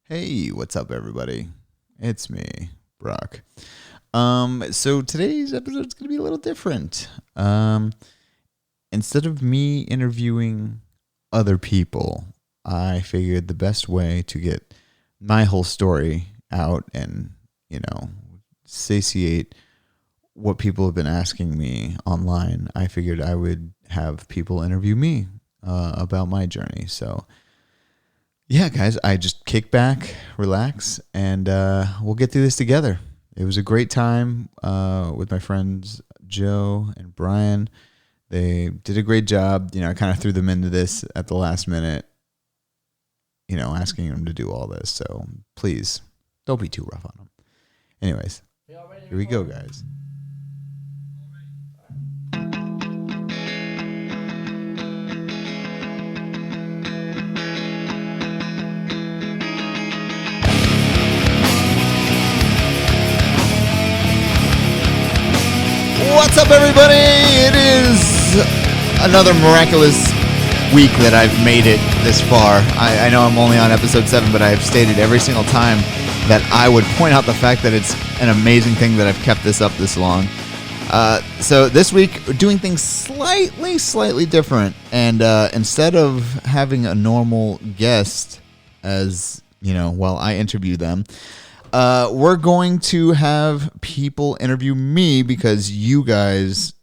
Hey, what's up, everybody? It's me, Brock. So today's episode is going to be a little different. Instead of me interviewing other people, I figured the best way to get my whole story out and, satiate what people have been asking me online, I figured I would have people interview me about my journey. So, yeah, guys, I just kick back, relax, and we'll get through this together. It was a great time with my friends Joe and Brian. They did a great job. I kind of threw them into this at the last minute, asking them to do all this. So please don't be too rough on them. Anyways, here we go, guys. What's up, everybody? It is another miraculous week that I've made it this far. I know I'm only on episode 7, but I have stated every single time that I would point out the fact that it's an amazing thing that I've kept this up this long. So this week, we're doing things slightly different. And instead of having a normal guest while I interview them, we're going to have people interview me because you guys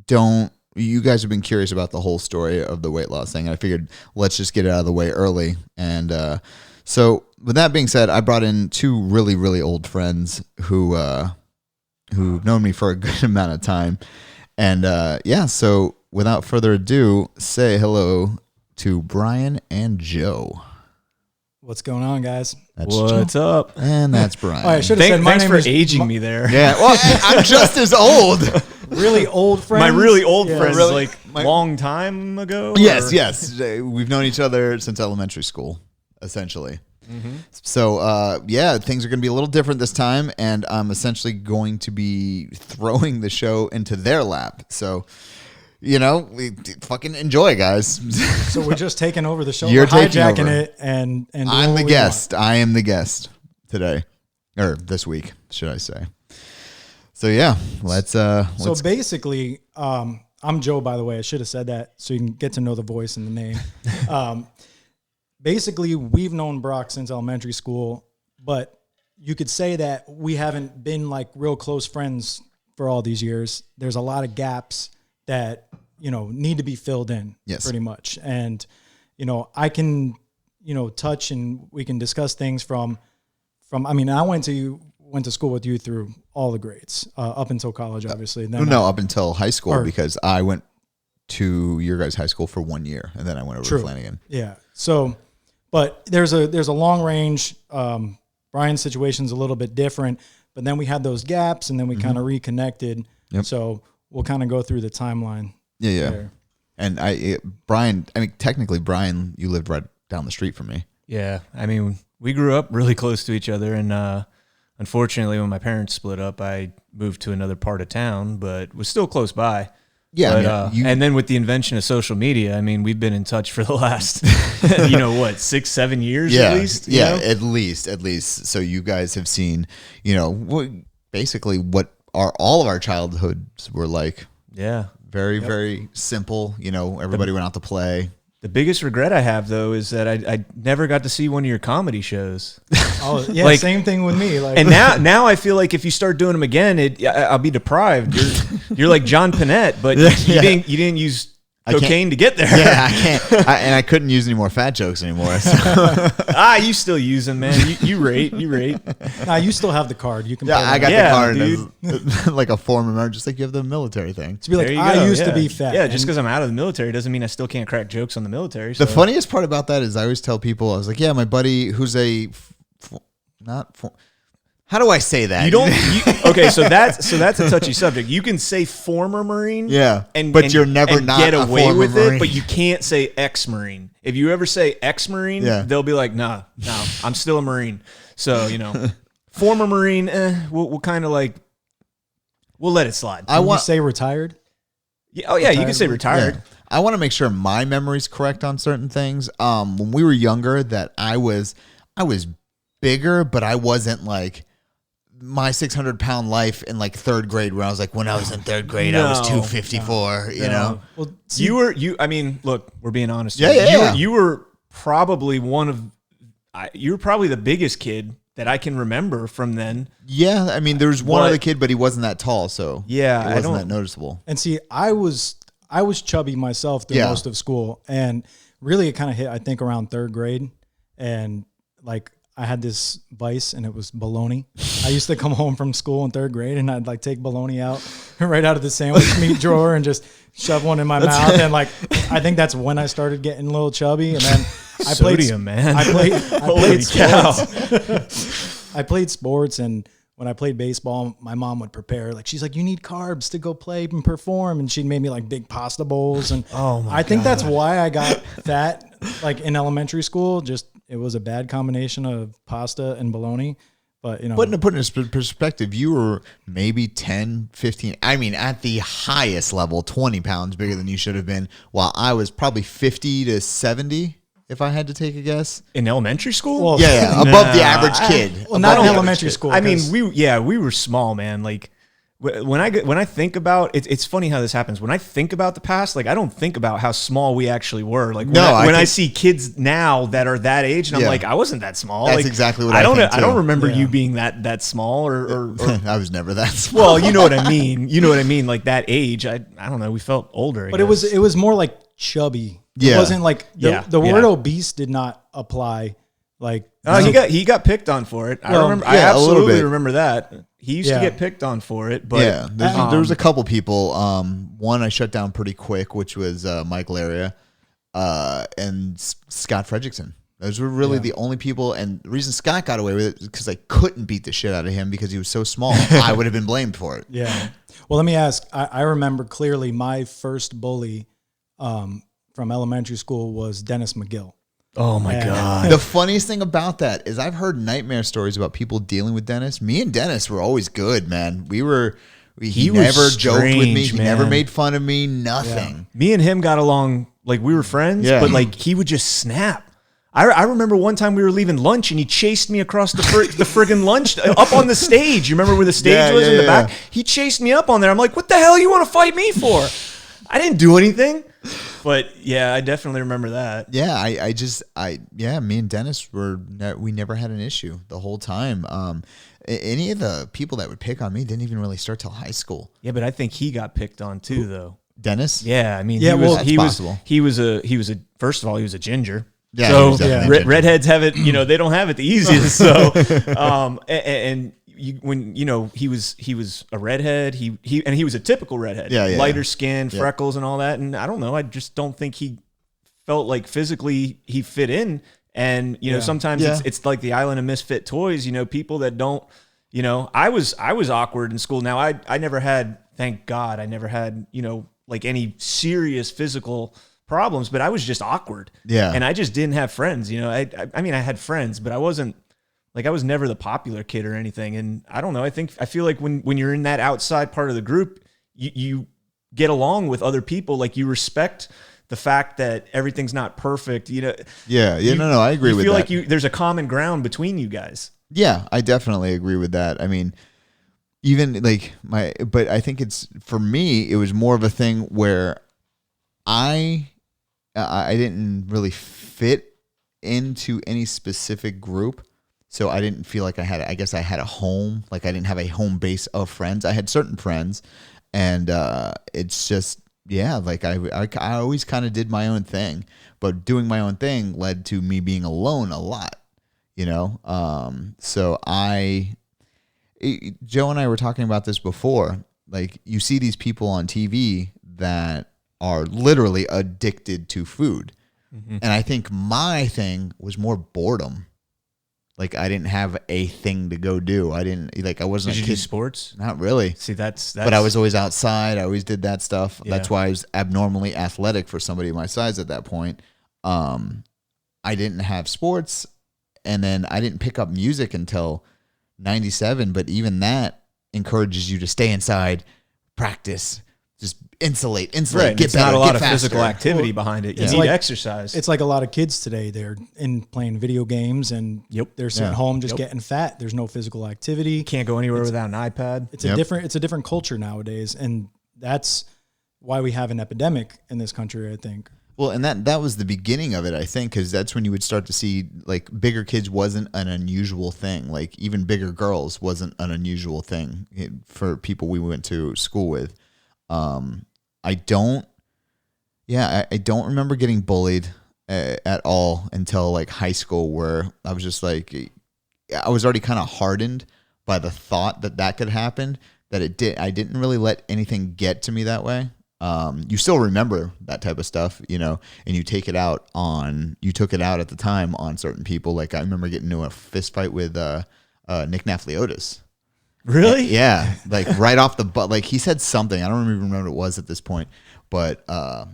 have been curious about the whole story of the weight loss thing. I figured let's just get it out of the way early. And so with that being said, I brought in two really, really old friends who've known me for a good amount of time. And so without further ado, say hello to Brian and Joe. What's going on, guys? What's up? And that's Brian. I should have said my name for is aging me there. Yeah, well, I'm just as old. Really old friends. My really old friends, really, long time ago? Yes. We've known each other since elementary school, essentially. Mm-hmm. So, things are going to be a little different this time, and I'm essentially going to be throwing the show into their lap. So, we fucking enjoy, guys. So we're just taking over the show. You're we're taking hijacking over. it, and I'm the guest. I am the guest today, or this week, should I say? So let's. So basically, I'm Joe. By the way, I should have said that so you can get to know the voice and the name. Basically, we've known Brock since elementary school, but you could say that we haven't been like real close friends for all these years. There's a lot of gaps that, need to be filled in. Yes. Pretty much. And, I can, touch and we can discuss things from, I went to school with you through all the grades, up until college, obviously. Then up until high school, because I went to your guys' high school for 1 year and then I went over to Flanagan. Yeah. So, but there's a long range, Brian's situation's a little bit different, but then we had those gaps and then we kind of reconnected. Yep. So we'll kind of go through the timeline. Yeah. There. And technically, Brian, you lived right down the street from me. Yeah. We grew up really close to each other. And unfortunately, when my parents split up, I moved to another part of town, but was still close by. Yeah. But, and then with the invention of social media, we've been in touch for the last, 6-7 years at least? Yeah, at least. So you guys have seen, basically what all of our childhoods were like. Yeah. Very, very simple. Everybody went out to play. The biggest regret I have, though, is that I never got to see one of your comedy shows. Oh, yeah, same thing with me. And now I feel like if you start doing them again, I'll be deprived. You're like John Panette, but you didn't use cocaine to get there. Yeah, I can't. And I couldn't use any more fat jokes anymore. So. You still use them, man. You rate. Nah, you still have the card. You can. Yeah, I got the card, dude. like a former member, just like you have the military thing. To be like, I used to be fat. Yeah, just because I'm out of the military doesn't mean I still can't crack jokes on the military. So. The funniest part about that is I always tell people, I was like, yeah, my buddy who's how do I say that? Okay, so that's a touchy subject. You can say former Marine, but you're never not get away with Marine. it. But you can't say ex-Marine. If you ever say ex-Marine, they'll be like, no, I'm still a Marine. So former Marine, we'll kind of like we'll let it slide. You say retired? Yeah, you can say retired. Yeah. I want to make sure my memory's correct on certain things. When we were younger, that I was bigger, but I wasn't like my 600-pound life in like third grade, where I was like, when I was in third grade, I was 254. You know, Well, I mean, look, we're being honest. Yeah, here. yeah. You were probably you were probably the biggest kid that I can remember from then. Yeah, I mean, there was one other kid, but he wasn't that tall, so yeah, it wasn't that noticeable. And see, I was chubby myself through most of school, and really it kind of hit, I think, around third grade, and like I had this vice, and it was bologna. I used to come home from school in third grade, and I'd like take bologna out right out of the sandwich meat drawer and just shove one in my mouth, and like I think that's when I started getting a little chubby, and then I Sodium, man. I played Holy sports. I played sports, and when I played baseball, my mom would prepare, like, she's like, you need carbs to go play and perform, and she'd made me like big pasta bowls, and I think that's why I got fat, like in elementary school. Just it was a bad combination of pasta and bologna. But, you know, But to put it in perspective, you were maybe 10, 15, I mean, at the highest level, 20 pounds bigger than you should have been, while I was probably 50 to 70, if I had to take a guess. In elementary school? Well, Yeah, above the average kid. well, not in Above the elementary average school. I mean, 'cause- we were small, man. Like when I think about it, it's funny how this happens. When I think about the past, like I don't think about how small we actually were. Like when, I see kids now that are that age, and I'm like, I wasn't that small. That's like, exactly what I don't. think, I don't too. remember you being that small, or I was never that small. well, you know what I mean. You know what I mean. Like that age, I don't know. We felt older. But it was more like chubby. Yeah. It wasn't like the word yeah. obese did not apply. Like he got picked on for it. I Well, remember. yeah, I a little absolutely bit. remember that. He used to Yeah. get picked on for it. But yeah, there was a couple people. One I shut down pretty quick, which was Mike Laria and Scott Fredrickson. Those were really the only people, and the reason Scott got away with it is because I couldn't beat the shit out of him because he was so small. I would have been blamed for it. Yeah. Well, let me ask. I remember clearly my first bully from elementary school was Dennis McGill. oh my god. The funniest thing about that is I've heard nightmare stories about people dealing with Dennis. Me and Dennis were always good, man. He was never joked with me. strange, He never man. made fun of me. Nothing. Me and him got along like we were friends, Yeah. but like he would just snap. I remember one time we were leaving lunch and he chased me across the friggin' lunch up on the stage. You remember where the stage was in the back? He chased me up on there. I'm like, what the hell you want to fight me for? I didn't do anything. But yeah, I definitely remember that. Yeah, me and Dennis we never had an issue the whole time. Any of the people that would pick on me didn't even really start till high school. Yeah, but I think he got picked on too, though. Dennis? Yeah, I mean, Yeah, well, that's possible. he was a first of all, he was a ginger. Yeah, he so was definitely a ginger. redheads have it, they don't have it the easiest. So, when he was a redhead, he was a typical redhead, lighter skin, freckles, and all that. And I don't know, I just don't think he felt like physically he fit in. And sometimes it's like the island of misfit toys. People that don't. I was awkward in school. Now I never had, thank God, I never had like any serious physical problems, but I was just awkward. Yeah. And I just didn't have friends. I mean, I had friends, but I wasn't like, I was never the popular kid or anything. And I don't know. I feel like when you're in that outside part of the group, you get along with other people. Like you respect the fact that everything's not perfect. No, I agree with that. You feel like there's a common ground between you guys. Yeah, I definitely agree with that. I mean, even like but I think for me, it was more of a thing where I didn't really fit into any specific group. So I didn't feel like I had a home. Like I didn't have a home base of friends. I had certain friends, and it's just, like I always kind of did my own thing, but doing my own thing led to me being alone a lot, so Joe and I were talking about this before. Like you see these people on TV that are literally addicted to food. Mm-hmm. And I think my thing was more boredom. Like I didn't have a thing to go do. I wasn't Did a you kid. do sports? Not really. See, that's But I was always outside. I always did that stuff. Yeah. That's why I was abnormally athletic for somebody my size at that point. I didn't have sports, and then I didn't pick up music until 97, but even that encourages you to stay inside, practice, just insulate, Right. get It's better, not a lot get of faster. physical activity behind it. You It's need like- exercise. It's like a lot of kids today. They're in playing video games and Yep. they're sitting Yeah. home just getting fat. There's no physical activity. Can't go anywhere without an iPad. It's a different culture nowadays, and that's why we have an epidemic in this country, I think. Well, and that was the beginning of it, I think, because that's when you would start to see like bigger kids wasn't an unusual thing. Like even bigger girls wasn't an unusual thing for people we went to school with. I don't remember getting bullied at all until like high school, where I was just like, I was already kind of hardened by the thought that could happen. That I didn't really let anything get to me that way. You still remember that type of stuff, and you took it out at the time on certain people. Like I remember getting into a fist fight with Nick Nafleotis. Really? Yeah, like right off the butt. Like he said something. I don't even remember what it was at this point. But are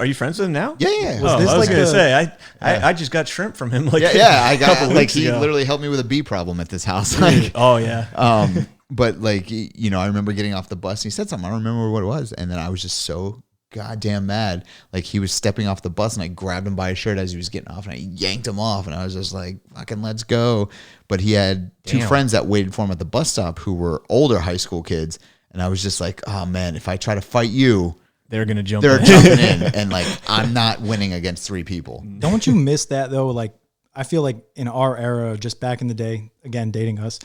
you friends with him now? Yeah. I was gonna say I just got shrimp from him. Like I got like he ago. literally helped me with a bee problem at this house. Like, oh yeah. But like I remember getting off the bus and he said something. I don't remember what it was, and then I was just so goddamn mad. Like he was stepping off the bus and I grabbed him by his shirt as he was getting off and I yanked him off and I was just like, fucking let's go. But he had two friends that waited for him at the bus stop who were older high school kids, and I was just like, oh man, if I try to fight you, they're jumping in, and like I'm not winning against three people. Don't you miss that though? Like I feel like in our era, just back in the day, again dating us,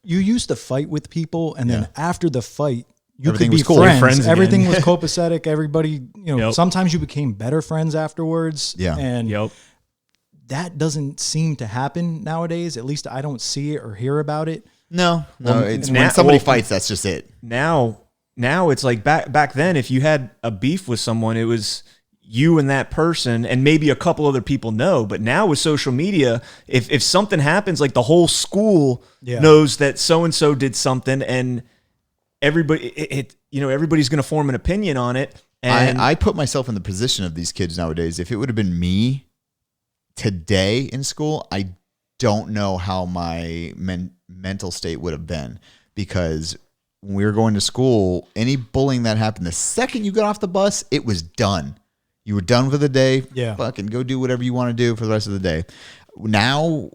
you used to fight with people, and then after the fight, you Everything could be was cool. friends. Friends Everything again. was copacetic. Everybody, sometimes you became better friends afterwards. Yeah. And that doesn't seem to happen nowadays. At least I don't see it or hear about it. No, it's now- when somebody fights, that's just it. Now it's like back then, if you had a beef with someone, it was you and that person and maybe a couple other people know. But now with social media, if something happens, like the whole school knows that so-and-so did something, and everybody, everybody's going to form an opinion on it. And I put myself in the position of these kids nowadays. If it would have been me today in school, I don't know how my mental state would have been, because when we were going to school, any bullying that happened, the second you got off the bus, it was done. You were done for the day. Yeah. Fucking go do whatever you want to do for the rest of the day. Now,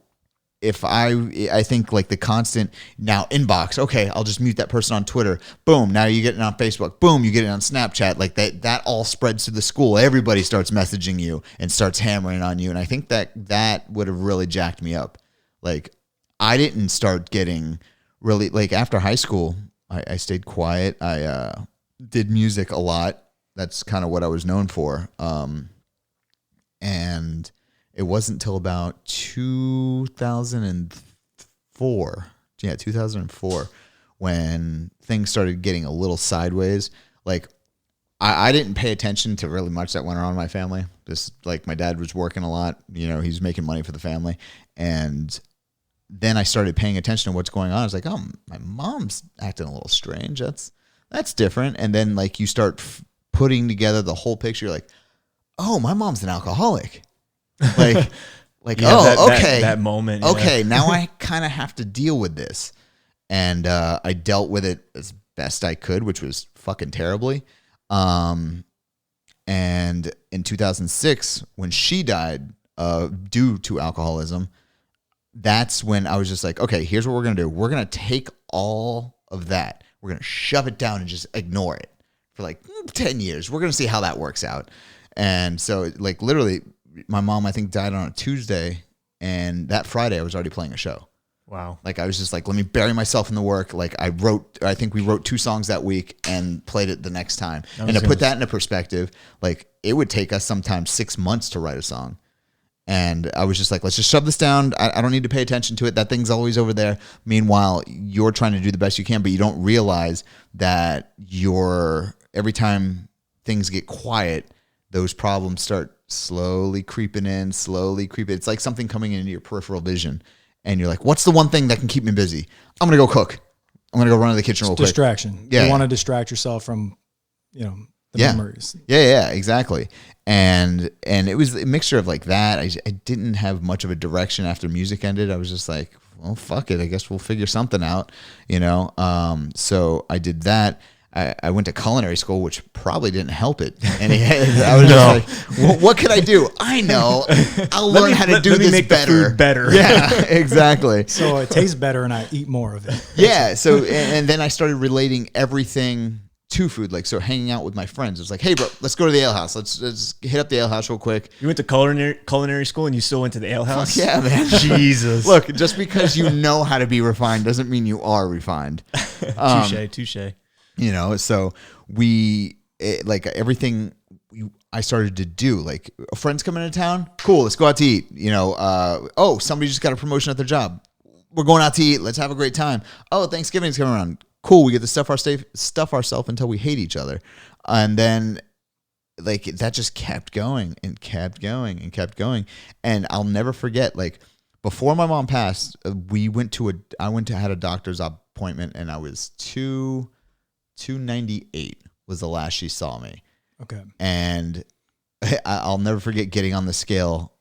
if I think like the constant now inbox, okay, I'll just mute that person on Twitter. Boom, now you get it on Facebook. Boom, you get it on Snapchat. Like that all spreads to the school. Everybody starts messaging you and starts hammering on you. And I think that would have really jacked me up. Like I didn't start getting really, like after high school, I stayed quiet. I did music a lot. That's kind of what I was known for. And it wasn't until about 2004. Yeah, 2004 when things started getting a little sideways. Like I didn't pay attention to really much that went on in my family. Just like my dad was working a lot, he's making money for the family. And then I started paying attention to what's going on. I was like, oh, my mom's acting a little strange. That's different. And then like you start putting together the whole picture, like, oh, my mom's an alcoholic. Okay. that moment. Yeah. Okay, now I kind of have to deal with this. And I dealt with it as best I could, which was fucking terribly. And in 2006, when she died due to alcoholism, that's when I was just like, okay, here's what we're going to do. We're going to take all of that. We're going to shove it down and just ignore it for like 10 years. We're going to see how that works out. And so like literally my mom, I think, died on a Tuesday, and that Friday I was already playing a show. Wow. Like I was just like, let me bury myself in the work. Like I think we wrote 2 songs that week and played it the next time. And to put that into perspective, like it would take us sometimes 6 months to write a song. And I was just like, let's just shove this down. I don't need to pay attention to it. That thing's always over there. Meanwhile, you're trying to do the best you can, but you don't realize that every time things get quiet, those problems start slowly creeping in. It's like something coming into your peripheral vision. And you're like, what's the one thing that can keep me busy? I'm going to go cook. I'm going to go run to the kitchen real quick. Distraction. Yeah. You want to distract yourself from, the memories. Yeah, exactly. And it was a mixture of like that. I didn't have much of a direction after music ended. I was just like, well, fuck it. I guess we'll figure something out, So I did that. I went to culinary school, which probably didn't help it. And I was just like, what could I do? I know. I'll learn how to do this make better. The food better. Yeah, exactly. So it tastes better and I eat more of it. Yeah. So, and then I started relating everything to food. Like, so hanging out with my friends. It was like, hey, bro, let's go to the ale house. Let's hit up the ale house real quick. You went to culinary school and you still went to the ale house? Fuck yeah, man. Jesus. Look, just because you know how to be refined doesn't mean you are refined. Touche. You know, so like everything I started to do, like a friend's coming into town. Cool. Let's go out to eat. You know, oh, somebody just got a promotion at their job. We're going out to eat. Let's have a great time. Oh, Thanksgiving's coming around. Cool. We get to stuff ourselves until we hate each other. And then like that just kept going and kept going and kept going. And I'll never forget, like before my mom passed, I had a doctor's appointment and I was 298 was the last she saw me. Okay. And I'll never forget getting on the scale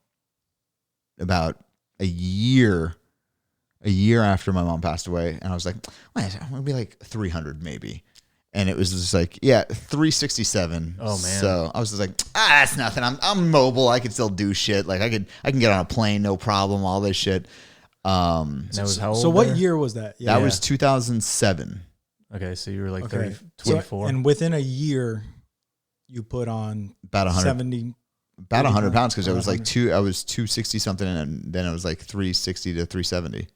about a year after my mom passed away. And I was like, wait, I'm going to be like 300 maybe. And it was just like, 367. Oh man. So I was just like, that's nothing. I'm mobile. I can still do shit. Like I can get on a plane, no problem, all this shit. That was how old? So what year was that? That was 2007. Okay, so you were like Okay. 24. So, and within a year, you put on About 100. 70. About 100 pounds because I was like 100. I was 260 something and then I was like 360 to 370.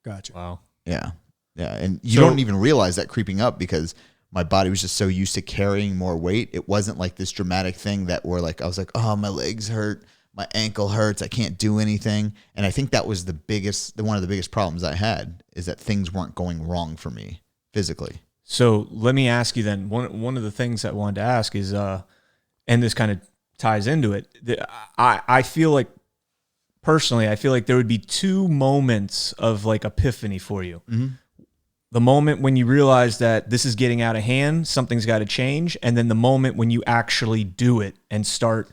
Gotcha. Wow. Yeah. Yeah. And you don't even realize that creeping up because my body was just so used to carrying more weight. It wasn't like this dramatic thing that were like, I was like, oh, my legs hurt. My ankle hurts. I can't do anything. And I think that was one of the biggest problems I had is that things weren't going wrong for me physically. So let me ask you then, one of the things I wanted to ask is, and this kind of ties into it. I feel like personally, there would be two moments of like epiphany for you. Mm-hmm. The moment when you realize that this is getting out of hand, something's got to change. And then the moment when you actually do it and start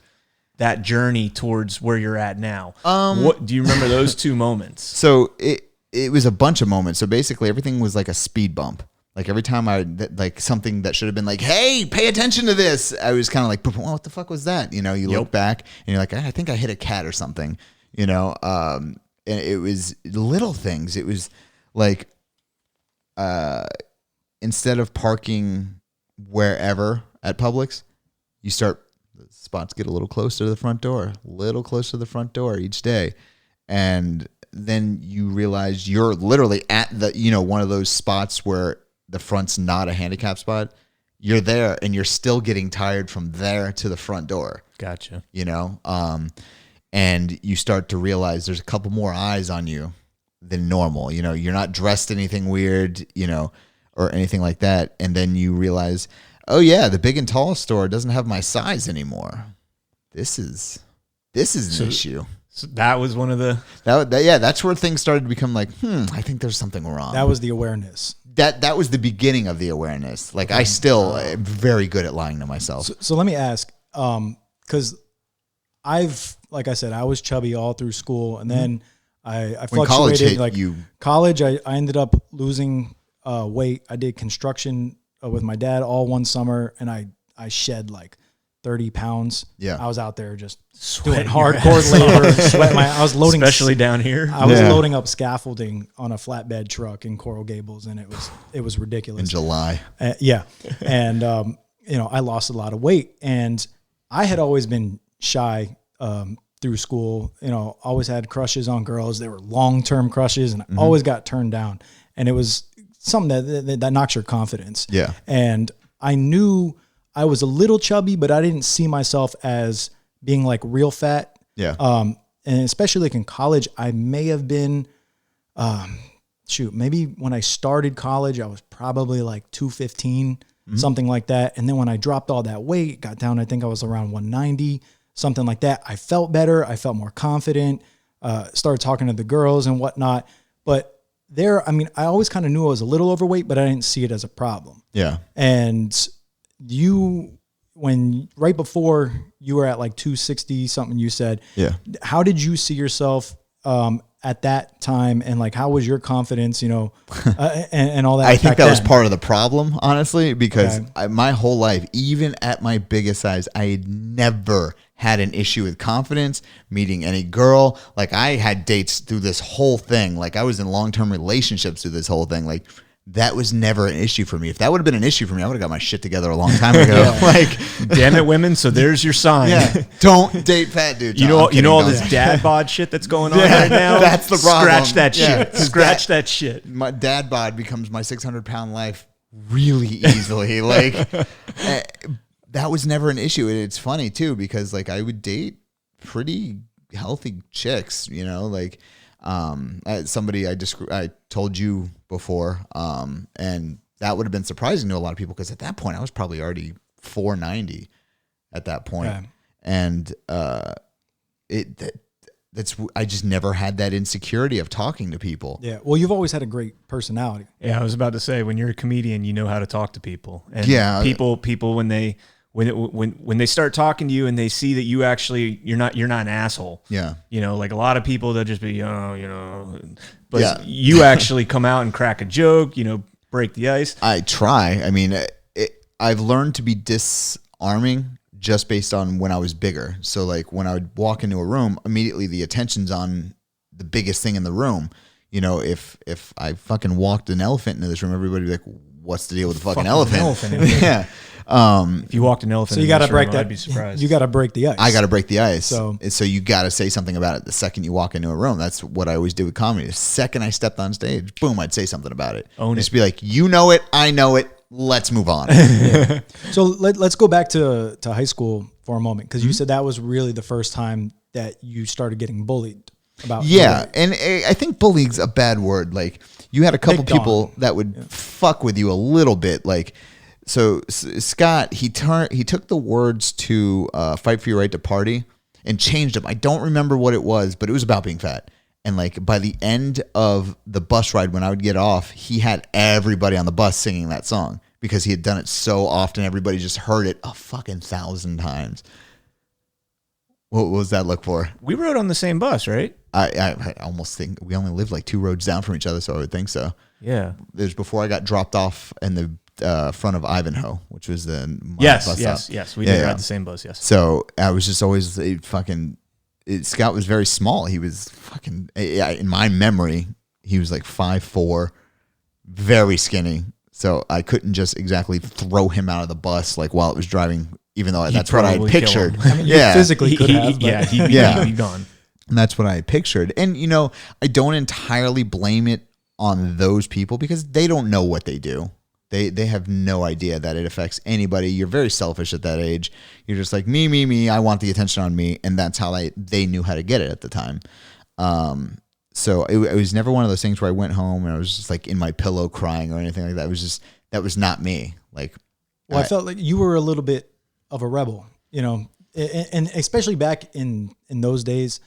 that journey towards where you're at now. What do you remember those two moments? So it was a bunch of moments. So basically everything was like a speed bump. Like every time like something that should have been like, hey, pay attention to this. I was kind of like, well, what the fuck was that? You know, you look back and you're like, I think I hit a cat or something, you know? And it was little things. It was like, instead of parking wherever at Publix, the spots get a little closer to the front door each day. And then you realize you're literally at one of those spots where the front's not a handicap spot. You're there and you're still getting tired from there to the front door. Gotcha. You know? And you start to realize there's a couple more eyes on you than normal. You know, you're not dressed anything weird, you know, or anything like that. And then you realize, oh yeah, the big and tall store doesn't have my size anymore. This is an issue. So that was one of the... that's where things started to become like, I think there's something wrong. That was the awareness. That was the beginning of the awareness. Like I still am very good at lying to myself. So let me ask, because like I said, I was chubby all through school, and then I fluctuated. College, I ended up losing weight. I did construction with my dad all one summer, and I shed like 30 pounds. Yeah. I was out there just doing hardcore labor, sweating I was loading, especially down here. I was loading up scaffolding on a flatbed truck in Coral Gables, and it was ridiculous. In July. And, I lost a lot of weight, and I had always been shy through school, always had crushes on girls. They were long-term crushes, and I always got turned down. And it was something that knocks your confidence. Yeah. And I knew I was a little chubby, but I didn't see myself as being like real fat. Yeah. And especially like in college, I may have been, maybe when I started college, I was probably like 215, something like that. And then when I dropped all that weight, got down, I think I was around 190, something like that. I felt better. I felt more confident, started talking to the girls and whatnot. But I always kind of knew I was a little overweight, but I didn't see it as a problem. Yeah. And right before you were at like 260 something, you said, how did you see yourself at that time, and like how was your confidence, and all that? I think that was part of the problem, honestly, because my whole life, even at my biggest size, I had never had an issue with confidence, meeting any girl. Like I had dates through this whole thing. Like I was in long-term relationships through this whole thing. Like that was never an issue for me. If that would have been an issue for me, I would have got my shit together a long time ago. Like, damn it, women. So there's your sign. Yeah, don't date fat dudes. You know all this dad bod shit that's going on right now. That's the problem. Scratch that shit. Scratch that shit. My dad bod becomes my 600-pound life really easily. Like that was never an issue. And it's funny too, because like I would date pretty healthy chicks, like somebody I told you before, and that would have been surprising to a lot of people because at that point I was probably already 490 at that point. Yeah. And I just never had that insecurity of talking to people. Yeah. Well, you've always had a great personality. Yeah, I was about to say, when you're a comedian, you know how to talk to people. And people when they start talking to you and they see that you actually you're not an asshole. Yeah. Like a lot of people, they'll just be but you actually come out and crack a joke, break the ice. I try. I mean, I've learned to be disarming just based on when I was bigger. So like when I would walk into a room, immediately the attention's on the biggest thing in the room. If I fucking walked an elephant into this room, everybody would be like, what's the deal with the fucking elephant? Yeah. If you walked an elephant, so you got to break that. I'd be surprised. You got to break the ice. I got to break the ice. So you got to say something about it the second you walk into a room. That's what I always do with comedy. The second I stepped on stage, boom, I'd say something about it. Just be like, you know it, I know it. Let's move on. Yeah. So let's go back to high school for a moment, because you said that was really the first time that you started getting bullied. And I think bullying's a bad word. Like you had a couple people that would fuck with you a little bit. Like, so Scott, he took the words to Fight for Your Right to Party and changed them. I don't remember what it was, but it was about being fat. And like by the end of the bus ride, when I would get off, he had everybody on the bus singing that song because he had done it so often. Everybody just heard it a fucking 1,000 times. What was that look for? We rode on the same bus, right? I almost think we only lived like 2 roads down from each other, so I would think so. Yeah. It was before I got dropped off in the front of Ivanhoe, which was the bus stop. Yes. We did ride the same bus, yes. So I was just always Scott was very small. He was fucking, in my memory, he was like 5'4", very skinny. So I couldn't just exactly throw him out of the bus like while it was driving, even though that's what I had pictured. I mean, you physically could have. He'd be gone. And that's what I had pictured. And, I don't entirely blame it on those people because they don't know what they do. They have no idea that it affects anybody. You're very selfish at that age. You're just like, me, I want the attention on me. And that's how they knew how to get it at the time. So it was never one of those things where I went home and I was just like in my pillow crying or anything like that. It was just, that was not me. Like, I felt like you were a little bit of a rebel, and especially back in those days,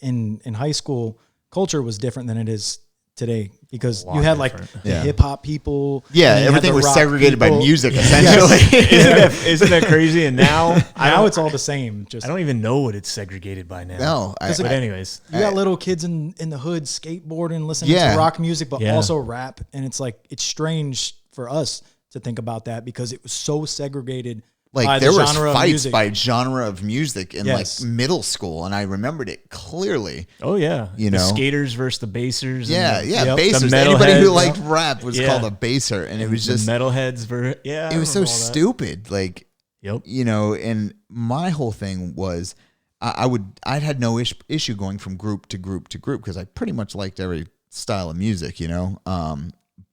in high school, culture was different than it is today, because you had like the hip hop people. Yeah, everything was segregated by music, essentially. Isn't that crazy? And now it's all the same. Just I don't even know what it's segregated by now. No, but anyways, you got little kids in the hood skateboarding, listening to rock music, but also rap, and it's like it's strange for us to think about that because it was so segregated. Like there was fights by genre of music in like middle school, and I remembered it clearly. Oh yeah, the skaters versus the bassers. Yeah, bassers. Anybody who liked rap was called a basser, and it was just the metalheads. It was so stupid. Like, and my whole thing was, I had no issue going from group to group to group because I pretty much liked every style of music,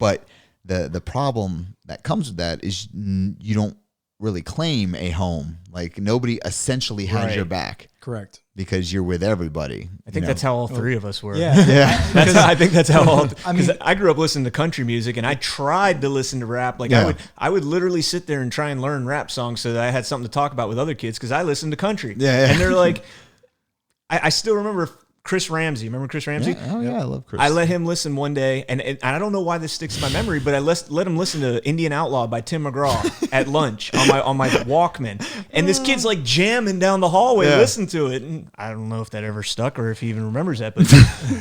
But the problem that comes with that is you don't really claim a home. Like nobody essentially has your back. Correct. Because you're with everybody. I think that's how all three of us were. Yeah. I think that's how all, because I grew up listening to country music and I tried to listen to rap. Like I would literally sit there and try and learn rap songs so that I had something to talk about with other kids because I listened to country. Yeah. And they're like, I still remember Chris Ramsey. Remember Chris Ramsey? Yeah. Oh, yeah, I love Chris. I let him listen one day, and I don't know why this sticks in my memory, but I let him listen to Indian Outlaw by Tim McGraw at lunch on my Walkman. And this kid's like jamming down the hallway, listening to it. And I don't know if that ever stuck or if he even remembers that.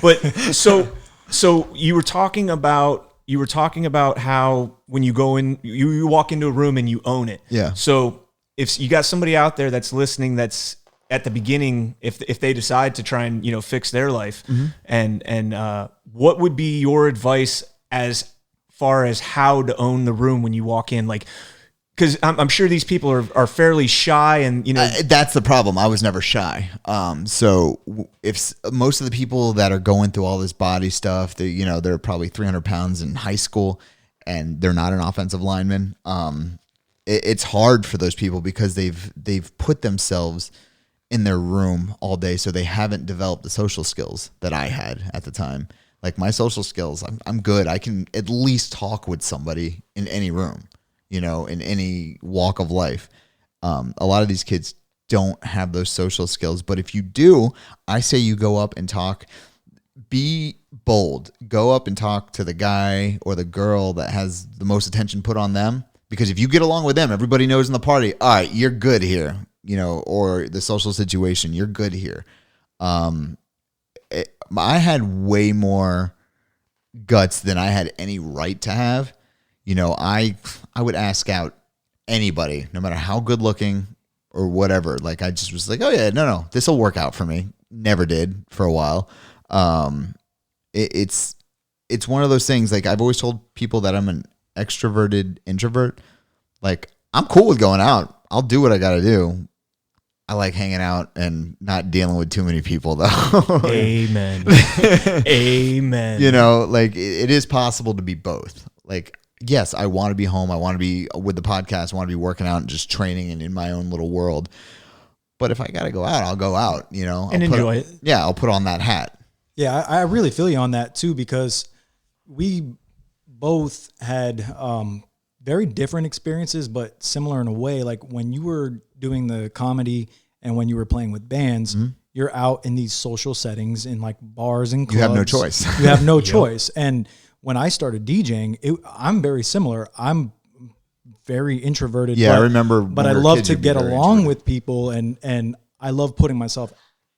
But so you were talking about how when you go in, you walk into a room and you own it. Yeah. So if you got somebody out there that's listening, that's at the beginning, if they decide to try and fix their life, and what would be your advice as far as how to own the room when you walk in? Like, because I'm sure these people are fairly shy, and that's the problem. I was never shy. So if most of the people that are going through all this body stuff, they're probably 300 pounds in high school, and they're not an offensive lineman. It's hard for those people because they've put themselves in their room all day, so they haven't developed the social skills that I had at the time. Like my social skills, I'm good. I can at least talk with somebody in any room, in any walk of life. A lot of these kids don't have those social skills, but if you do, I say you go up and talk. Be bold. Go up and talk to the guy or the girl that has the most attention put on them, because if you get along with them, everybody knows in the party, all right, you're good here. Or the social situation, you're good here. I had way more guts than I had any right to have. I would ask out anybody, no matter how good looking or whatever. Like, I just was like, oh yeah, no, this will work out for me. Never did for a while. It's one of those things. Like, I've always told people that I'm an extroverted introvert. Like, I'm cool with going out. I'll do what I got to do. I like hanging out and not dealing with too many people, though. Amen. Amen. Like, it is possible to be both. Like, yes, I want to be home. I want to be with the podcast. I want to be working out and just training and in my own little world. But if I got to go out, I'll go out, and enjoy it. Yeah, I'll put on that hat. Yeah, I really feel you on that, too, because we both had very different experiences, but similar in a way. Like, when you were doing the comedy and when you were playing with bands, you're out in these social settings in like bars and clubs. You have no choice. You have no choice. And when I started DJing, I'm very similar. I'm very introverted. Yeah, I remember. But I love to get along with people, and I love putting myself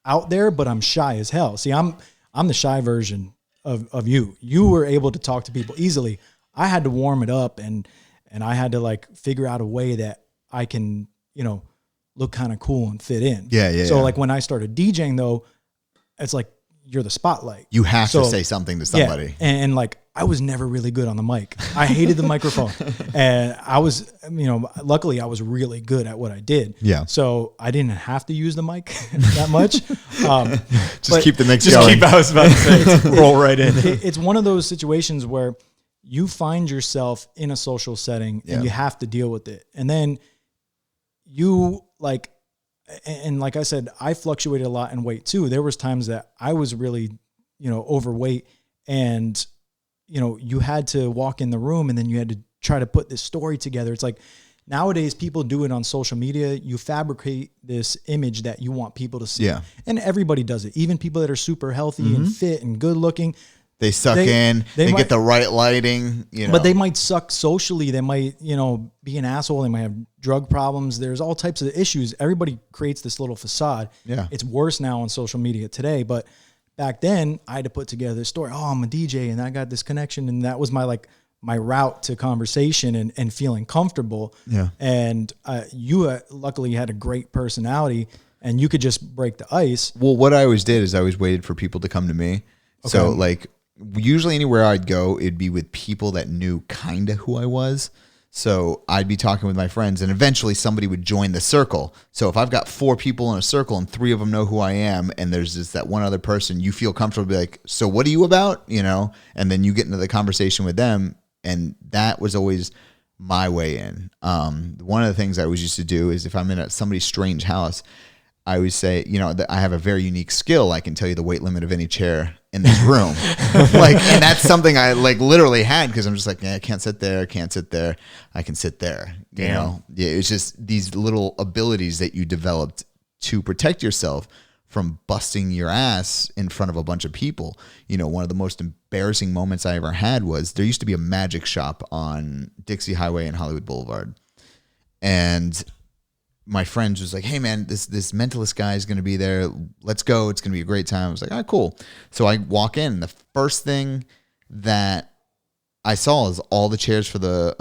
out there, but I'm shy as hell. See, I'm the shy version of you. You were able to talk to people easily. I had to warm it up, and I had to like figure out a way that I can, look kind of cool and fit in. Yeah. So like when I started DJing though, it's like you're the spotlight. You have to say something to somebody. Yeah, and like I was never really good on the mic. I hated the microphone, and I was, luckily I was really good at what I did. Yeah. So I didn't have to use the mic that much. Just keep the mix going. I was about to say, roll right in. It's one of those situations where you find yourself in a social setting and you have to deal with it. And then you like I said, I fluctuated a lot in weight too. There was times that I was really, overweight, and, you had to walk in the room and then you had to try to put this story together. It's like nowadays people do it on social media. You fabricate this image that you want people to see. Yeah. And everybody does it. Even people that are super healthy and fit and good looking. They suck in. They might get the right lighting, But they might suck socially. They might, be an asshole. They might have drug problems. There's all types of issues. Everybody creates this little facade. Yeah. It's worse now on social media today. But back then, I had to put together this story. Oh, I'm a DJ, and I got this connection. And that was my route to conversation and feeling comfortable. Yeah. And you luckily had a great personality, and you could just break the ice. Well, what I always did is I always waited for people to come to me. Okay. So, like, usually anywhere I'd go, it'd be with people that knew kind of who I was. So I'd be talking with my friends, and eventually somebody would join the circle. So if I've got 4 people in a circle and 3 of them know who I am, and there's just that one other person, you feel comfortable to be like, so what are you about? And then you get into the conversation with them. And that was always my way in. One of the things I always used to do is if I'm in somebody's strange house, I always say, that I have a very unique skill. I can tell you the weight limit of any chair in this room. And that's something I literally had, because I'm just like, I can't sit there. I can't sit there. I can sit there. Damn. Yeah. It's just these little abilities that you developed to protect yourself from busting your ass in front of a bunch of people. You know, one of the most embarrassing moments I ever had was there used to be a magic shop on Dixie Highway and Hollywood Boulevard. And my friends was like, hey man, this mentalist guy is going to be there. Let's go. It's going to be a great time. I was like, all right, cool. So I walk in. The first thing that I saw is all the chairs for the,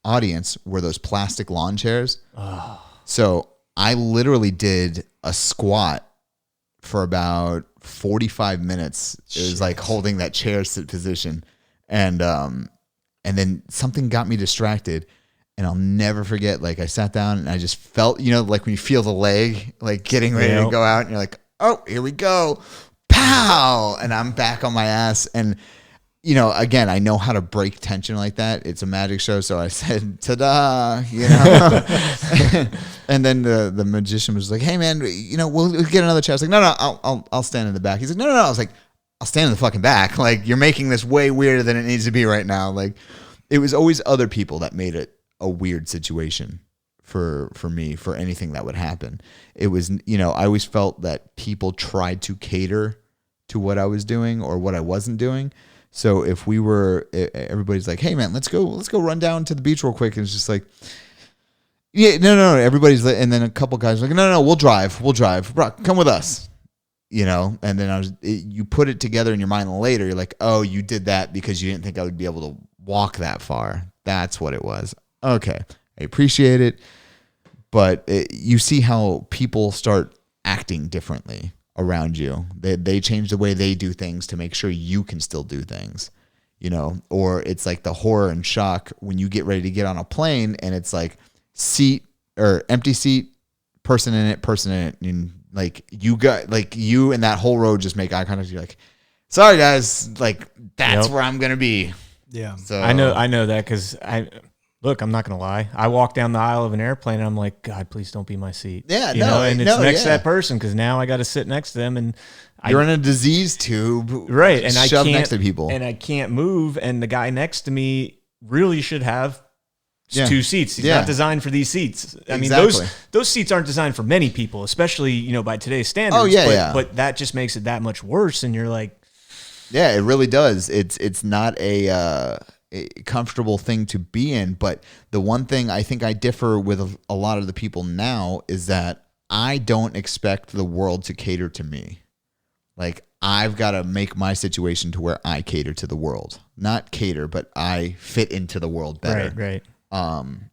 audience were those plastic lawn chairs. Oh. So I literally did a squat for about 45 minutes. It was like holding that chair position. And then something got me distracted, and I'll never forget, like I sat down and I just felt, you know, like when you feel the leg, like getting ready to go out and you're like, oh, here we go. Pow. And I'm back on my ass. And, you know, again, I know how to break tension like that. It's a magic show. So I said, ta-da, you know. And then the magician was like, hey man, you know, we'll get another chair. I was like, no, I'll stand in the back. He's like, no. I was like, I'll stand in the fucking back. Like, you're making this way weirder than it needs to be right now. Like, it was always other people that made it a weird situation for me, for anything that would happen. It was, you know, I always felt that people tried to cater to what I was doing or what I wasn't doing. So if everybody's like, hey man, let's go run down to the beach real quick. And it's just like, yeah, no. Everybody's like, and then a couple guys are like, no, we'll drive. Brock, come with us. You know? And then you put it together in your mind later. You're like, oh, you did that because you didn't think I would be able to walk that far. That's what it was. Okay. I appreciate it. But you see how people start acting differently around you. They change the way they do things to make sure you can still do things, you know. Or it's like the horror and shock when you get ready to get on a plane and it's like seat or empty seat, person in it, and like you and that whole row just make eye contact. You're like, sorry guys, like that's where I'm gonna be. Yeah. So I know that because Look, I'm not going to lie. I walk down the aisle of an airplane and I'm like, God, please don't be my seat. Yeah, and it's next to that person because now I got to sit next to them and you're in a disease tube, right? And I can't next to people, and I can't move. And the guy next to me really should have two seats. He's not designed for these seats. I mean, those seats aren't designed for many people, especially by today's standards. Oh yeah, but that just makes it that much worse. And you're like, yeah, it really does. It's not a comfortable thing to be in. But the one thing I think I differ with a lot of the people now is that I don't expect the world to cater to me. Like, I've got to make my situation to where I cater to the world. Not cater, but I fit into the world better. Right. And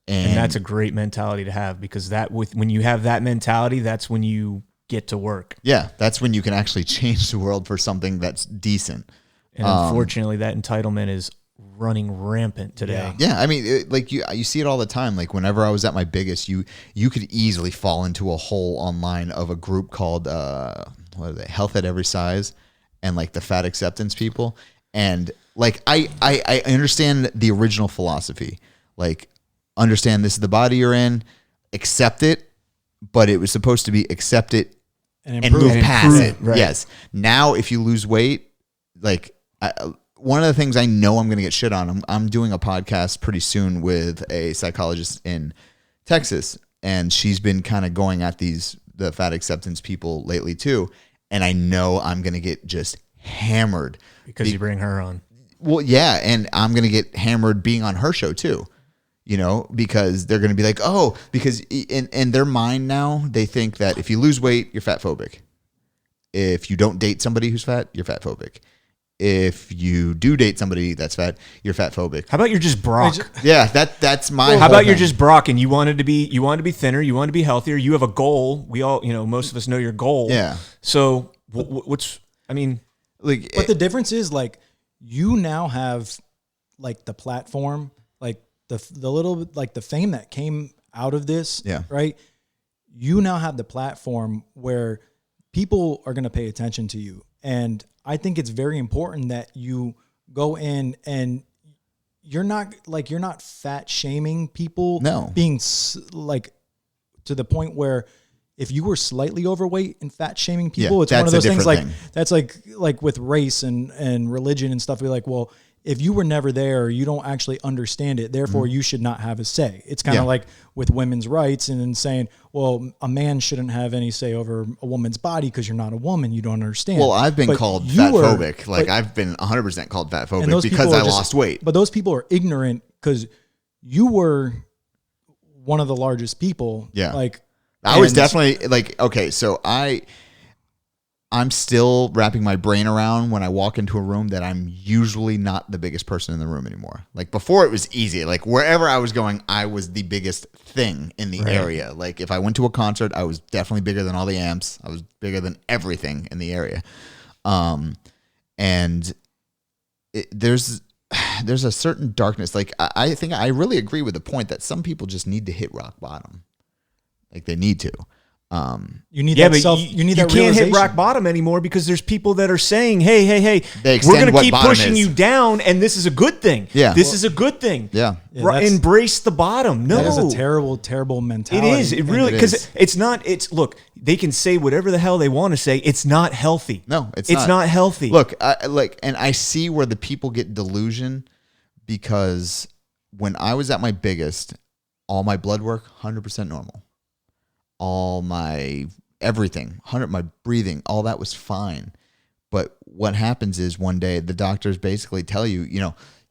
that's a great mentality to have, because when you have that mentality, that's when you get to work. Yeah, that's when you can actually change the world for something that's decent. And unfortunately, that entitlement is running rampant today. Yeah, I mean, you see it all the time. Like, whenever I was at my biggest, you could easily fall into a hole online of a group called what are they? Health at Every Size, and like the fat acceptance people. And like I understand the original philosophy. Like, understand this is the body you're in, accept it, but it was supposed to be accept it and move past it. Right. Yes. Now, if you lose weight, like one of the things I know I'm going to get shit on, I'm doing a podcast pretty soon with a psychologist in Texas, and she's been kind of going at the fat acceptance people lately too. And I know I'm going to get just hammered. Because you bring her on. Well, yeah. And I'm going to get hammered being on her show too, because they're going to be like, oh, because in their mind now, they think that if you lose weight, you're fat phobic. If you don't date somebody who's fat, you're fat phobic. If you do date somebody that's fat, you're fat phobic. How about you're just Brock? Yeah, that's my. How about you're just Brock and you wanted to be thinner, you want to be healthier, you have a goal. We all, most of us know your goal. Yeah. So but the difference is, like, you now have like the platform, like the little, like the fame that came out of this. Yeah. Right. You now have the platform where people are going to pay attention to you. And I think it's very important that you go in and you're not fat shaming people. No. Being like to the point where if you were slightly overweight and fat shaming people, it's one of those things like, that's like with race and religion and stuff. We're like, well, if you were never there, you don't actually understand it. Therefore, you should not have a say. It's kind of like with women's rights and then saying, well, a man shouldn't have any say over a woman's body because you're not a woman. You don't understand. Well, I've been called fatphobic. I've been 100% called fatphobic because I lost weight. But those people are ignorant because you were one of the largest people. Yeah. I was definitely okay, so I'm still wrapping my brain around when I walk into a room that I'm usually not the biggest person in the room anymore. Like before it was easy. Like wherever I was going, I was the biggest thing in the area. Like if I went to a concert, I was definitely bigger than all the amps. I was bigger than everything in the area. There's a certain darkness. Like I think I really agree with the point that some people just need to hit rock bottom. Like they need to. You need that you can't hit rock bottom anymore because there's people that are saying, hey, we're going to keep pushing you down, and this is a good thing. Yeah. This is a good thing. Yeah. Embrace the bottom. No. That is a terrible, terrible mentality. It is. It really, because look, they can say whatever the hell they want to say. It's not healthy. No, it's not healthy. Look, and I see where the people get delusion because when I was at my biggest, all my blood work, 100% normal. All my everything, my breathing, all that was fine. But what happens is one day the doctors basically tell you,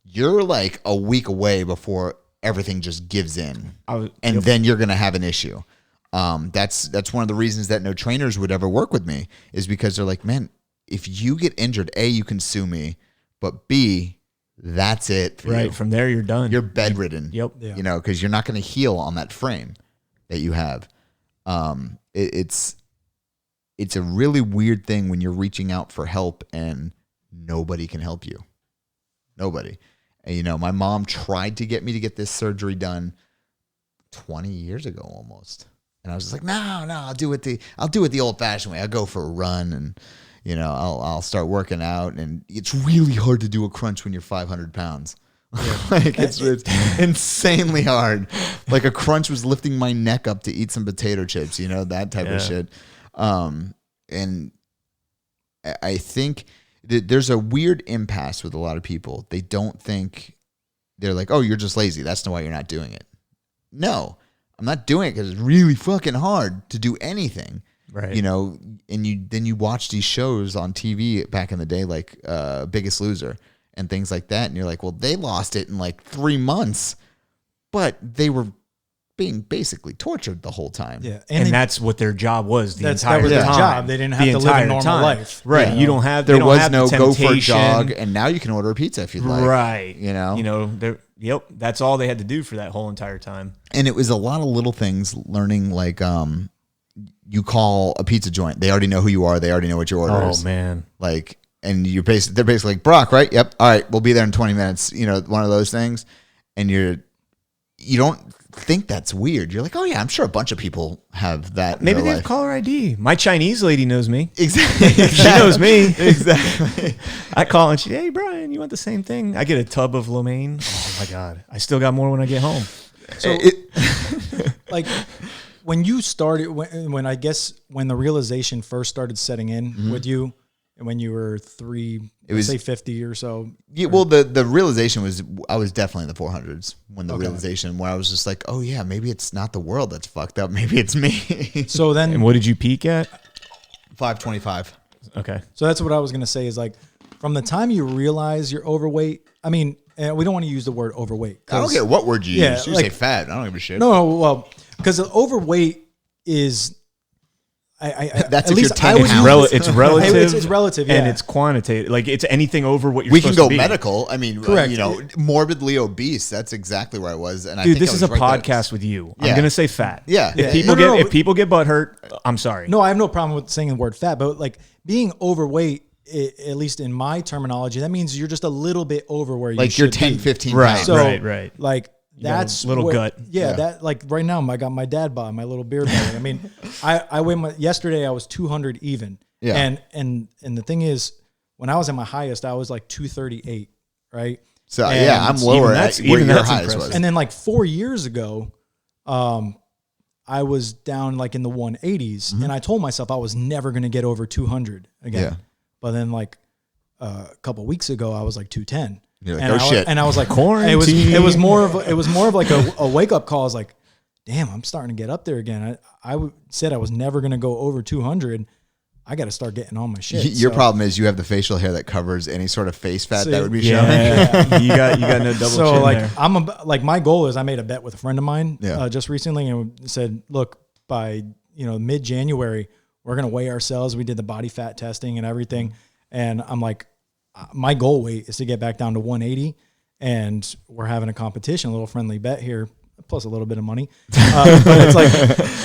you're like a week away before everything just gives in. Then you're going to have an issue. That's one of the reasons that no trainers would ever work with me is because they're like, man, if you get injured, A, you can sue me, but B, that's it. Right. You. From there, you're done. You're bedridden. Yep. Yeah. Because you're not going to heal on that frame that you have. It's a really weird thing when you're reaching out for help and nobody can help you. Nobody. And, my mom tried to get me to get this surgery done 20 years ago almost. And I was just like, no, I'll do it the old fashioned way. I'll go for a run and, I'll start working out. And it's really hard to do a crunch when you're 500 pounds. It's insanely hard. Like a crunch was lifting my neck up to eat some potato chips, that type of shit. And I think that there's a weird impasse with a lot of people. They don't think they're like, oh, you're just lazy. That's not why you're not doing it. No, I'm not doing it because it's really fucking hard to do anything. Right. And you watch these shows on TV back in the day, like Biggest Loser. And things like that. And you're like, well, they lost it in like 3 months, but they were being basically tortured the whole time. Yeah. And that's what their job was the entire time. That was their job. They didn't have to live a normal life. Right. Yeah. You don't have, there was no the go for a jog. And now you can order a pizza if you'd like. Right. Yep. That's all they had to do for that whole entire time. And it was a lot of little things learning like, you call a pizza joint. They already know who you are. They already know what your order is. Oh man. And they're basically like, Brock, right? Yep. All right. We'll be there in 20 minutes. One of those things. And you don't think that's weird. You're like, oh yeah, I'm sure a bunch of people have that. Maybe they have caller ID. My Chinese lady knows me. Exactly. She knows me. Exactly. I call and she, hey Brian, you want the same thing? I get a tub of lo mein. Oh my God. I still got more when I get home. So when you started, when the realization first started setting in with you, and when you were 50 or so. Yeah, well, the realization was I was definitely in the 400s when the realization where I was just like, oh yeah, maybe it's not the world that's fucked up. Maybe it's me. So then, and what did you peak at? 525. Okay. So that's what I was gonna say is like, from the time you realize you're overweight. I mean, we don't want to use the word overweight. I don't care what word you use. You say fat. I don't give a shit. No, well, because overweight is. That's at least it's relative. It's relative, yeah. And it's quantitative. Like it's anything over what you're we supposed can go to be. Medical. I mean, correct. Morbidly obese. That's exactly where I was. And dude, I think this is a right podcast with you. Yeah. I'm gonna say fat. Yeah. If people get butt hurt, I'm sorry. No, I have no problem with saying the word fat, but like being overweight, at least in my terminology, that means you're just a little bit over where you like should you're 10, be. 15 right, pounds. So, right. Like that's little gut. Yeah, that like right now I got my dad bod, my little beer belly. I mean, I weigh yesterday I was 200 even. Yeah. And the thing is, when I was at my highest, I was like 238, right? So I'm lower at where your highest was. And then like 4 years ago, I was down like in the 180s, and I told myself I was never going to get over 200 again. Yeah. But then like a couple weeks ago, I was like 210. You're like, shit. And I was like, Quarantine. it was more of like a wake up call. I was like, damn, I'm starting to get up there again. I said I was never going to go over 200. I got to start getting on my shit. Your problem is you have the facial hair that covers any sort of face fat that would be showing. Yeah. you got no double So chin like there. my goal is I made a bet with a friend of mine Yeah. just recently and said, look, by mid-January, we're going to weigh ourselves. We did the body fat testing and everything. And I'm like, my goal weight is to get back down to 180. And we're having a competition, a little friendly bet here, plus a little bit of money. But it's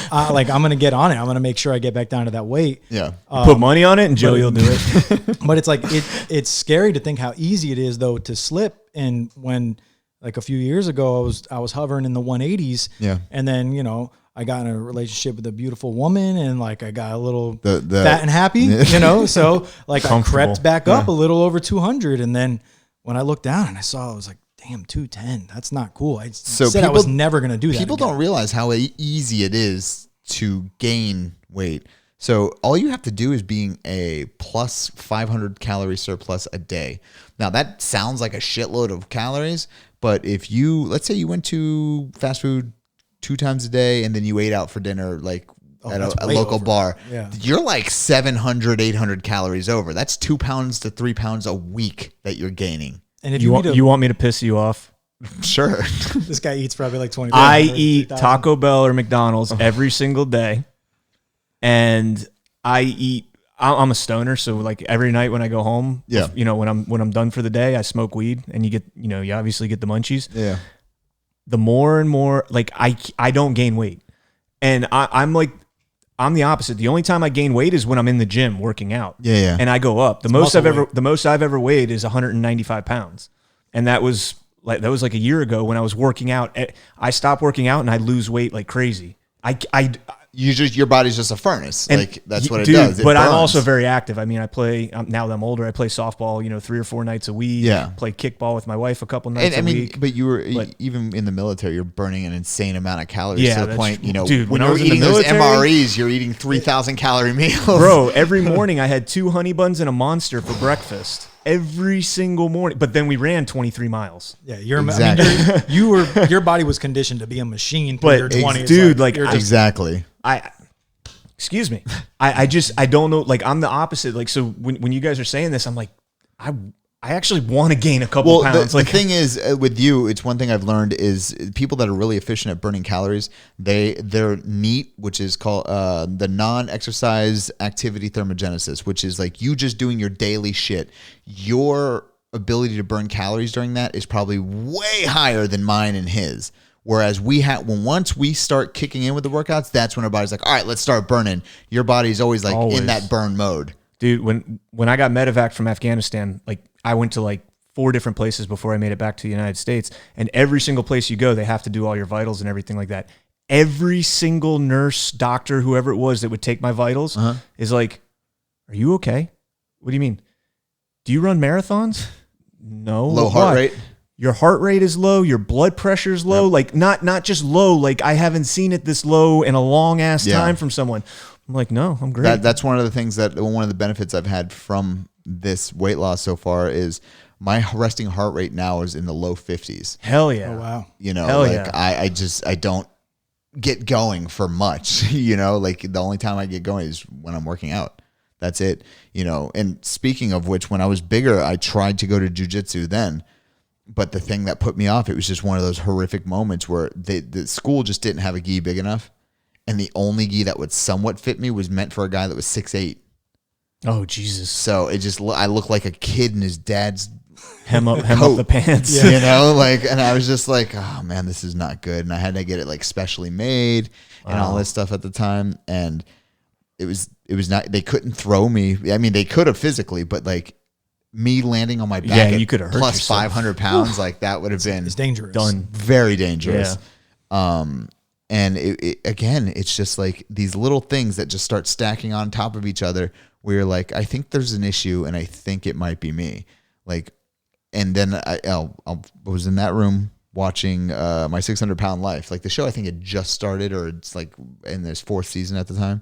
like I'm going to get on it. I'm going to make sure I get back down to that weight. Yeah. Put money on it and Joey will do it. But it's like, it's scary to think how easy it is though to slip. And when like a few years ago, I was hovering in the 180s. Yeah. And then, I got in a relationship with a beautiful woman and like I got a little The fat and happy, so like I crept back up Yeah. a little over 200. And then when I looked down and I saw, I was like, damn, 210. That's not cool. I said I was never going to do that. People again. don't realize how easy it is to gain weight. So all you have to do is being a plus 500 calorie surplus a day. Now that sounds like a shitload of calories, but if let's say you went to fast food 2 times a day and then you ate out for dinner, like at a local bar, you're like 700, 800 calories over. That's 2 pounds to 3 pounds a week that you're gaining. And if you want me to piss you off? Sure. This guy eats probably like 20. I eat Taco Bell or McDonald's every single day. And I'm a stoner. So like every night when I go home, when I'm done for the day, I smoke weed and you obviously get the munchies. Yeah. The more and more, like I don't gain weight. And I'm the opposite. The only time I gain weight is when I'm in the gym working out. Yeah. And I go up. The most I've ever weighed is 195 pounds. And that was like a year ago when I was working out. I stopped working out and I lose weight like crazy. Your body's just a furnace. Like that's what it dude, does. But I'm also very active. I mean, I play now that I'm older. I play softball, 3 or 4 nights a week. Yeah, play kickball with my wife a couple nights a week. But you were even in the military. You're burning an insane amount of calories to the point. Dude, when you're eating those MREs, you're eating 3,000 calorie meals. Bro, every morning I had 2 honey buns and a Monster for breakfast. Every single morning, but then we ran 23 miles. Yeah, your body was conditioned to be a machine through your 20s, dude. Exactly. Excuse me. I don't know. Like I'm the opposite. Like so, when you guys are saying this, I'm like, I actually want to gain a couple pounds. The thing is with you, it's one thing I've learned is people that are really efficient at burning calories. They're NEAT, which is called the non-exercise activity thermogenesis, which is like you just doing your daily shit. Your ability to burn calories during that is probably way higher than mine and his. Whereas once we start kicking in with the workouts, that's when our body's like, all right, let's start burning. Your body's always like in that burn mode. Dude, when I got medevac from Afghanistan, like I went to like 4 different places before I made it back to the United States. And every single place you go, they have to do all your vitals and everything like that. Every single nurse, doctor, whoever it was that would take my vitals is like, are you okay? What do you mean? Do you run marathons? No. Low heart rate? Your heart rate is low. Your blood pressure is low. Yep. Like not just low. Like I haven't seen it this low in a long ass time from someone. I'm like, no, I'm great. That's one of the things one of the benefits I've had from this weight loss so far is my resting heart rate now is in the low 50s. Hell yeah. Oh, wow. Hell yeah. I don't get going for much, like the only time I get going is when I'm working out. That's it, and speaking of which, when I was bigger, I tried to go to jiu-jitsu then. But the thing that put me off, it was just one of those horrific moments where the school just didn't have a gi big enough. And the only gi that would somewhat fit me was meant for a guy that was 6'8". Oh, Jesus. So I look like a kid in his dad's hem up the pants. And I was just like, oh man, this is not good. And I had to get it like specially made and all this stuff at the time. And it was not, they couldn't throw me. I mean, they could have physically, but like, me landing on my back you could have hurt plus yourself. 500 pounds, like that would have been it's dangerous. Done. Very dangerous. Yeah. And again, it's just like these little things that just start stacking on top of each other where you're like, I think there's an issue and I think it might be me. Like, and then I was in that room watching my 600 Pound Life. Like the show I think had just started or it's like in this 4th season at the time.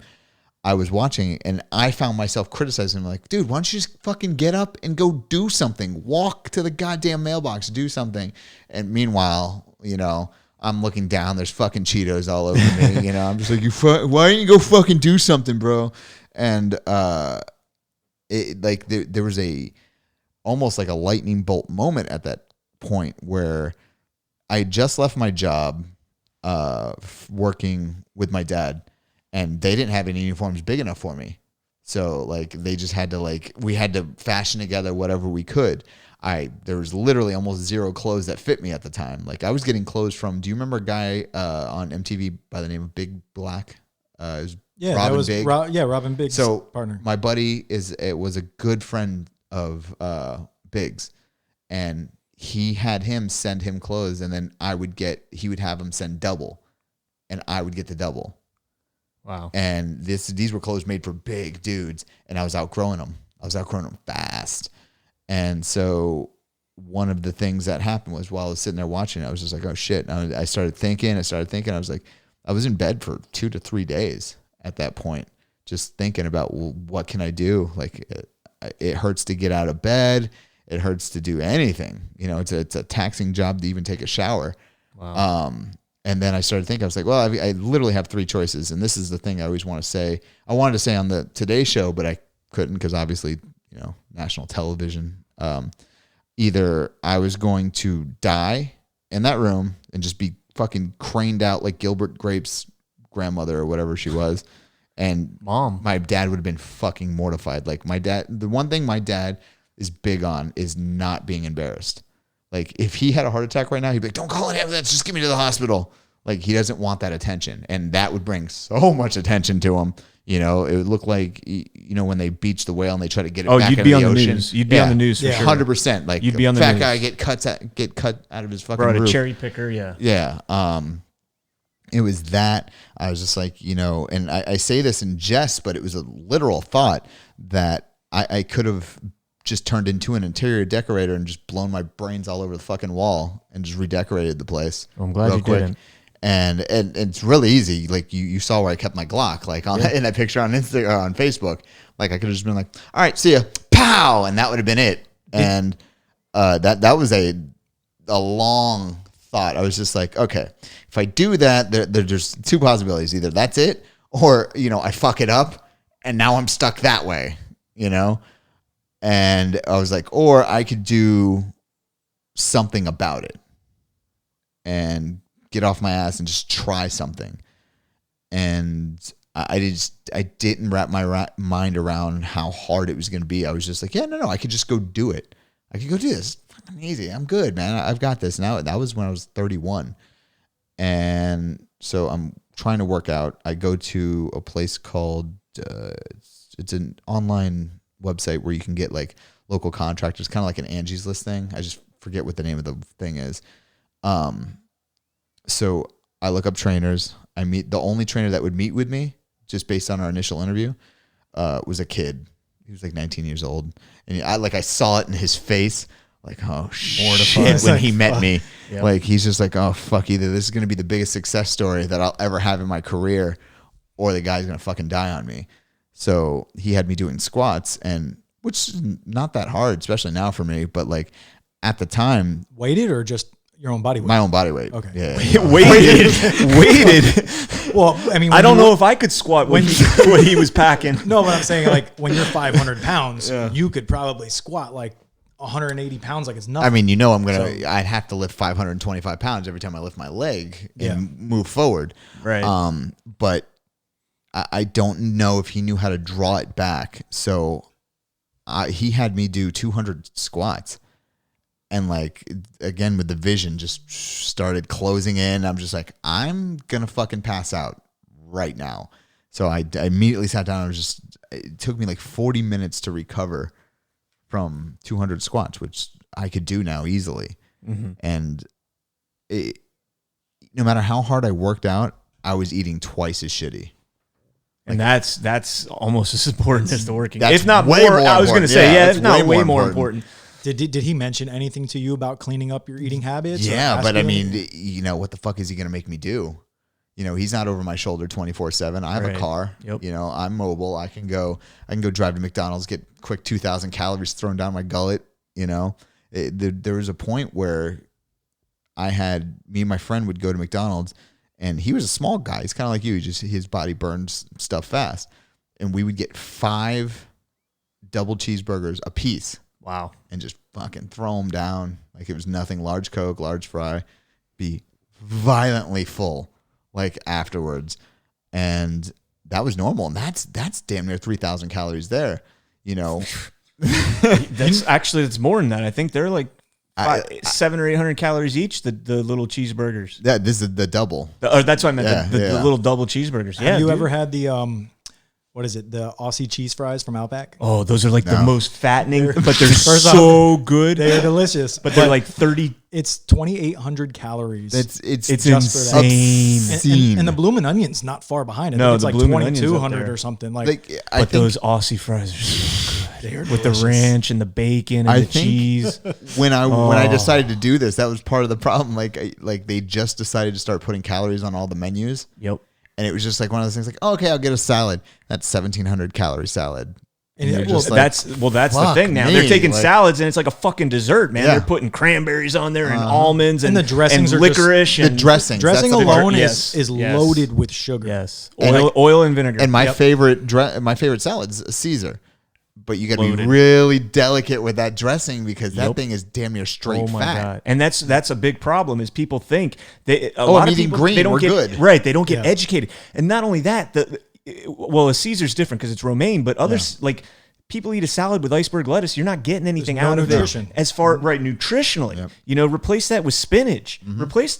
I was watching and I found myself criticizing him like, dude, why don't you just fucking get up and go do something? Walk to the goddamn mailbox, do something. And meanwhile, you know, I'm looking down, there's fucking Cheetos all over me. You know, I'm just like, why don't you go fucking do something, bro? And there was almost like a lightning bolt moment at that point where I had just left my job working with my dad. And they didn't have any uniforms big enough for me. So like they just had to we had to fashion together whatever we could. There was literally almost zero clothes that fit me at the time. Like I was getting clothes from, do you remember a guy on MTV by the name of Big Black? Robin Big. Robin Big's partner. My buddy was a good friend of Big's, and he had him send him clothes, and then he would have him send double, and I would get the double. Wow. And these were clothes made for big dudes, and I was outgrowing them. I was outgrowing them fast. And so one of the things that happened was while I was sitting there watching, I was just like, oh shit. And I started thinking, I was like, I was in bed for 2 to 3 days at that point, just thinking about, well, what can I do? Like it hurts to get out of bed. It hurts to do anything. You know, it's a taxing job to even take a shower. Wow. And then I started thinking, I was like, well, I literally have 3 choices. And this is the thing I always want to say. I wanted to say on the Today Show, but I couldn't because obviously, you know, national television. Either I was going to die in that room and just be fucking craned out like Gilbert Grape's grandmother or whatever she was. And my dad would have been fucking mortified. Like my dad, the one thing my dad is big on is not being embarrassed. Like, if he had a heart attack right now, he'd be like, don't call an ambulance, just get me to the hospital. Like, he doesn't want that attention. And that would bring so much attention to him. You know, it would look like, you know, when they beach the whale and they try to get it back out of the ocean. You'd be on the news for sure. 100%. Like, you'd be on the fat news. guy get cut out of his fucking Brought roof. a cherry picker, yeah. Yeah. It was that. I was just like, you know, and I say this in jest, but it was a literal thought that I could have just turned into an interior decorator and just blown my brains all over the fucking wall and just redecorated the place. Well, I'm glad you didn't. And it's really easy. Like you saw where I kept my Glock, like in that picture on Instagram or on Facebook. Like I could have just been like, all right, see ya, pow, and that would have been it. And that was a long thought. I was just like, okay, if I do that, there's 2 possibilities. Either that's it, or you know, I fuck it up, and now I'm stuck that way. You know. And I was like, or I could do something about it and get off my ass and just try something. And I didn't wrap my mind around how hard it was going to be. I was just like, yeah, no, I could just go do it. I could go do this. Fucking easy. I'm good, man. I've got this. Now, that was when I was 31. And so I'm trying to work out. I go to a place called, it's an online website where you can get like local contractors, kind of like an Angie's List thing. I just forget what the name of the thing is. So I look up trainers. I meet the only trainer that would meet with me just based on our initial interview was a kid. He was like 19 years old. And I saw it in his face. Like, oh, shit, when he met me. Yep. Like, he's just like, oh, fuck, either this is going to be the biggest success story that I'll ever have in my career, or the guy's going to fucking die on me. So he had me doing squats, and which is not that hard, especially now for me. But like at the time, weighted or just your own body weight? My own body weight. Okay. Yeah. Weighted. Well, I mean, I don't know if I could squat what he was packing. No, but I'm saying like when you're 500 pounds, you could probably squat like 180 pounds like it's nothing. I mean, you know, I'd have to lift 525 pounds every time I lift my leg and move forward. Right. But I don't know if he knew how to draw it back. So he had me do 200 squats. And like, again, with the vision just started closing in. I'm just like, I'm going to fucking pass out right now. So I immediately sat down. It took me like 40 minutes to recover from 200 squats, which I could do now easily. Mm-hmm. And no matter how hard I worked out, I was eating twice as shitty. And that's almost as important as the working. That's if not way more, I was going to say, if not way more important. Did he mention anything to you about cleaning up your eating habits? Yeah, but I mean, you know, what the fuck is he going to make me do? he's not over my shoulder 24/7. I have a car. Yep. I'm mobile. I can go drive to McDonald's, get quick 2,000 calories thrown down my gullet. There was a point where me and my friend would go to McDonald's, and he was a small guy. He's kind of like you. Just his body burns stuff fast, and we would get 5 double cheeseburgers a piece. Wow. And just fucking throw them down like it was nothing. Large Coke, large fry, be violently full like afterwards. And that was normal. And that's damn near 3,000 calories there, It's more than that. I think they're like 700 or 800 calories each, the little cheeseburgers. Yeah, this is the double. That's what I meant, the little double cheeseburgers. Have you ever had the what is it? The Aussie cheese fries from Outback? Oh, those are like the most fattening, but they're so good. They're delicious. But they're like 30. It's 2,800 calories. It's just insane. And the bloomin' onion's not far behind it. No, it's like 2,200 or something. But those Aussie fries are so good. With the ranch and the bacon and the cheese. When I decided to do this, that was part of the problem. Like they just decided to start putting calories on all the menus. Yep. And it was just like one of those things like, okay, I'll get a salad. That's 1,700 calorie salad. And that's the thing now. They're taking salads and it's like a fucking dessert, man. They're putting cranberries on there and almonds and the dressings and are licorice. The dressing alone is loaded with sugar. Yes. Oil and vinegar. And my favorite salad's Caesar. But you got to be really delicate with that dressing because that thing is damn near straight fat. God. And that's a big problem is people think a lot of people green, we're good. Right, they don't get educated. And not only that, a Caesar's different because it's romaine, but others like people eat a salad with iceberg lettuce, you're not getting anything out of it as far nutritionally. Yep. Replace that with spinach. Replace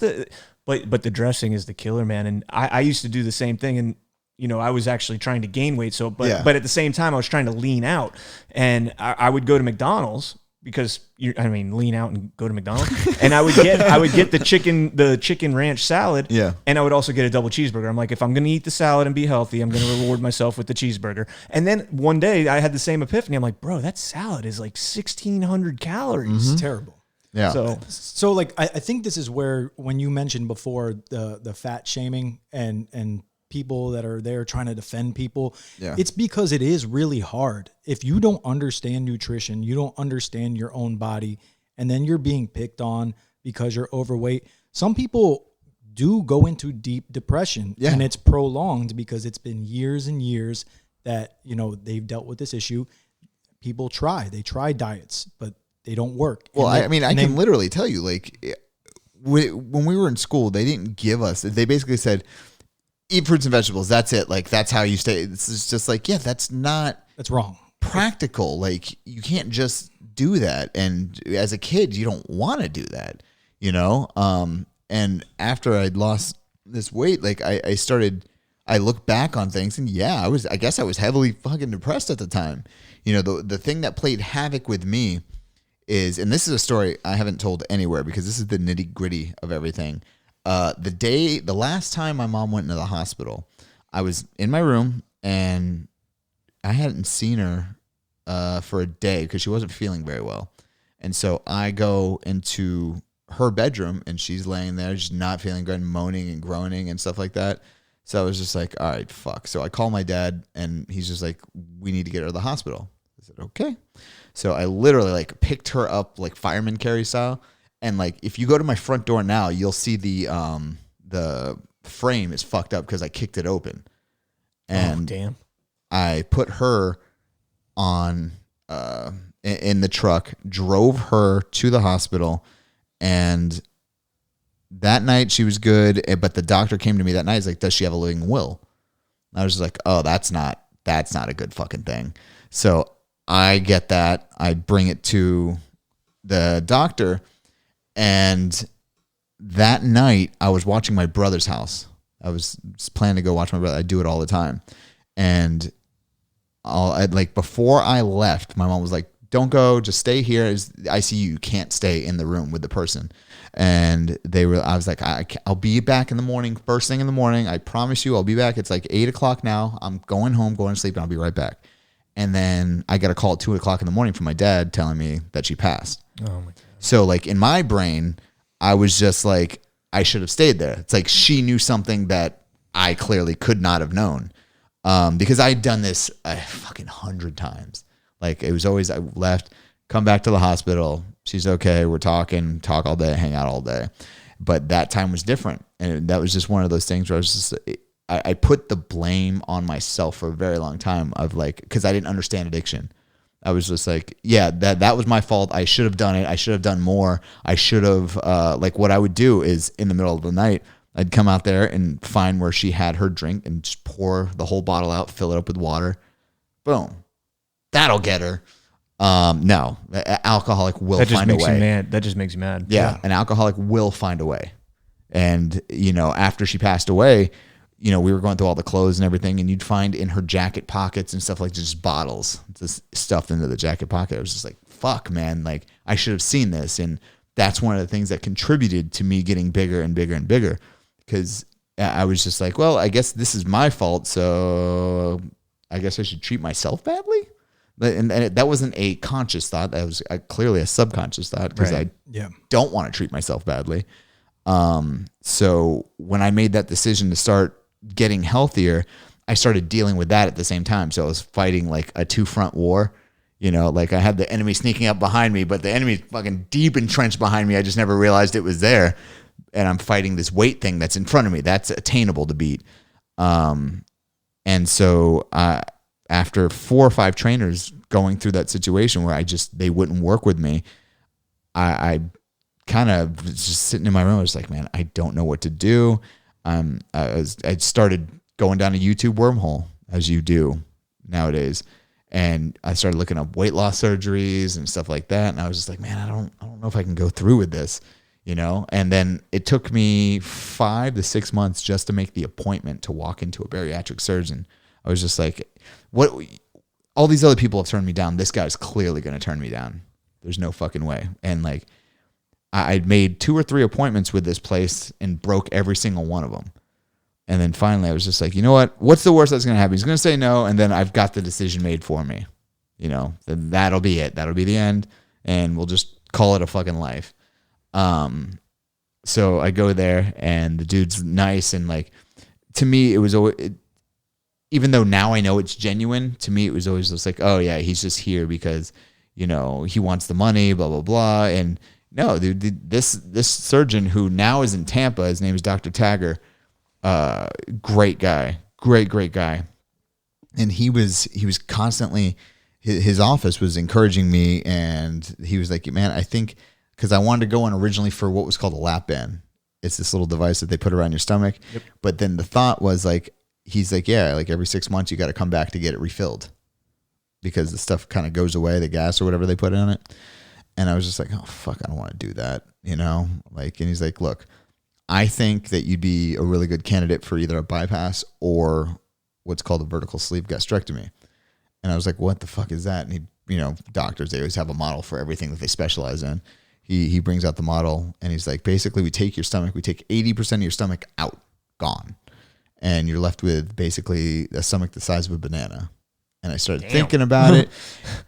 but the dressing is the killer, man. And I used to do the same thing and I was actually trying to gain weight. But at the same time, I was trying to lean out. And I would go to McDonald's because lean out and go to McDonald's. And I would get the chicken ranch salad. Yeah. And I would also get a double cheeseburger. I'm like, if I'm going to eat the salad and be healthy, I'm going to reward myself with the cheeseburger. And then one day I had the same epiphany. I'm like, bro, that salad is like 1,600 calories. It's terrible. Yeah. So like, I think this is where, when you mentioned before the fat shaming and people that are there trying to defend people. Yeah. It's because it is really hard. If you don't understand nutrition, you don't understand your own body, and then you're being picked on because you're overweight. Some people do go into deep depression, and it's prolonged because it's been years and years that, they've dealt with this issue. People they try diets, but they don't work. Well, I can literally tell you, like, when we were in school, they didn't give us, they basically said, eat fruits and vegetables. That's it. Like, that's how you stay. It's just like, that's wrong. Practical. Like, you can't just do that. And as a kid, you don't want to do that, and after I'd lost this weight, like I looked back on things and I guess I was heavily fucking depressed at the time. The thing that played havoc with me is, and this is a story I haven't told anywhere because this is the nitty gritty of everything. The last time my mom went into the hospital, I was in my room and I hadn't seen her for a day because she wasn't feeling very well. And so I go into her bedroom and she's laying there, just not feeling good, moaning and groaning and stuff like that. So I was just like, all right, fuck. So I call my dad and he's just like, we need to get her to the hospital. I said, okay. So I literally like picked her up like fireman carry style. And like, if you go to my front door now, you'll see the frame is fucked up because I kicked it open. And damn. I put her on in the truck, drove her to the hospital, and that night she was good. But the doctor came to me that night. He's like, "Does she have a living will?" And I was just like, "Oh, that's not a good fucking thing." So I get that. I bring it to the doctor. And that night, I was watching my brother's house. I was planning to go watch my brother. I do it all the time. And before I left, my mom was like, don't go, just stay here. It's ICU. You can't stay in the room with the person. And I was like, I'll be back in the morning, first thing in the morning. I promise you I'll be back. It's like 8 o'clock now. I'm going home, going to sleep, and I'll be right back. And then I got a call at 2 o'clock in the morning from my dad telling me that she passed. Oh, my God. So, like, in my brain, I was just like, I should have stayed there. It's like she knew something that I clearly could not have known. Because I had done this a fucking 100 times. Like, it was always, I left, come back to the hospital. She's okay. We're talk all day, hang out all day. But that time was different. And that was just one of those things where I was just, I put the blame on myself for a very long time of like, because I didn't understand addiction. I was just like, yeah, that was my fault. I should have done it. I should have done more. I should have, like, what I would do is in the middle of the night, I'd come out there and find where she had her drink and just pour the whole bottle out, fill it up with water. Boom. That'll get her. No, an alcoholic will find a way. That just makes you mad. That just makes you mad. Yeah, an alcoholic will find a way. And, after she passed away, we were going through all the clothes and everything, and you'd find in her jacket pockets and stuff like just bottles just stuffed into the jacket pocket. I was just like, fuck, man. Like, I should have seen this. And that's one of the things that contributed to me getting bigger and bigger and bigger. Because I was just like, well, I guess this is my fault, so I guess I should treat myself badly. And that wasn't a conscious thought. That was clearly a subconscious thought because I don't want to treat myself badly. So when I made that decision to start getting healthier, I started dealing with that at the same time. So I was fighting like a two-front war. Like I had the enemy sneaking up behind me, but the enemy's fucking deep entrenched behind me. I just never realized it was there. And I'm fighting this weight thing that's in front of me. That's attainable to beat. And so after 4 or 5 trainers going through that situation where they wouldn't work with me, I kind of was just sitting in my room. I was like, man, I don't know what to do. I started going down a YouTube wormhole, as you do nowadays. And I started looking up weight loss surgeries and stuff like that. And I was just like, man, I don't know if I can go through with this. And then it took me 5 to 6 months just to make the appointment to walk into a bariatric surgeon. I was just like, what? All these other people have turned me down. This guy's clearly going to turn me down. There's no fucking way. And like, I'd made 2 or 3 appointments with this place and broke every single one of them. And then finally I was just like, you know what? What's the worst that's going to happen? He's going to say no. And then I've got the decision made for me. Then that'll be it. That'll be the end. And we'll just call it a fucking life. So I go there and the dude's nice. And like, to me, it was always, even though now I know it's genuine, to me, it was always just like, oh yeah, he's just here because, he wants the money, blah, blah, blah. And no, dude, this surgeon who now is in Tampa, his name is Dr. Tagger, great guy, great guy. And he was constantly, his office was encouraging me, and he was like, man, I think, because I wanted to go in originally for what was called a lap band. It's this little device that they put around your stomach. Yep. But then the thought was like, he's like, yeah, like every 6 months you got to come back to get it refilled because the stuff kind of goes away, the gas or whatever they put in it. And I was just like, oh, fuck, I don't want to do that, Like, and he's like, look, I think that you'd be a really good candidate for either a bypass or what's called a vertical sleeve gastrectomy. And I was like, what the fuck is that? And he, doctors, they always have a model for everything that they specialize in. He brings out the model, and he's like, basically, we take your stomach, we take 80% of your stomach out, gone. And you're left with basically a stomach the size of a banana. And I started thinking about it.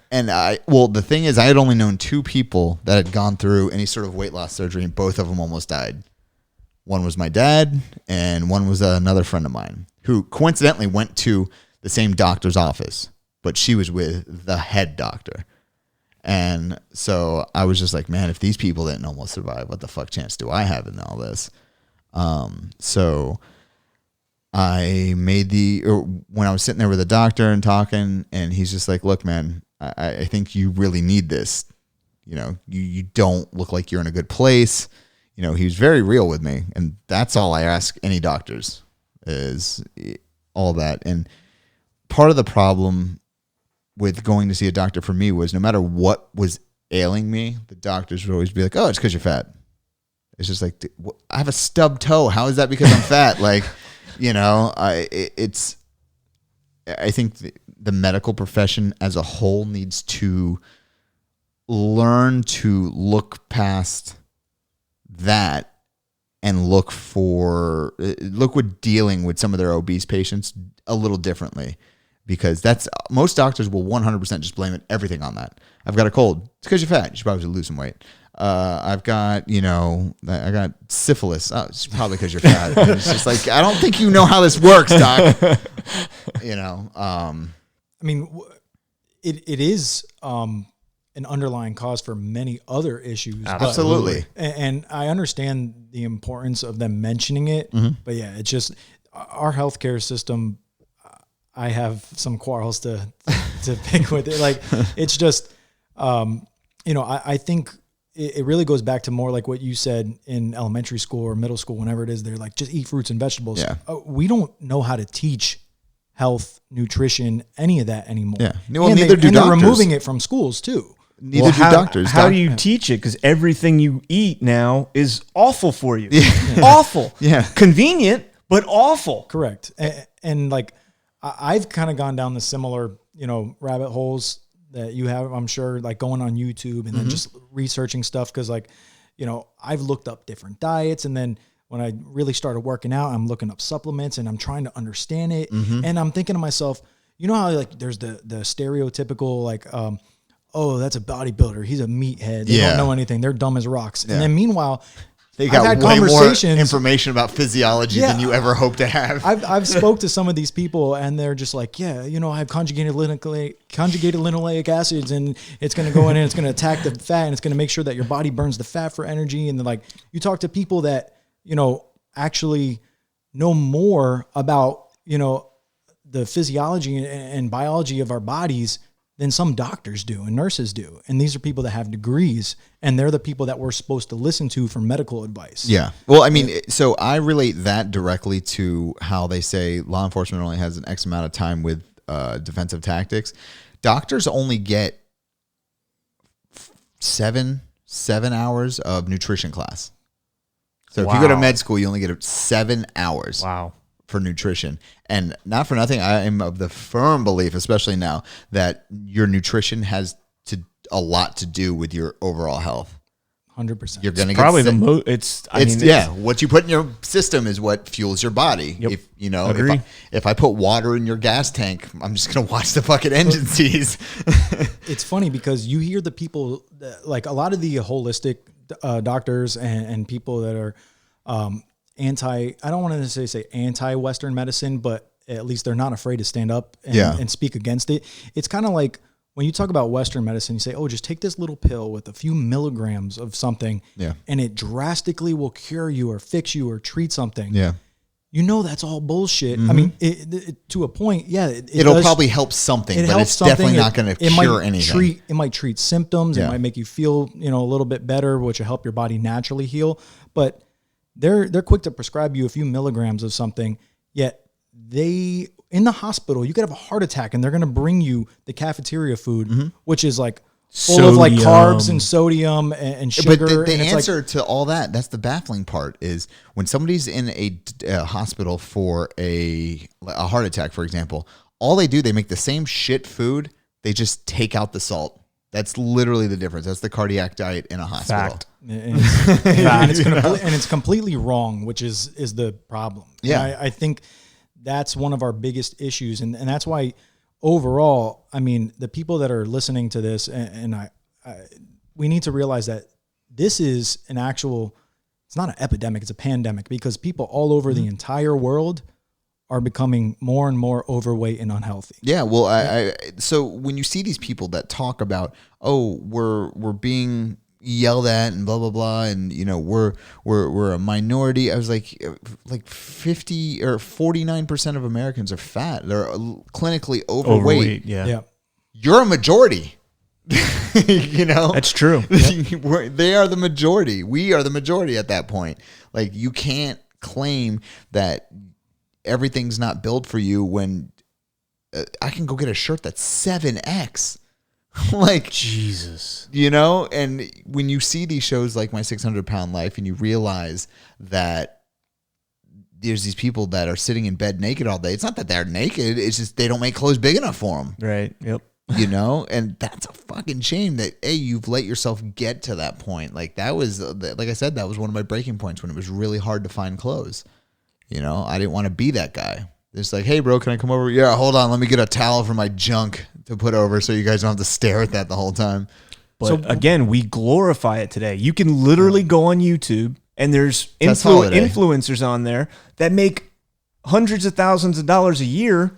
And the thing is, I had only known 2 people that had gone through any sort of weight loss surgery, and both of them almost died. One was my dad, and one was another friend of mine who coincidentally went to the same doctor's office, but she was with the head doctor. And so I was just like, man, if these people didn't almost survive, what the fuck chance do I have in all this? So I made when I was sitting there with the doctor and talking, and he's just like, look, man, I think you really need this. You don't look like you're in a good place. He was very real with me, and that's all I ask any doctors is all that. And part of the problem with going to see a doctor for me was no matter what was ailing me, the doctors would always be like, oh, it's because you're fat. It's just like, I have a stubbed toe. How is that because I'm fat? Like, I think the medical profession as a whole needs to learn to look past that and look with dealing with some of their obese patients a little differently, because most doctors will 100% just blame everything on that. I've got a cold. It's because you're fat. You should probably lose some weight. I've got, I got syphilis. Oh, it's probably because you're fat. And it's just like, I don't think you know how this works, doc. I mean, it is an underlying cause for many other issues. Absolutely. And I understand the importance of them mentioning it, but yeah, it's just our healthcare system. I have some quarrels to pick with it. Like, it's just, I think it really goes back to more like what you said in elementary school or middle school, whenever it is, they're like, just eat fruits and vegetables. Yeah. We don't know how to teach health, nutrition, any of that anymore. Yeah. Well, neither do doctors. They're removing it from schools too. Neither do doctors. How do you teach it? Because everything you eat now is awful for you. Awful. Yeah. Convenient, but awful. Correct. And like, I've kind of gone down the similar, rabbit holes that you have, I'm sure, like going on YouTube and then just researching stuff. Cause like, I've looked up different diets, and then when I really started working out, I'm looking up supplements and I'm trying to understand it. And I'm thinking to myself, how like there's the stereotypical like, oh, that's a bodybuilder, he's a meathead, they don't know anything, they're dumb as rocks. And then meanwaught, they got way more information about physiology than you ever hope to have. I've spoke to some of these people, and they're just like, I have conjugated linoleic acids, and it's going to go in and it's going to attack the fat, and it's going to make sure that your body burns the fat for energy. And then like, you talk to people that, actually know more about, the physiology and biology of our bodies than some doctors do and nurses do. And these are people that have degrees, and they're the people that we're supposed to listen to for medical advice. Yeah. Well, I mean, so I relate that directly to how they say law enforcement only has an X amount of time with defensive tactics. Doctors only get 7 hours of nutrition class. So if you go to med school, you only get 7 hours. Wow. For nutrition. And not for nothing, I am of the firm belief, especially now, that your nutrition has a lot to do with your overall health. 100%. You're going to probably get what you put in your system is what fuels your body. Yep. If I put water in your gas tank, I'm just going to watch the fucking engine seize. It's funny because you hear the people that, like a lot of the holistic doctors and people that are I don't want to necessarily say anti-Western medicine, but at least they're not afraid to stand up and speak against it. It's kind of like when you talk about Western medicine, you say, oh, just take this little pill with a few milligrams of something and it drastically will cure you or fix you or treat something. Yeah. That's all bullshit. I mean, to a point, it'll probably help something, but it's definitely not going to cure anything. It might treat symptoms. It might make you feel, a little bit better, which will help your body naturally heal. But they're quick to prescribe you a few milligrams of something, yet in the hospital, you could have a heart attack and they're going to bring you the cafeteria food, which is like full of like carbs and sodium and sugar. But the answer to all that, that's the baffling part, is when somebody's in a hospital for a heart attack, for example, all they make the same shit food. They just take out the salt. That's literally the difference. That's the cardiac diet in a hospital. Fact. And it's completely wrong, which is the problem. Yeah. And I think that's one of our biggest issues. And that's why overall, I mean, the people that are listening to this we need to realize that this is it's not an epidemic, it's a pandemic, because people all over the entire world are becoming more and more overweight and unhealthy. Yeah, well, so when you see these people that talk about, oh, we're being yelled at and blah blah blah, and we're a minority, I was like 50 or 49% of Americans are fat. They're clinically overweight. Yeah. You're a majority. That's true. They are the majority. We are the majority at that point. Like, you can't claim that everything's not built for you when I can go get a shirt that's 7X. Like, Jesus. And when you see these shows like My 600-Pound Life and you realize that there's these people that are sitting in bed naked all day, it's not that they're naked, it's just they don't make clothes big enough for them. Right. Yep. And that's a fucking shame that, you've let yourself get to that point. Like, that was, like I said, that was one of my breaking points when it was really hard to find clothes. I didn't want to be that guy. It's like, hey, bro, can I come over? Yeah, hold on. Let me get a towel for my junk to put over so you guys don't have to stare at that the whole time. But again, we glorify it today. You can literally go on YouTube and there's influencers on there that make hundreds of thousands of dollars a year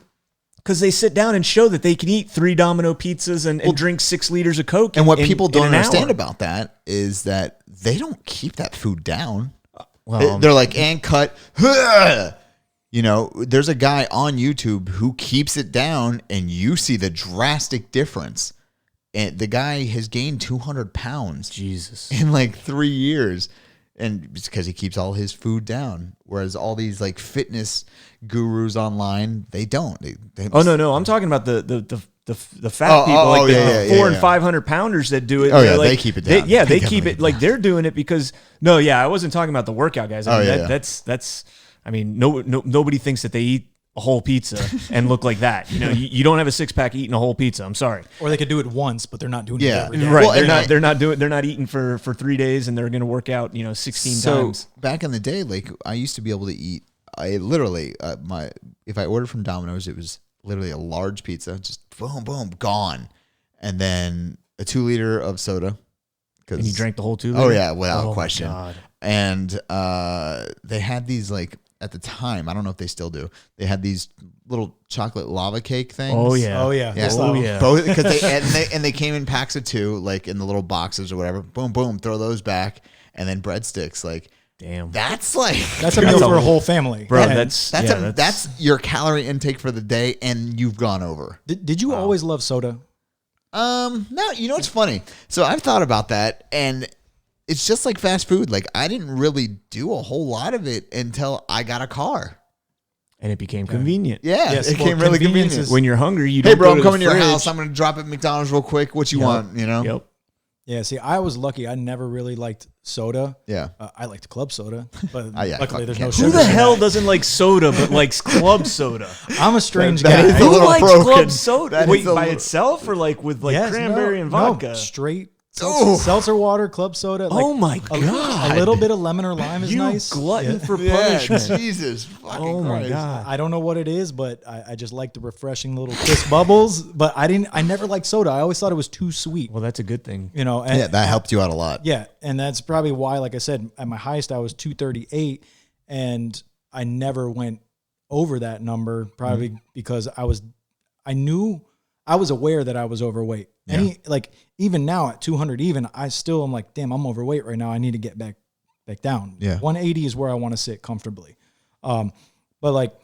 because they sit down and show that they can eat 3 Domino pizzas and drink 6 liters of Coke. And what people don't understand about that is that they don't keep that food down. Well, they're like, and cut. You know, there's a guy on YouTube who keeps it down, and you see the drastic difference. And the guy has gained 200 pounds. Jesus. In like 3 years. And it's because he keeps all his food down. Whereas all these like fitness gurus online, they don't. They oh, no. I'm talking about the fat people, the 400 and 500 pounders that do it. Oh, yeah, they keep it down. They keep it like they're doing it because, I wasn't talking about the workout guys. I mean, that's, nobody thinks that they eat a whole pizza and look like that. You know, you don't have a 6-pack eating a whole pizza. I'm sorry. Or they could do it once, but they're not doing it every day. Right. Well, they're not eating for 3 days and they're going to work out, 16 times. Back in the day, like I used to be able to eat, if I ordered from Domino's, it was literally a large pizza, just boom, boom, gone. And then a 2 liter of soda. And you drank the whole 2 liter? Oh yeah, without question. God. And they had these like, at the time, I don't know if they still do. They had these little chocolate lava cake things. Oh yeah, Both because they came in packs of 2, like in the little boxes or whatever. Boom, boom, throw those back, and then breadsticks. Like, damn, that's a meal for a whole family, bro. That's your calorie intake for the day, and you've gone over. Did you always love soda? No. You know what's funny? So I've thought about that, and it's just like fast food. Like I didn't really do a whole lot of it until I got a car. And it became convenient. Yeah, it became really convenient. When you're hungry, you hey, don't bro, I'm go coming to your fridge. house. I'm going to drop at McDonald's real quick. What you want, Yep. Yeah, see, I was lucky. I never really liked soda. Yeah. I liked club soda, but yeah, luckily there's no Who sugar. the hell doesn't like soda but likes club soda? I'm a strange That guy. is a Who little likes broken. club soda? That Wait, is a by little- itself or like with cranberry and vodka? No, straight Oh. seltzer water, club soda. Like Oh my God. A little bit of lemon or lime is You nice. glutton for Yeah, punishment. Jesus fucking Oh my Christ. God. I don't know what it is, but I just like the refreshing little crisp bubbles. But I never liked soda. I always thought it was too sweet. Well, that's a good thing. And, Yeah, that helped you out a lot. Yeah, and that's probably why, like I said, at my highest I was 238, and I never went over that number. Probably because I was aware that I was overweight. Yeah. Even now at 200 even, I still am like, damn, I'm overweight right now. I need to get back down. Yeah. 180 is where I want to sit comfortably. But like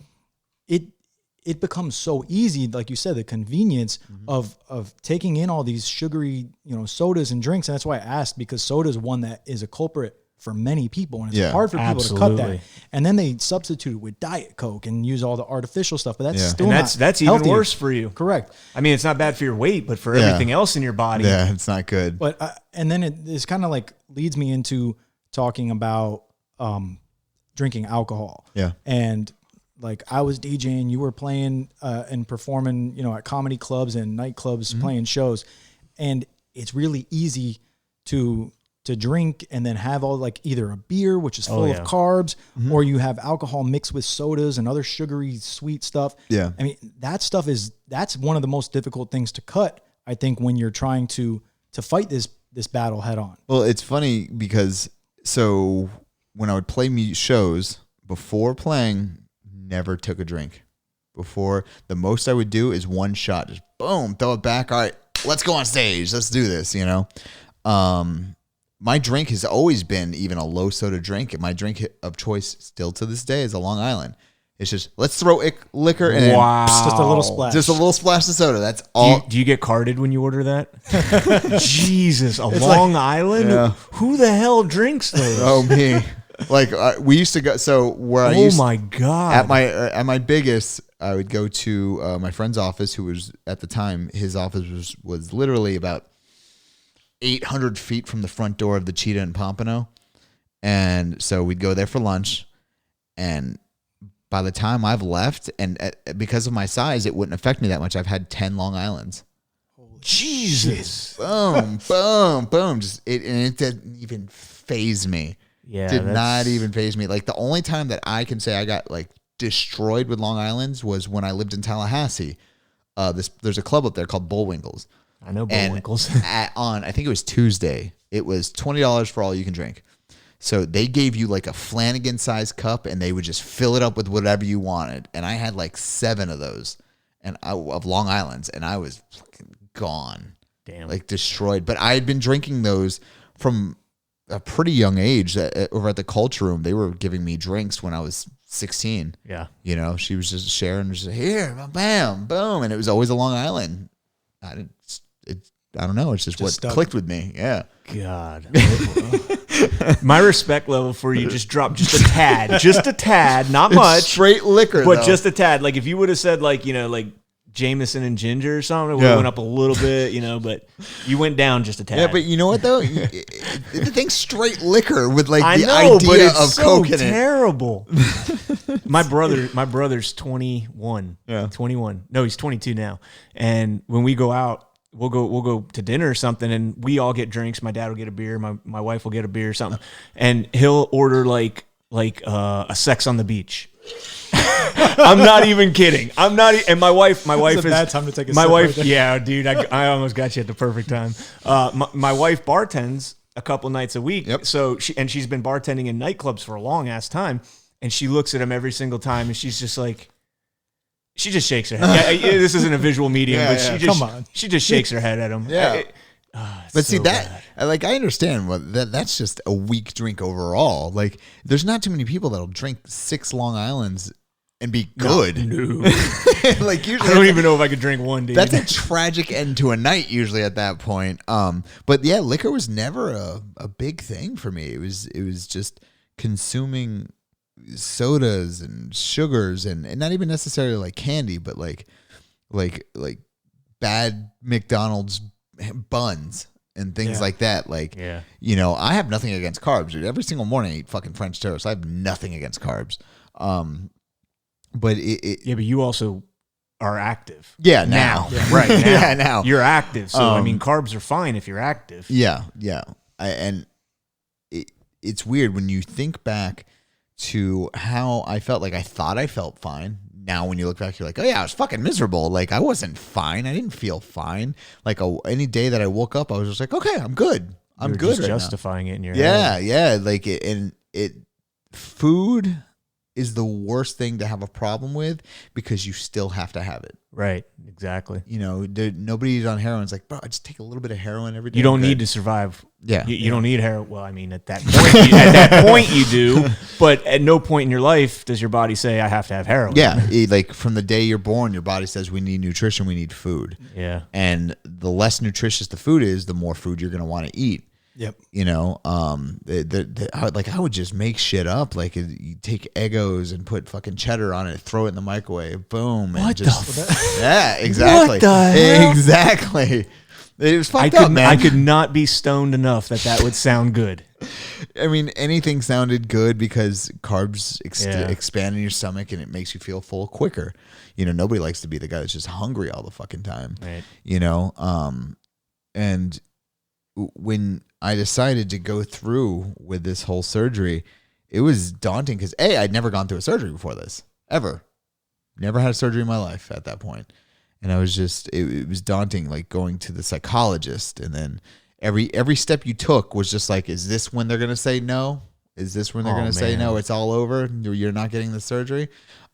it becomes so easy, like you said, the convenience of taking in all these sugary, sodas and drinks. And that's why I asked, because soda is one that is a culprit for many people, and it's hard for people to cut that. And then they substitute it with Diet Coke and use all the artificial stuff, but that's still that's even healthy. worse for you. Correct. I mean, it's not bad for your weight, but for everything else in your body. Yeah, it's not good. But and then it's kind of like leads me into talking about drinking alcohol. Yeah. And like I was DJing, you were playing and performing, at comedy clubs and nightclubs, playing shows, and it's really easy to drink and then have all like either a beer, which is full of carbs, or you have alcohol mixed with sodas and other sugary sweet stuff. Yeah. I mean, that's one of the most difficult things to cut, I think, when you're trying to fight this battle head on. Well, it's funny because so when I would play shows before playing, never took a drink. Before, the most I would do is one shot, just boom, throw it back. All right, let's go on stage. Let's do this, My drink has always been even a low soda drink. My drink of choice still to this day is a Long Island. It's just, let's throw liquor and then just a little splash. Just a little splash of soda. That's all. Do you get carded when you order that? Jesus, Long Island? Yeah. Who the hell drinks those? Oh, me. Like we used to go. So where I used my God. at my biggest, I would go to my friend's office, who was at the time, his office was literally about 800 feet from the front door of the Cheetah in Pompano. And so we'd go there for lunch. And by the time I've left, and because of my size, it wouldn't affect me that much. I've had 10 Long Islands. Holy Jesus. Boom, boom, boom. It didn't even faze me. Yeah. Did not even faze me. Like the only time that I can say I got like destroyed with Long Islands was when I lived in Tallahassee. There's a club up there called Bullwinkle's. I know And Bullwinkles. I think it was Tuesday, it was $20 for all you can drink. So they gave you like a Flanagan sized cup and they would just fill it up with whatever you wanted. And I had like 7 of those of Long Island's, and I was fucking gone. Damn. Like destroyed. But I had been drinking those from a pretty young age. Over at the Culture Room, they were giving me drinks when I was 16. Yeah. You know, she was just sharing, just here, bam, boom. And it was always a Long Island. I don't know. It's just what stuck. clicked with me. Yeah. God. My respect level for you just dropped just a tad, not It's much. straight liquor, But though. just a tad. Like if you would have said like, like Jameson and ginger or something, it would have went up a little bit, but you went down just a tad. Yeah, but you know what though? The thing's straight liquor with like I the know, but idea it's of so coke in it. terrible. My brother's 21. Yeah. 21. No, he's 22 now. And when we go out, we'll go to dinner or something, and we all get drinks. My dad will get a beer. My wife will get a beer or something, and he'll order like a sex on the beach. I'm not even kidding. And my wife It's a is bad time to take a my sip wife. right there. Yeah, dude, I almost got you at the perfect time. My wife bartends a couple nights a week. Yep. So she's been bartending in nightclubs for a long ass time, and she looks at him every single time, and she's just like, she just shakes her head. Yeah, this isn't a visual medium, Yeah, but yeah. she just shakes her head at him. Yeah. But see so that, bad. I understand that's just a weak drink overall. Like, there's not too many people that'll drink 6 Long Islands and be good. No. Like usually, I don't even know if I could drink one, dude. that's a tragic end to a night usually at that point. But yeah, liquor was never a big thing for me. It was just consuming sodas and sugars and not even necessarily like candy, but like bad McDonald's buns and things like that. Like, I have nothing against carbs, dude. Every single morning I eat fucking French toast. I have nothing against carbs. But but you also are active. Yeah, now. Right now. Yeah, now. You're active. So, carbs are fine if you're active. Yeah. It's weird when you think back to how I felt. Like, I thought I felt fine. Now, when you look back, you're like, oh, yeah, I was fucking miserable. Like, I wasn't fine. I didn't feel fine. Like, any day that I woke up, I was just like, okay, I'm good. I'm good right justifying it in your now. head. Yeah. Like, food is the worst thing to have a problem with because you still have to have it. Right. Exactly. Nobody's on heroin. It's like, bro, I just take a little bit of heroin every day. You don't need to survive. Yeah. You don't need heroin. Well, at that point you do, but at no point in your life does your body say, I have to have heroin. Yeah. Like from the day you're born, your body says we need nutrition, we need food. Yeah. And the less nutritious the food is, the more food you're going to want to eat. Yep. I would just make shit up. Like, you take Eggos and put fucking cheddar on it, throw it in the microwave, boom. What the yeah, exactly. What the hell? Exactly. It was fucked up, man. I could not be stoned enough that would sound good. I mean, anything sounded good because carbs expand in your stomach and it makes you feel full quicker. Nobody likes to be the guy that's just hungry all the fucking time. Right. And when I decided to go through with this whole surgery, it was daunting because I'd never gone through a surgery before this, ever. Never had a surgery in my life at that point. And I was just, it was daunting, like going to the psychologist. And then every step you took was just like, is this when they're going to say no? Is this when they're going to say no, it's all over? You're not getting the surgery?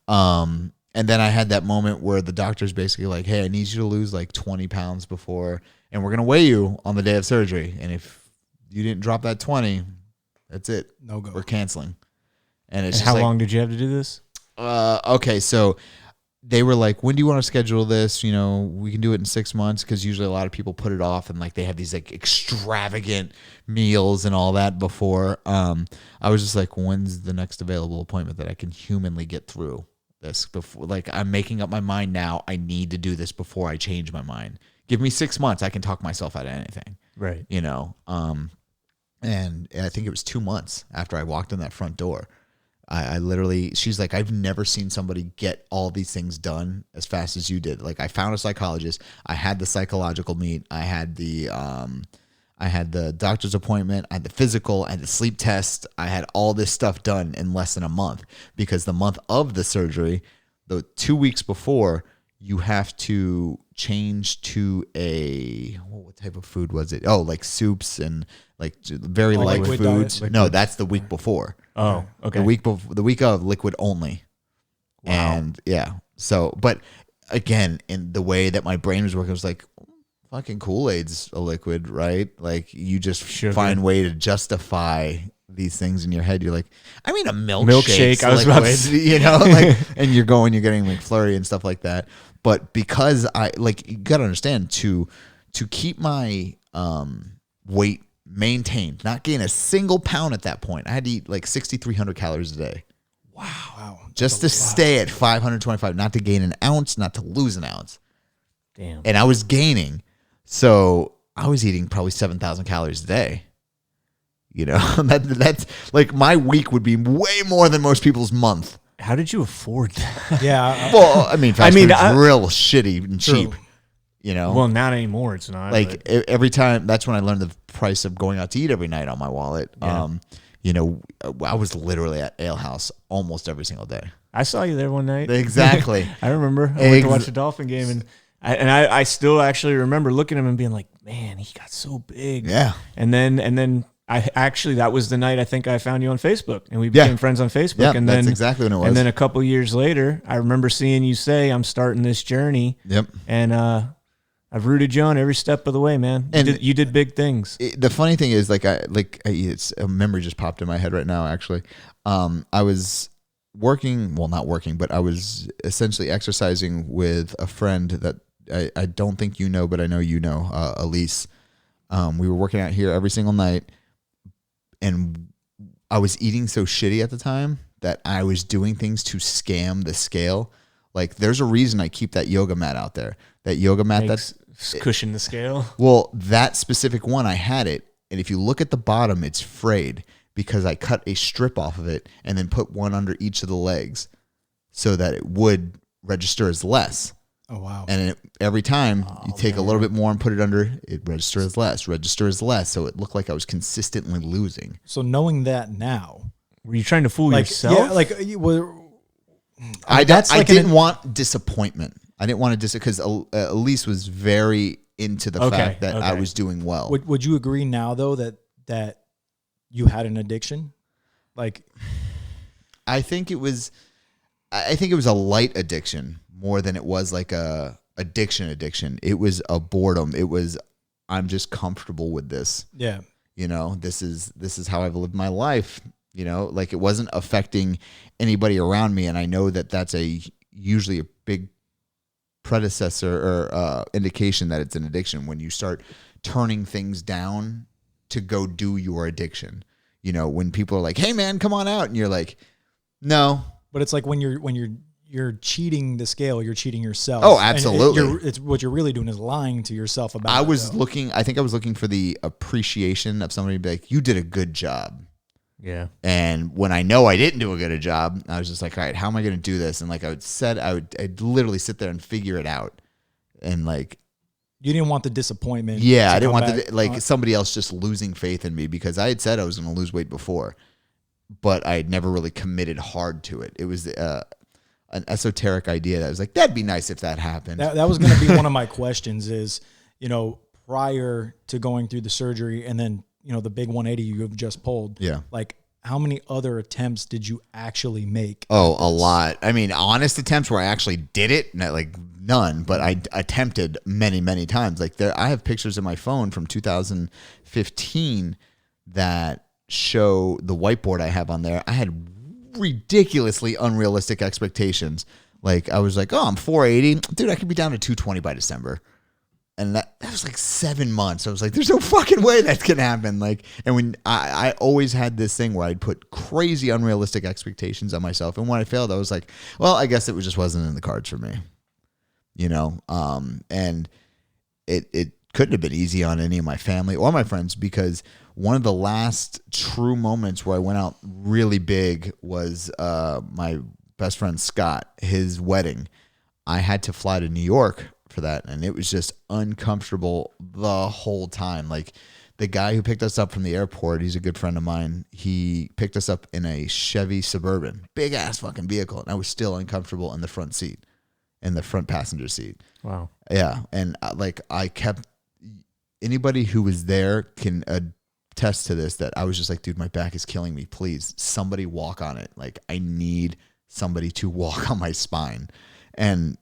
And then I had that moment where the doctor's basically like, hey, I need you to lose like 20 pounds before, and we're going to weigh you on the day of surgery. And if you didn't drop that 20, that's it. No go. We're canceling. And it's And just how like, long did you have to do this? Okay, so they were like, when do you want to schedule this? We can do it in 6 months, because usually a lot of people put it off and like they have these like extravagant meals and all that before. I was just like, when's the next available appointment that I can humanly get through this before? Like, I'm making up my mind now. I need to do this before I change my mind. Give me 6 months. I can talk myself out of anything. Right. And I think it was 2 months after I walked in that front door. I literally, she's like, I've never seen somebody get all these things done as fast as you did. Like, I found a psychologist. I had the psychological meet. I had the doctor's appointment. I had the physical. I had the sleep test. I had all this stuff done in less than a month, because the month of the surgery, the 2 weeks before, you have to change to what type of food was it? Oh, like soups and like very light foods. No, that's the week before. Oh, okay. The week of liquid only. Wow. And yeah. So, but again, in the way that my brain was working, it was like, fucking Kool-Aid's a liquid, right? Like you just find way to justify these things in your head. You're like, I mean, a milkshake. I was about to say. You know, like, and you're getting McFlurry and stuff like that. But because you gotta understand to keep my weight maintained, not gain a single pound at that point, I had to eat like 6,300 calories a day. Wow. Just to stay at 525, not to gain an ounce, not to lose an ounce. Damn. And I was gaining. So I was eating probably 7,000 calories a day. You know, that's like my week would be way more than most people's month. How did you afford that? Yeah. Well, I mean, fast food's real shitty and cheap. You know. Well, not anymore. It's not. Like every time, that's when I learned the price of going out to eat every night on my wallet. Yeah. You know, I was literally at Ale House almost every single day. I saw you there one night. Exactly. I remember. I went to watch a Dolphin game, and I still actually remember looking at him and being like, man, he got so big. Yeah. And then that was the night I think I found you on Facebook, and we became friends on Facebook. Yeah, and that's exactly what it was. And then a couple years later, I remember seeing you say, I'm starting this journey. Yep. And I've rooted you on every step of the way, man. You did big things. The funny thing is, it's a memory just popped in my head right now, actually. I was not working, but I was essentially exercising with a friend that I don't think you know, but I know you know, Elise. We were working out here every single night, and I was eating so shitty at the time that I was doing things to scam the scale. Like, there's a reason I keep that yoga mat out there. That yoga mat that's cushion the scale. Well, that specific one, I had it, and if you look at the bottom, it's frayed because I cut a strip off of it and then put one under each of the legs so that it would register as less. Oh, wow. And every time you take a little bit more and put it under, it registers as less. So it looked like I was consistently losing. So knowing that now. Were you trying to fool yourself? Yeah, like, I didn't want disappointment. I didn't want to because Elise was very into the fact that I was doing well. Would you agree now, though, that you had an addiction? Like, I think it was a light addiction more than it was like a addiction. It was a boredom. It was, I'm just comfortable with this. Yeah. You know, this is how I've lived my life. You know, like it wasn't affecting anybody around me. And I know that that's usually a big predecessor or indication that it's an addiction when you start turning things down to go do your addiction. You know, when people are like, "Hey man, come on out," and you're like, "No." But it's like when you're cheating the scale, you're cheating yourself. Oh, absolutely. It's what you're really doing is lying to yourself about. I was looking for the appreciation of somebody to be like, "You did a good job." Yeah. And when I know I didn't do a good job, I was just like, all right, how am I going to do this? And like I'd literally sit there and figure it out. And like, you didn't want the disappointment. Yeah. I didn't want somebody else just losing faith in me because I had said I was going to lose weight before, but I had never really committed hard to it. It was an esoteric idea that I was like, that'd be nice if that happened. That was going to be one of my questions is, you know, prior to going through the surgery and then, you know, the big 180 you have just pulled. Yeah. Like, how many other attempts did you actually make? Oh, a lot. I mean, honest attempts where I actually did it, like none, but I attempted many, many times. Like I have pictures in my phone from 2015 that show the whiteboard I have on there. I had ridiculously unrealistic expectations. Like I was like, oh, I'm 480. Dude, I could be down to 220 by December. And that was like 7 months. I was like, there's no fucking way that's going to happen. Like, and when I always had this thing where I'd put crazy unrealistic expectations on myself. And when I failed, I was like, well, I guess it just wasn't in the cards for me, you know? And it couldn't have been easy on any of my family or my friends because one of the last true moments where I went out really big was my best friend, Scott, his wedding. I had to fly to New York for that, and it was just uncomfortable the whole time. Like the guy who picked us up from the airport, he's a good friend of mine. He picked us up in a Chevy Suburban, big ass fucking vehicle, and I was still uncomfortable in the front seat, in the front passenger seat. Wow. Yeah. And like anybody who was there can attest to this, that I was just like, dude, my back is killing me. Please, somebody walk on it. Like, I need somebody to walk on my spine. And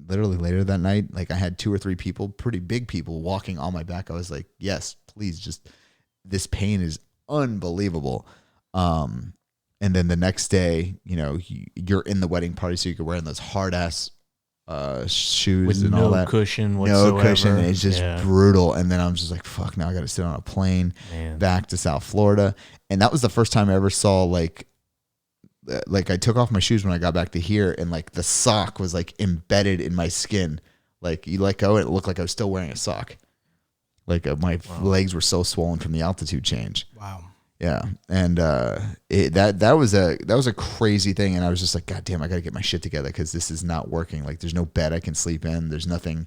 literally later that night, like, I had 2 or 3 people, pretty big people, walking on my back. I was like, yes, please, just, this pain is unbelievable. And then the next day, you know, you're in the wedding party, so you could wear those hard ass shoes with and all that cushion whatsoever. No cushion. It's just brutal. And then I'm just like, fuck, now I got to sit on a plane back to South Florida. And that was the first time I ever saw like I took off my shoes when I got back to here, and like the sock was like embedded in my skin. Like, you let go and it looked like I was still wearing a sock. Like my legs were so swollen from the altitude change. Wow. Yeah. And that was a crazy thing. And I was just like, God damn, I got to get my shit together, because this is not working. Like, there's no bed I can sleep in. There's nothing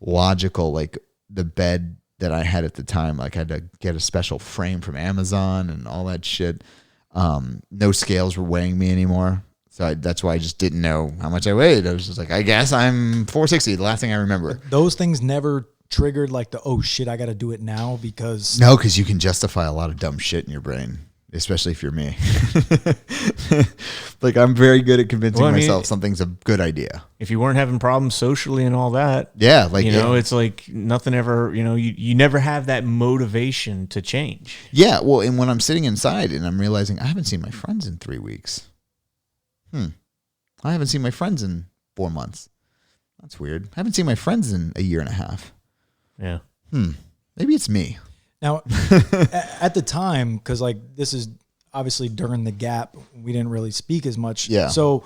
logical. Like, the bed that I had at the time, like, I had to get a special frame from Amazon and all that shit. No scales were weighing me anymore. So that's why I just didn't know how much I weighed. I was just like, I guess I'm 460. The last thing I remember. Those things never triggered like oh shit, I got to do it now, because no, because you can justify a lot of dumb shit in your brain, especially if you're me. Like, I'm very good at convincing myself something's a good idea. If you weren't having problems socially and all that, yeah, like, you know, it's like nothing ever, you know, you never have that motivation to change. Yeah, well, and when I'm sitting inside and I'm realizing I haven't seen my friends in 3 weeks. I haven't seen my friends in 4 months. That's weird. I haven't seen my friends in a year and a half. Yeah. Maybe it's me. Now, at the time, because like this is obviously during the gap, we didn't really speak as much. Yeah. So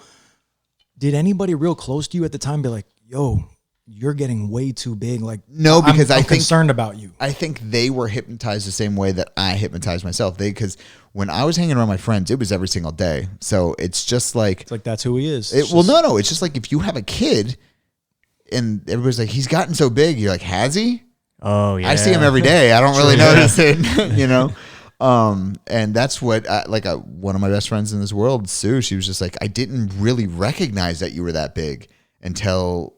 did anybody real close to you at the time be like, yo, you're getting way too big? Like, no, because I'm concerned about you. I think they were hypnotized the same way that I hypnotized myself. Because when I was hanging around my friends, it was every single day. So it's just like, it's like, that's who he is. No. It's just like, if you have a kid and everybody's like, he's gotten so big, you're like, has he? Oh yeah. I see him every day. I don't really notice it, you know? And that's what, one of my best friends in this world, Sue, she was just like, I didn't really recognize that you were that big until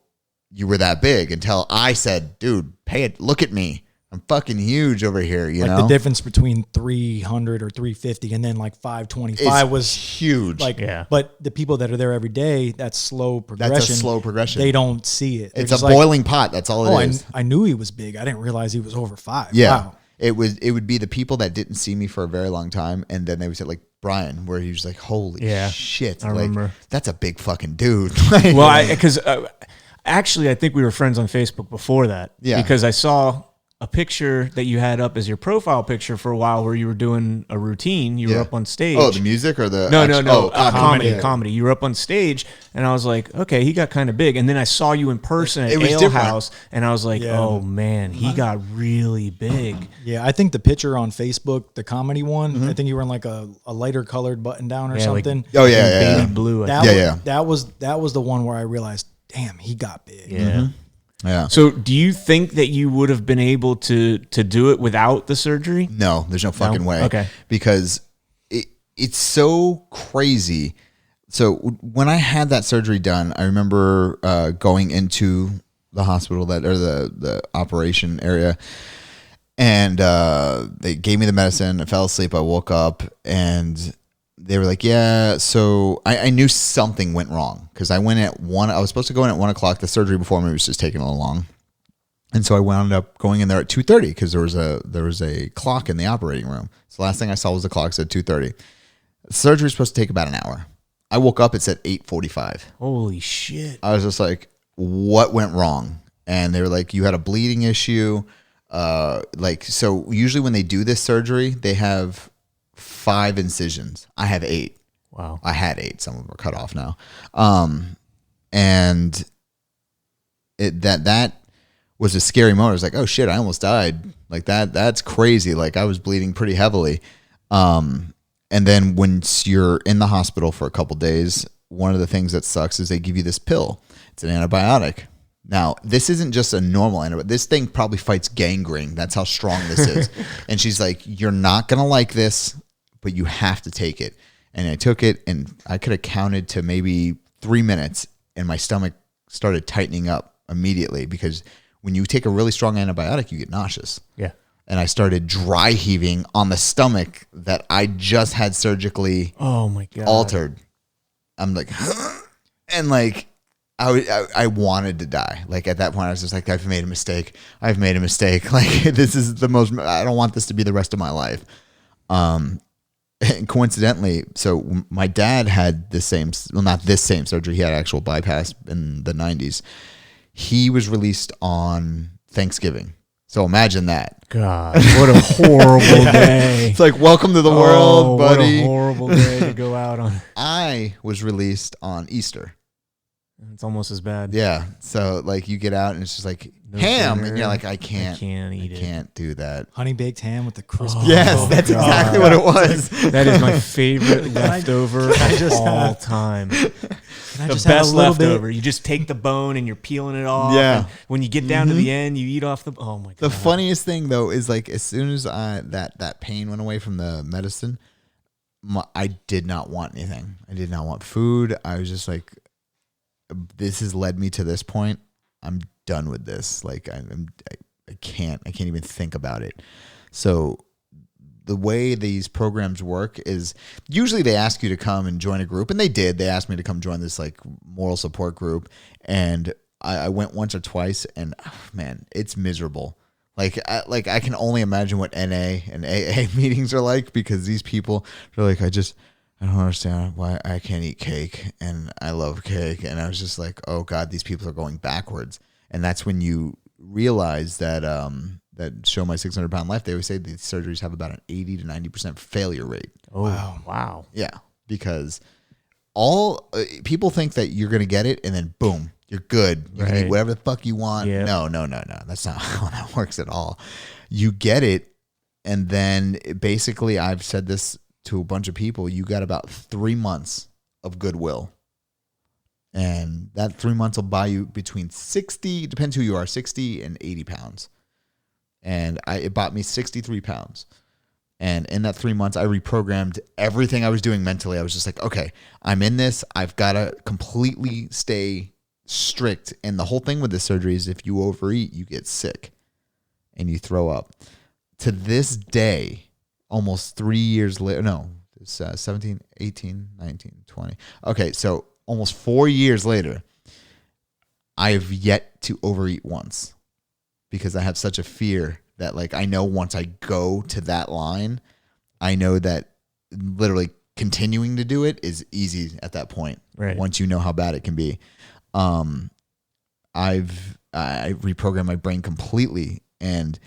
you were that big, until I said, dude, look at me. I'm fucking huge over here, you know? The difference between 300 or 350 and then like 525 was huge. Like, but the people that are there every day, that's slow progression. That's a slow progression. They don't see it. It's a boiling pot. That's all it is. I knew he was big. I didn't realize he was over 5. Yeah. Wow. It would be the people that didn't see me for a very long time, and then they would say, like, Brian, where he was like, holy shit. I remember. That's a big fucking dude. Well, because actually, I think we were friends on Facebook before that. Yeah. Because I saw a picture that you had up as your profile picture for a while where you were doing a routine. You were up on stage. Oh, the music or the... No. Comedy. You were up on stage, and I was like, okay, he got kind of big. And then I saw you in person at Ale House, and I was like, oh, man, he got really big. Yeah, I think the picture on Facebook, the comedy one, I think you were in like a lighter colored button down or something. Like, baby blue. That was the one where I realized, damn, he got big. Yeah. Mm-hmm. Yeah. So do you think that you would have been able to do it without the surgery? No, there's no fucking way. Okay. Because it's so crazy. So when I had that surgery done, I remember going into the hospital or the operation area, and they gave me the medicine. I fell asleep. I woke up, and they were like, yeah, so I knew something went wrong, because I went at 1. I was supposed to go in at 1 o'clock. The surgery before me was just taking a little long. And so I wound up going in there at 2:30, because there was a clock in the operating room. So the last thing I saw was the clock said 2:30. The surgery was supposed to take about an hour. I woke up, it said 8:45. Holy shit. I was just like, what went wrong? And they were like, you had a bleeding issue. So usually when they do this surgery, they have 5 incisions. I have 8. Wow. I had 8. Some of them are cut off now. And that was a scary moment. I was like, oh shit, I almost died. Like that's crazy. Like, I was bleeding pretty heavily. And then once you're in the hospital for a couple days, one of the things that sucks is they give you this pill. It's an antibiotic. Now, this isn't just a normal antibiotic. This thing probably fights gangrene. That's how strong this is. And she's like, you're not going to like this, but you have to take it. And I took it, and I could have counted to maybe 3 minutes, and my stomach started tightening up immediately because when you take a really strong antibiotic, you get nauseous. Yeah. And I started dry heaving on the stomach that I just had surgically altered. I'm like, and like, I wanted to die. Like at that point, I was just like, I've made a mistake. Like this is the most, I don't want this to be the rest of my life. And coincidentally, so my dad had the same, well, not this same surgery. He had actual bypass in the 90s. He was released on Thanksgiving. So imagine that. God, what a horrible day. It's like, welcome to the world, buddy. What a horrible day to go out on. I was released on Easter. It's almost as bad. Yeah. So like you get out and it's just like ham. And you're like, I can't do that. Honey baked ham with the crispy. Yes, that's exactly what it was. That is my favorite leftover of all time. The best leftover. You just take the bone and you're peeling it off. Yeah. When you get down to the end, you eat off the. Oh my god. The funniest thing though is like as soon as that pain went away from the medicine, I did not want anything. I did not want food. I was just like, this has led me to this point. I'm done with this. Like I can't even think about it. So the way these programs work is usually they ask you to come and join a group, and they did. They asked me to come join this like moral support group, and I went once or twice, and man, it's miserable. Like I can only imagine what NA and AA meetings are like because these people are like, I don't understand why I can't eat cake, and I love cake, and I was just like, oh God, these people are going backwards, and that's when you realize that that Show My 600 Pound Life, they always say these surgeries have about an 80 to 90% failure rate. Oh, wow. Yeah, because all people think that you're going to get it and then boom, you're good. You can eat whatever the fuck you want. Yep. No. That's not how that works at all. You get it, and then basically I've said this to a bunch of people, you got about 3 months of goodwill. And that 3 months will buy you between 60, depends who you are, 60 and 80 pounds. And it bought me 63 pounds. And in that 3 months, I reprogrammed everything I was doing mentally. I was just like, okay, I'm in this. I've got to completely stay strict. And the whole thing with this surgery is if you overeat, you get sick and you throw up. To this day, almost 3 years later, no, it's 17, 18, 19, 20. Okay, so almost 4 years later, I have yet to overeat once because I have such a fear that like I know once I go to that line, I know that literally continuing to do it is easy at that point. Right. Once you know how bad it can be. I reprogrammed my brain completely, and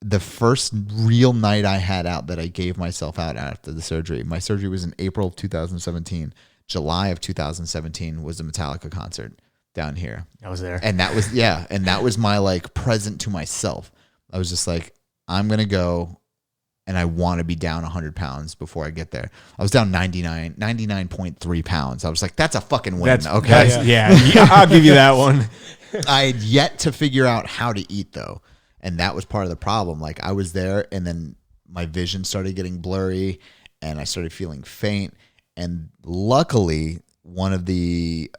the first real night I had out that I gave myself out after the surgery. My surgery was in April of 2017. July of 2017 was the Metallica concert down here. I was there. And that was my like present to myself. I was just like, I'm going to go and I want to be down 100 pounds before I get there. I was down 99.3 pounds. I was like, that's a fucking win. Yeah, I'll give you that one. I had yet to figure out how to eat though. And that was part of the problem. Like I was there and then my vision started getting blurry and I started feeling faint. And luckily, one of the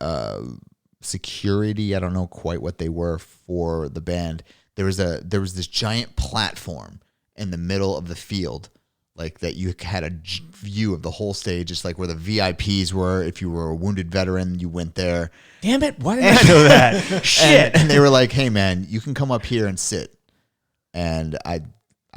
security, I don't know quite what they were for the band, there was this giant platform in the middle of the field, like that you had a view of the whole stage. It's like where the VIPs were. If you were a wounded veteran, you went there. Damn it! Why didn't I know that? Shit! And they were like, "Hey, man, you can come up here and sit." And I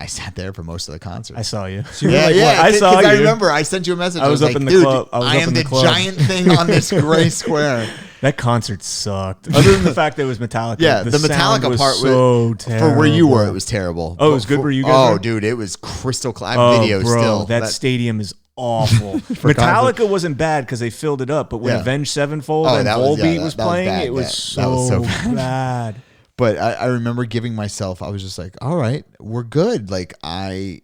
sat there for most of the concert. I saw you. I saw you. I remember I sent you a message. I was up like, in the dude, club. I am the giant thing on this gray square. That concert sucked. Other than the fact that it was Metallica. Yeah, the Metallica was part so terrible. For where you were, it was terrible. Oh, it was good where you guys were? Oh, dude, it was crystal clear. I have videos bro, still. That stadium is awful. Metallica wasn't bad because they filled it up, but when Avenged Sevenfold and Volbeat was playing, it was so bad. But I remember giving myself, I was just like, all right, we're good. Like I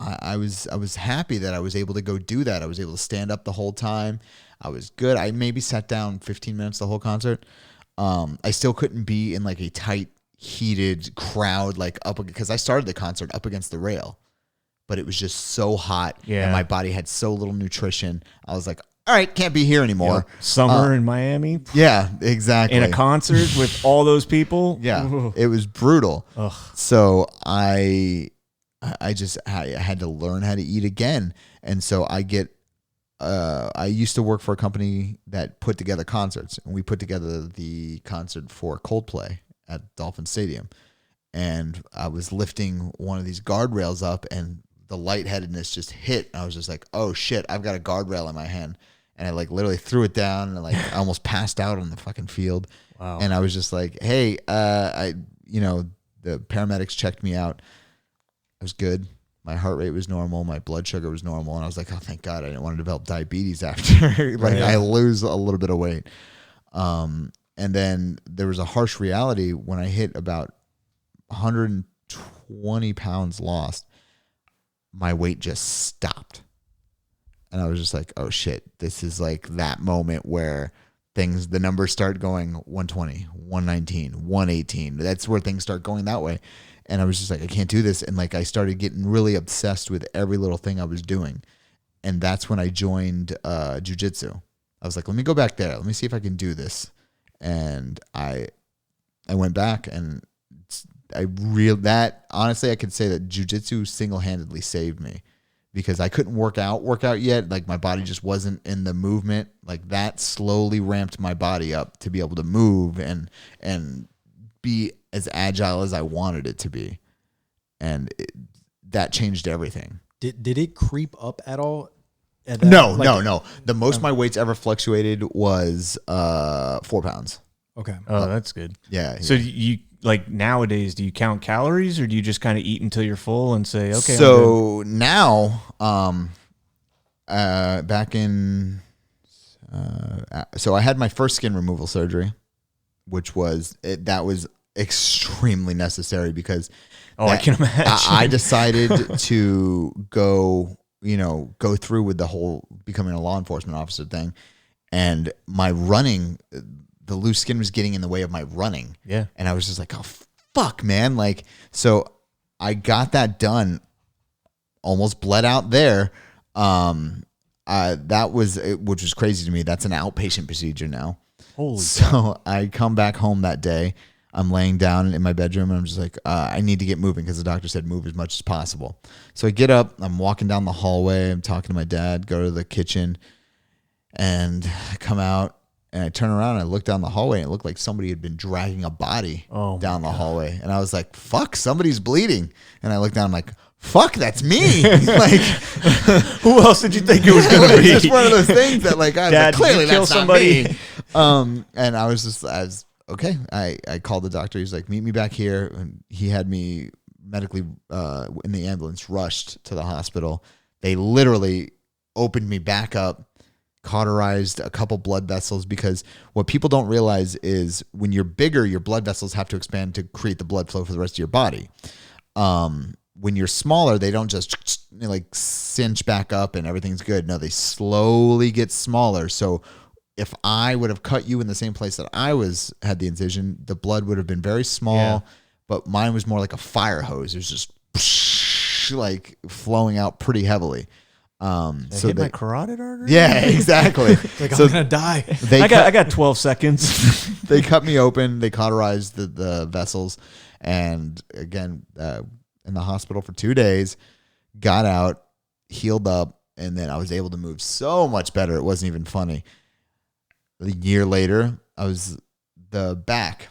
was happy that I was able to go do that. I was able to stand up the whole time. I was good. I maybe sat down 15 minutes the whole concert. I still couldn't be in like a tight, heated crowd, like up, because I started the concert up against the rail, but it was just so hot and my body had so little nutrition. I was like, all right, can't be here anymore. Yep. Summer in Miami. Yeah, exactly. In a concert with all those people. Yeah, it was brutal. Ugh. So I had to learn how to eat again. And so I used to work for a company that put together concerts, and we put together the concert for Coldplay at Dolphin Stadium. And I was lifting one of these guardrails up, and the lightheadedness just hit. I was just like, oh shit, I've got a guardrail in my hand. And I like literally threw it down, and like I almost passed out on the fucking field. Wow. And I was just like, hey, the paramedics checked me out. I was good. My heart rate was normal. My blood sugar was normal. And I was like, oh, thank God. I didn't want to develop diabetes after I lose a little bit of weight. And then there was a harsh reality when I hit about 120 pounds lost. My weight just stopped. And I was just like, oh shit, this is like that moment where the numbers start going 120, 119, 118. That's where things start going that way. And I was just like, I can't do this. And like, I started getting really obsessed with every little thing I was doing. And that's when I joined jiu-jitsu. I was like, let me go back there. Let me see if I can do this. And I went back, and honestly, I could say that jiu-jitsu single-handedly saved me, because I couldn't work out yet. Like, my body just wasn't in the movement. Like, that slowly ramped my body up to be able to move and be as agile as I wanted it to be. And that changed everything. Did it creep up at all? No. The most my weight's ever fluctuated was 4 pounds. Okay. Oh, that's good. Yeah. So you like nowadays, do you count calories, or do you just kind of eat until you're full and say, okay? So now, back in, so I had my first skin removal surgery, which was extremely necessary, because I can imagine. I decided to go through with the whole becoming a law enforcement officer thing, and my running, the loose skin was getting in the way of my running. Yeah. And I was just like, oh, fuck, man. Like, so I got that done, almost bled out there. Which was crazy to me. That's an outpatient procedure now. Holy So I come back home that day. I'm laying down in my bedroom, and I'm just like, I need to get moving, because the doctor said move as much as possible. So I get up, I'm walking down the hallway, I'm talking to my dad, go to the kitchen, and I come out, and I turn around, and I look down the hallway, and it looked like somebody had been dragging a body down the hallway. And I was like, fuck, somebody's bleeding. And I look down, I'm like, fuck, that's me. Like, who else did you think it was going to be? It's just one of those things that, like, I was Dad, like, clearly kill that's somebody? not me. And I was okay. I called the doctor. He's like, meet me back here. And he had me medically in the ambulance, rushed to the hospital. They literally opened me back up, cauterized a couple blood vessels, because what people don't realize is when you're bigger, your blood vessels have to expand to create the blood flow for the rest of your body. When you're smaller, they don't just like cinch back up and everything's good. No, they slowly get smaller. So if I would have cut you in the same place that I had the incision, the blood would have been very small, but mine was more like a fire hose. It was just like flowing out pretty heavily. So hit my carotid artery? Yeah, exactly. Like, I'm gonna die. I got 12 seconds. They cut me open. They cauterized the vessels, and again, in the hospital for 2 days, got out, healed up, and then I was able to move so much better. It wasn't even funny. A year later, I was my back.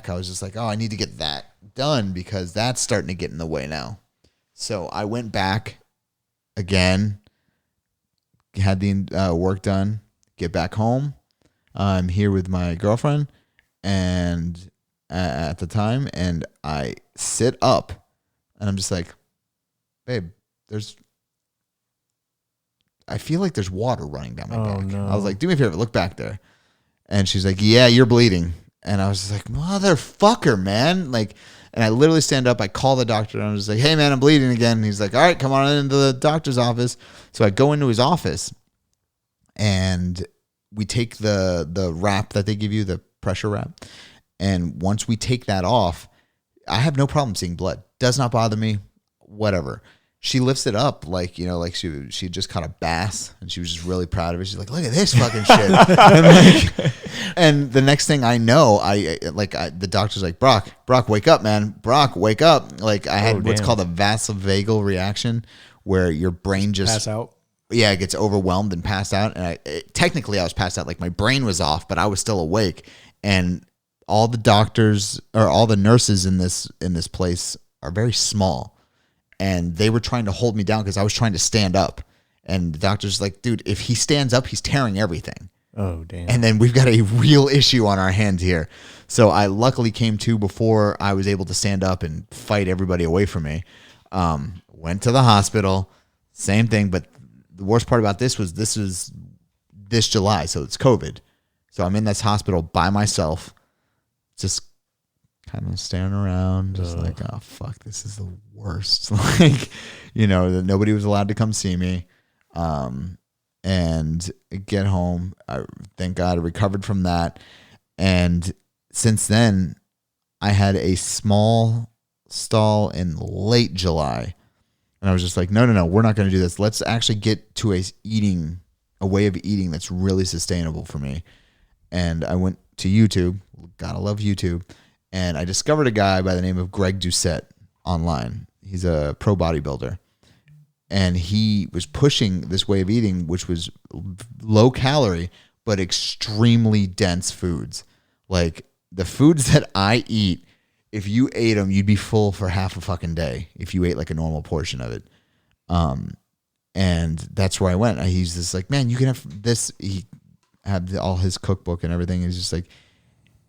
I was just like, oh, I need to get that done, because that's starting to get in the way now. So I went back again, had the work done, get back home. I'm here with my girlfriend, and at the time, and I sit up, and I'm just like, babe, I feel like there's water running down my back. No. I was like, do me a favor, look back there. And she's like, yeah, you're bleeding. And I was just like, motherfucker, man. Like, and I literally stand up, I call the doctor, and I'm just like, hey, man, I'm bleeding again. And he's like, all right, come on into the doctor's office. So I go into his office, and we take the wrap that they give you, the pressure wrap. And once we take that off, I have no problem seeing blood. Does not bother me, whatever. she lifts it up like, like she just caught a bass and she was just really proud of it. She's like, look at this fucking shit. And the next thing I know, the doctor's like, Brock, wake up, man. Brock, wake up. Like I had what's called a vasovagal reaction where your brain just pass out. Yeah, it gets overwhelmed and passed out. And technically I was passed out. Like my brain was off, but I was still awake. And all the doctors or all the nurses in this place are very small. And they were trying to hold me down because I was trying to stand up. And the doctor's like, dude, if he stands up, he's tearing everything. Oh, damn. And then we've got a real issue on our hands here. So I luckily came to before I was able to stand up and fight everybody away from me. Went to the hospital. Same thing. But the worst part about this was this July. So it's COVID. So I'm in this hospital by myself. Just kind of staring around, just like, oh, fuck, this is the worst. Like, nobody was allowed to come see me. And get home. Thank God I recovered from that. And since then, I had a small stall in late July. And I was just like, no, we're not going to do this. Let's actually get to a way of eating that's really sustainable for me. And I went to YouTube. Gotta love YouTube. And I discovered a guy by the name of Greg Doucette online. He's a pro bodybuilder. And he was pushing this way of eating, which was low calorie, but extremely dense foods. Like the foods that I eat, if you ate them, you'd be full for half a fucking day if you ate like a normal portion of it. And that's where I went. He's just like, man, you can have this. He had all his cookbook and everything. He's just like,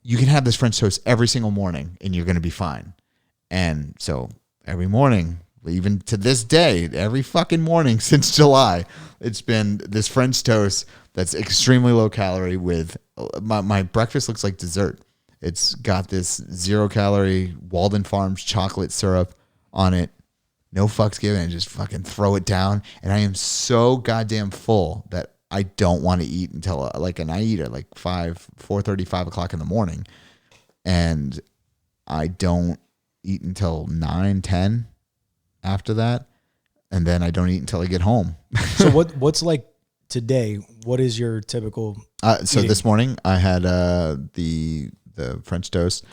you can have this French toast every single morning and you're going to be fine. And so every morning, even to this day, every fucking morning since July, it's been this French toast that's extremely low calorie with my breakfast looks like dessert. It's got this 0 calorie Walden Farms chocolate syrup on it. No fucks given, and just fucking throw it down. And I am so goddamn full that I don't want to eat until and I eat at like 4:30, 5 o'clock in the morning. And I don't eat until 9, 10 after that. And then I don't eat until I get home. So what's like today? What is your typical so eating? This morning I had the French toast.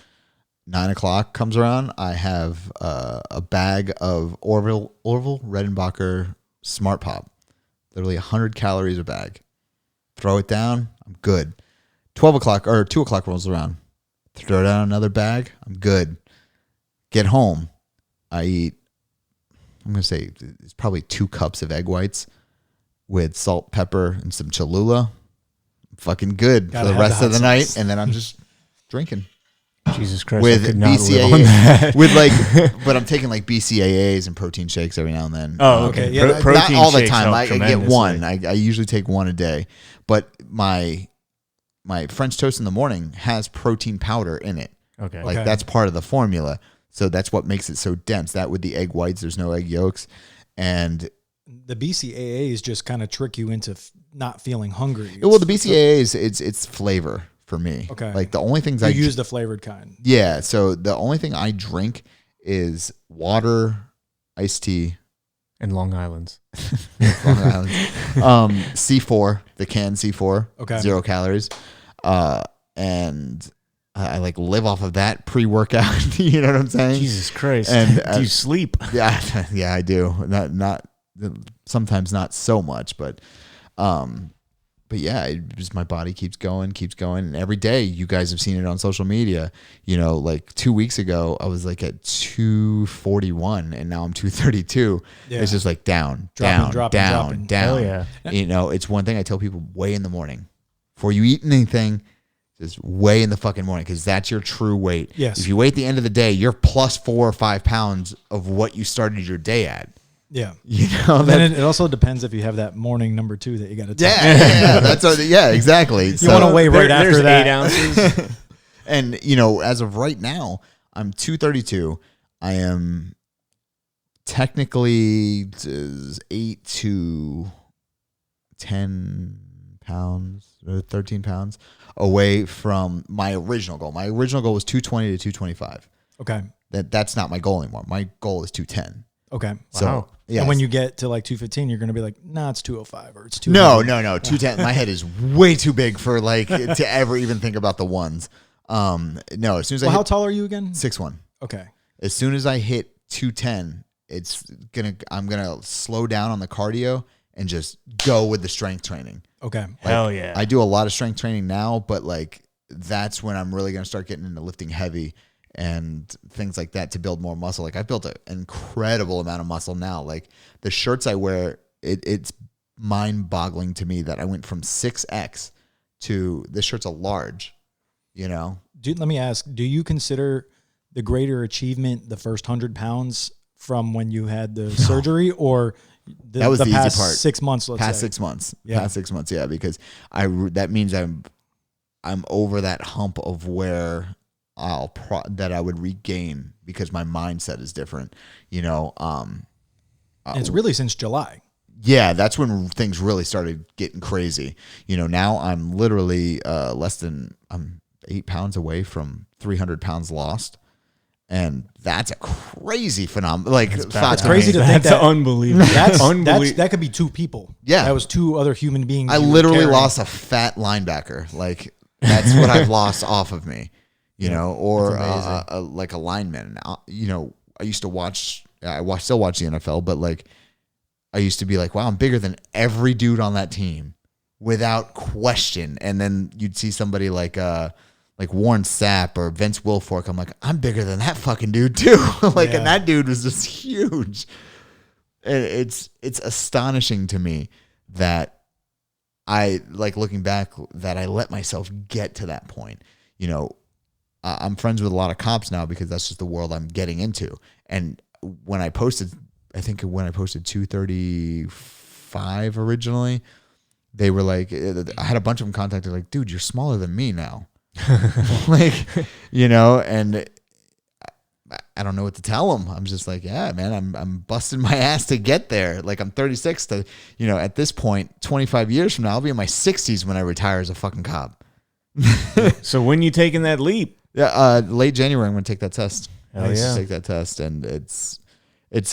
9 o'clock comes around. I have a bag of Orville Redenbacher Smart Pop. Literally 100 calories a bag. Throw it down. I'm good. 12 o'clock or 2 o'clock rolls around. Throw down another bag. I'm good. Get home. I eat, I'm going to say it's probably 2 cups of egg whites with salt, pepper, and some Cholula. I'm fucking good for the rest of the night. And then I'm just drinking. Jesus Christ. With BCAAs. With but I'm taking like BCAAs and protein shakes every now and then. Oh, okay. Yeah, not all the time. I get one. I usually take one a day. But my French toast in the morning has protein powder in it. Okay. That's part of the formula. So that's what makes it so dense. That with the egg whites, there's no egg yolks. And the BCAAs just kind of trick you into not feeling hungry. Well, the BCAAs, it's flavor for me. Okay. Like the only things you use the flavored kind. Yeah. So the only thing I drink is water, iced tea, and Long Island's. Long Island. C4, the canned C4. Okay. 0 calories. And I like live off of that pre-workout. You know what I'm saying? Jesus Christ. And do you sleep? Yeah, I do. Not sometimes not so much, but yeah, my body keeps going. And every day you guys have seen it on social media, like 2 weeks ago, I was like at 241 and now I'm 232. Yeah. It's just like down. Dropping. Hell yeah. It's one thing I tell people, weigh in the morning before you eat anything. Just weigh in the fucking morning because that's your true weight. Yes. If you weigh at the end of the day, you're plus 4 or 5 pounds of what you started your day at. Yeah. Then it also depends if you have that morning number 2 that you got to take. Yeah, exactly. You want to weigh right after that. 8 ounces. And, as of right now, I'm 232. I am technically 8 to 10 pounds or 13 pounds away from my original goal. My original goal was 220 to 225. Okay. That's not my goal anymore. My goal is 210. Okay. So, Wow. yeah. And when you get to like 215, you're going to be like, nah, it's 205 or it's 2. No. 210. My head is way too big for like to ever even think about the ones. No, as soon as How tall are you again? 6'1". Okay. As soon as I hit 210, I'm gonna slow down on the cardio and just go with the strength training. Okay. Hell yeah. I do a lot of strength training now, but like that's when I'm really gonna start getting into lifting heavy and things like that to build more muscle. Like I've built an incredible amount of muscle now. Like the shirts I wear, it's mind-boggling to me that I went from 6X to this shirt's a large. You know, Dude, let me ask, do you consider the greater achievement the first 100 pounds from when you had the surgery, or that was the past easy part? 6 months, let's past say. 6 months. Yeah. Past 6 months, yeah, because that means I'm over that hump of where that I would regain because my mindset is different. You know, And it's really since July. yeah, that's when things really started getting crazy. You know, now I'm literally I'm 8 pounds away from 300 pounds lost. And that's a crazy phenomenon. Like, It's crazy to think That's that. unbelievable. That could be two people. Yeah. That was two other human beings. I you were literally carrying. lost a fat linebacker. Like, that's what I've lost off of me, you know, or like a lineman. You know, I used to still watch the NFL, but like, I used to be like, wow, I'm bigger than every dude on that team without question. And then you'd see somebody like Warren Sapp or Vince Wilfork. I'm like, I'm bigger than that fucking dude too. And that dude was just huge. It's astonishing to me that I, like, looking back, that I let myself get to that point. You know, I'm friends with a lot of cops now because that's just the world I'm getting into. And when I posted 235 originally, they were like, I had a bunch of them contacted like, dude, you're smaller than me now. Like, you know, and I don't know what to tell them. I'm just like, yeah, man, I'm busting my ass to get there. Like, I'm 36 to, you know, at this point, 25 years from now, I'll be in my 60s when I retire as a fucking cop. So when you taking that leap? Yeah, late January, I'm going to take that test. Hell yeah. Take that test. And it's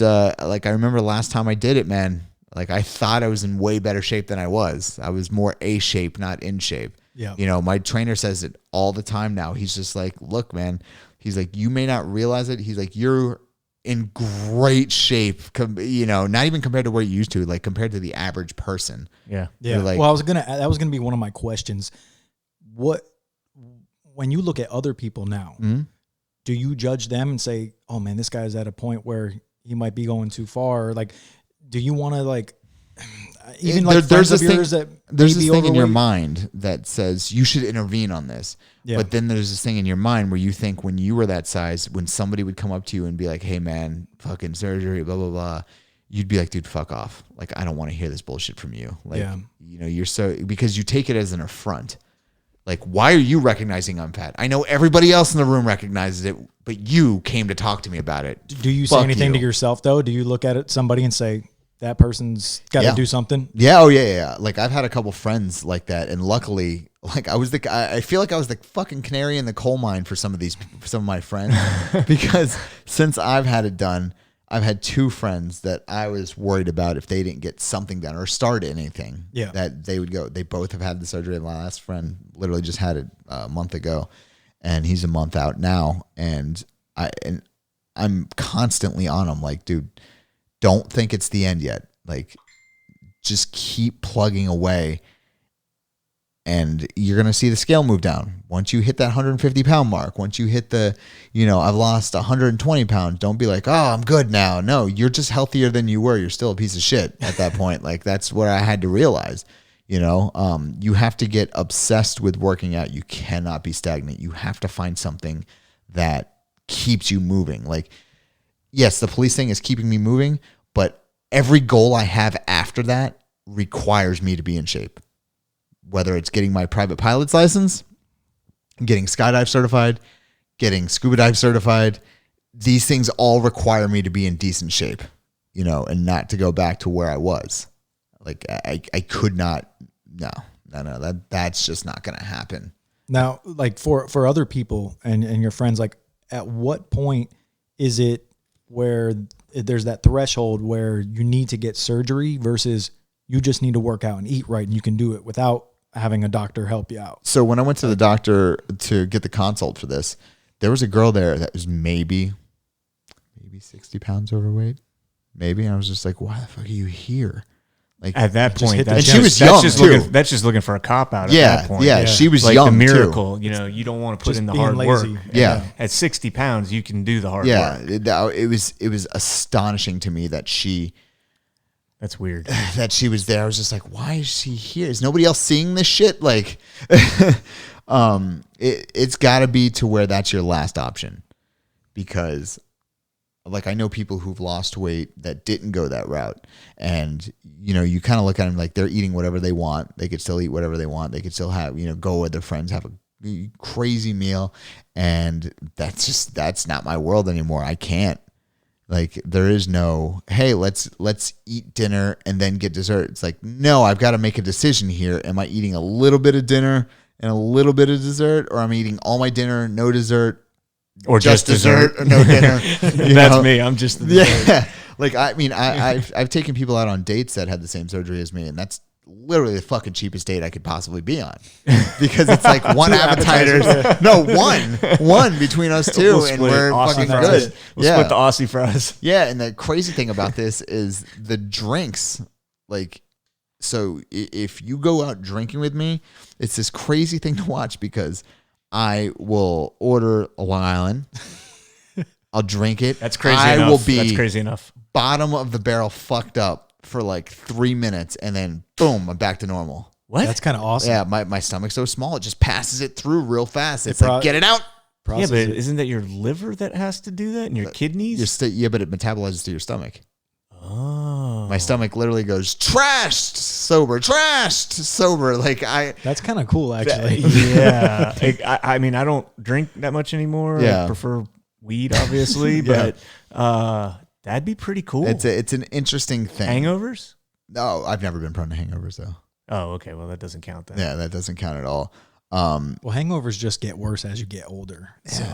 like, I remember last time I did it, man, like I thought I was in way better shape than I was. I was more A shape, not in shape. Yeah. You know, my trainer says it all the time now. He's just like, look, man, he's like, you may not realize it. He's like, you're in great shape, you know, not even compared to where you used to, like compared to the average person. Yeah. Yeah. Like, Well, that was gonna be one of my questions. When you look at other people now, do you judge them and say, oh man, this guy's at a point where he might be going too far? Or like, do you want to like, even like there's this thing, there's this thing in your mind that says you should intervene on this. Yeah. But then there's this thing in your mind where you think when you were that size, when somebody would come up to you and be like, hey man, fucking surgery, blah, blah, blah, you'd be like, dude, fuck off. Like, I don't want to hear this bullshit from you. Like, you know, you're so, because you take it as an affront. Like, why are you recognizing I'm fat? I know everybody else in the room recognizes it, but you came to talk to me about it. Do you say anything to yourself though? Do you look at somebody and say, that person's got to do something? Yeah. Oh yeah. Like, I've had a couple friends like that. And luckily, like, I feel like I was the fucking canary in the coal mine for some of my friends, because since I've had it done, I've had two friends that I was worried about if they didn't get something done or start anything, that they would go. They both have had the surgery. My last friend literally just had it a month ago, and he's a month out now. And I'm constantly on him, like, dude, don't think it's the end yet. Like, just keep plugging away, and you're going to see the scale move down. Once you hit that 150 pound mark, once you hit the, you know, I've lost 120 pounds, don't be like, oh, I'm good now. No, you're just healthier than you were. You're still a piece of shit at that point. Like, that's what I had to realize. You know, you have to get obsessed with working out. You cannot be stagnant. You have to find something that keeps you moving. Like, yes, the police thing is keeping me moving, but every goal I have after that requires me to be in shape. Whether it's getting my private pilot's license, getting skydive certified, getting scuba dive certified, these things all require me to be in decent shape, you know, and not to go back to where I was. Like, I could not, no, that's just not going to happen. Now, like for other people and your friends, like, at what point is it where there's that threshold where you need to get surgery versus you just need to work out and eat right, and you can do it without having a doctor help you out. So when I went to the doctor to get the consult for this, there was a girl there that was maybe 60 pounds overweight. Maybe. And I was just like, why the fuck are you here? Like at that point, and she was young too. That's just looking for a cop out at that point. Yeah, she was like young the miracle. too. You know, you don't want to put Just in the being hard lazy. work. Yeah. At 60 pounds, you can do the hard Yeah, work. it was astonishing to me that she That's weird. was there. I was just like, why is she here? Is nobody else seeing this shit? Like, it's got to be to where that's your last option, because like I know people who've lost weight that didn't go that route, and you know, you kind of look at them like they're eating whatever they want. They could still eat whatever they want. They could still have, you know, go with their friends, have a crazy meal, and that's not my world anymore. I can't. Like, there is no, hey, let's eat dinner and then get dessert. It's like, no, I've got to make a decision here. Am I eating a little bit of dinner and a little bit of dessert, or I'm eating all my dinner, no dessert, or just dessert, or no dinner? That's me. I'm just the dessert. Yeah. Like, I mean, I've taken people out on dates that had the same surgery as me, and that's literally the fucking cheapest date I could possibly be on, because it's like one appetizers. No, one between us two, We'll and split we're Aussie fucking fries. good. We'll split the Aussie fries. Yeah, and the crazy thing about this is the drinks. Like, so if you go out drinking with me, it's this crazy thing to watch, because I will order a Long Island. I'll drink it. That's crazy I enough. will be That's crazy enough. bottom of the barrel fucked up for like 3 minutes, and then boom, I'm back to normal. What? That's kind of awesome. Yeah, my stomach's so small, it just passes it through real fast. It's It like, get it out. Yeah, but isn't that your liver that has to do that, and your kidneys? Yeah, but it metabolizes to your stomach. Oh. My stomach literally goes trashed, sober, trashed, sober. Like That's kind of cool, actually. Yeah. I mean, I don't drink that much anymore. Yeah. I prefer weed, obviously, Yeah. but that'd be pretty cool. it's an interesting thing. Hangovers? No, I've never been prone to hangovers though. Oh, okay. Well, that doesn't count then. Yeah, that doesn't count at all. Well, hangovers just get worse as you get older. So.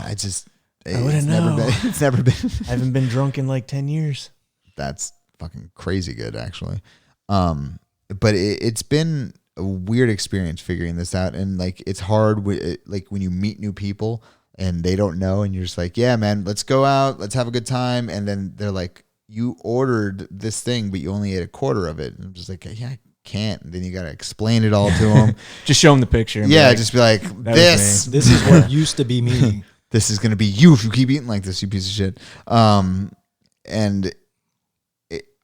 Yeah, wouldn't know. It's never been. I haven't been drunk in like 10 years. That's fucking crazy good, actually. But it's been a weird experience figuring this out, and like it's hard. Like when you meet new people and they don't know, and you're just like, yeah, man, let's go out, let's have a good time, and then they're like, you ordered this thing, but you only ate a quarter of it, and I'm just like, yeah, I can't. And then you got to explain it all to them. Just show them the picture. And Yeah, be like, just be like, was This is what used to be me. this is gonna be you if you keep eating like this, you piece of shit. And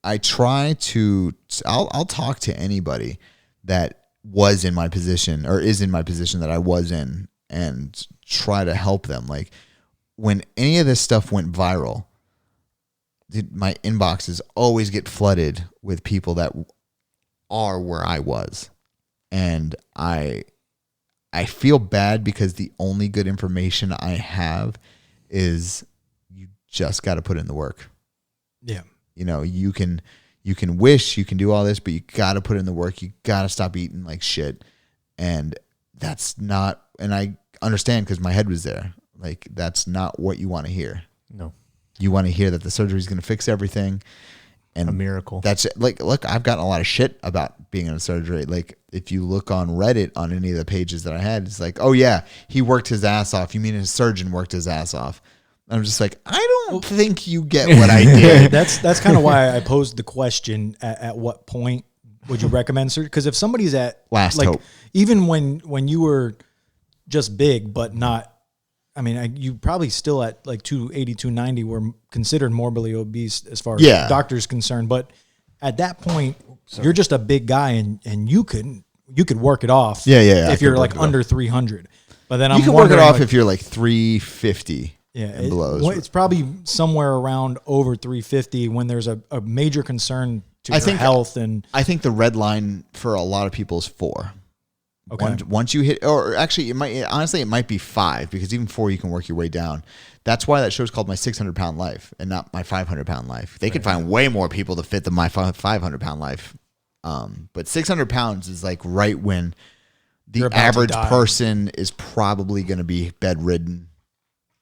I try to. I'll talk to anybody that was in my position or is in my position that I was in, and try to help them. Like when any of this stuff went viral, my inboxes always get flooded with people that are where I was, and I feel bad because the only good information I have is you just got to put in the work. Yeah. You know, you can wish, you can do all this, but you got to put in the work. You got to stop eating like shit. And that's not, and I understand because my head was there. Like, that's not what you want to hear. No. You want to hear that the surgery is going to fix everything. And a miracle. That's like, look, I've gotten a lot of shit about being in a surgery. Like, if you look on Reddit on any of the pages that I had, it's like, oh yeah, he worked his ass off. You mean his surgeon worked his ass off? I'm just like, I don't think you get what I did. That's kind of why I posed the question: at what point would you recommend surgery? Because if somebody's at Last like, hope. even when you were just big but not, I mean, you probably still at like 280, 290 were considered morbidly obese as far as doctors concerned. But at that point, you're just a big guy, and you could work it off. Yeah. If you're like under 300, but then You can work it off if you're like 350. Yeah, and below. it's probably somewhere around over 350 when there's a major concern to your health. And I think the red line for a lot of people is 4. Okay. Once you hit, or actually, it might be 5, because even 4 you can work your way down. That's why that show's called My 600-Pound Life and not My 500-Pound Life. They could find way more people to fit the My 500-Pound Life. But 600 pounds is like right when the average person is probably going to be bedridden.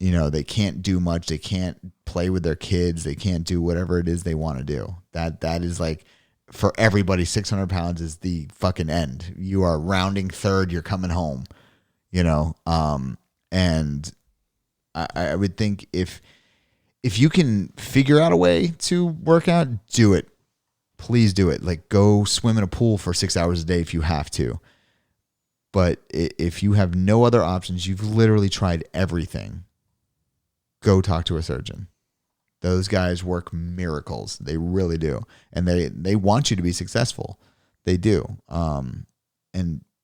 they can't do much. They can't play with their kids. They can't do whatever it is they want to do. That is like, for everybody, 600 pounds is the fucking end. You are rounding third. You're coming home, and I would think if you can figure out a way to work out, do it. Please do it. Like, go swim in a pool for 6 hours a day if you have to. But if you have no other options, you've literally tried everything, go talk to a surgeon. Those guys work miracles. They really do. And they want you to be successful. They do. And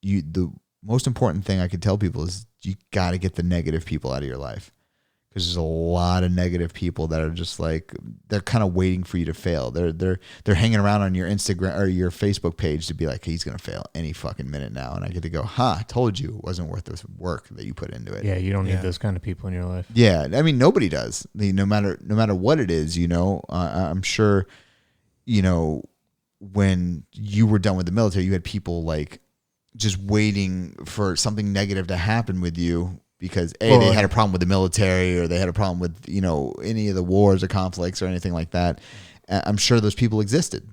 the most important thing I could tell people is you got to get the negative people out of your life. Because there's a lot of negative people that are just like, they're kind of waiting for you to fail. They're hanging around on your Instagram or your Facebook page to be like, he's going to fail any fucking minute now. And I get to go, I told you it wasn't worth the work that you put into it. Yeah, you don't need those kind of people in your life. Yeah, I mean, nobody does. No matter what it is, I'm sure, when you were done with the military, you had people like just waiting for something negative to happen with you. Because they had a problem with the military, or they had a problem with, any of the wars or conflicts or anything like that. I'm sure those people existed.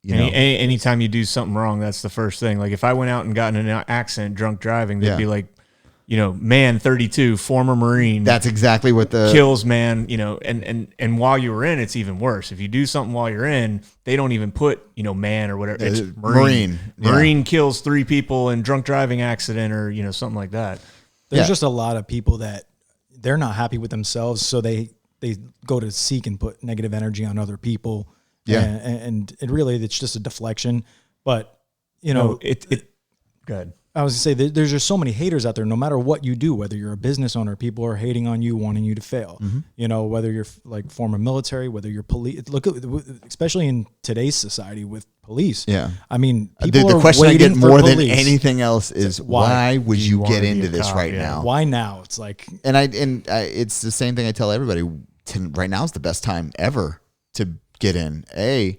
Anytime you do something wrong, that's the first thing. Like, if I went out and got in an accident, drunk driving, they'd be like, man 32, former Marine. That's exactly what the kills man, and while you were in, it's even worse. If you do something while you're in, they don't even put, man or whatever. It's Marine. Marine kills 3 people in drunk driving accident, or, something like that. There's just a lot of people that they're not happy with themselves, so they go to seek and put negative energy on other people. Yeah, and it's just a deflection. But good. I was gonna say there's just so many haters out there. No matter what you do, whether you're a business owner, people are hating on you, wanting you to fail. Mm-hmm. Whether you're like former military, whether you're police. Look at, especially in today's society with police. Yeah, I mean, people the question are I get more than police. anything else is why would you get into this right now? Why now? It's like, and it's the same thing I tell everybody. Right now is the best time ever to get in. The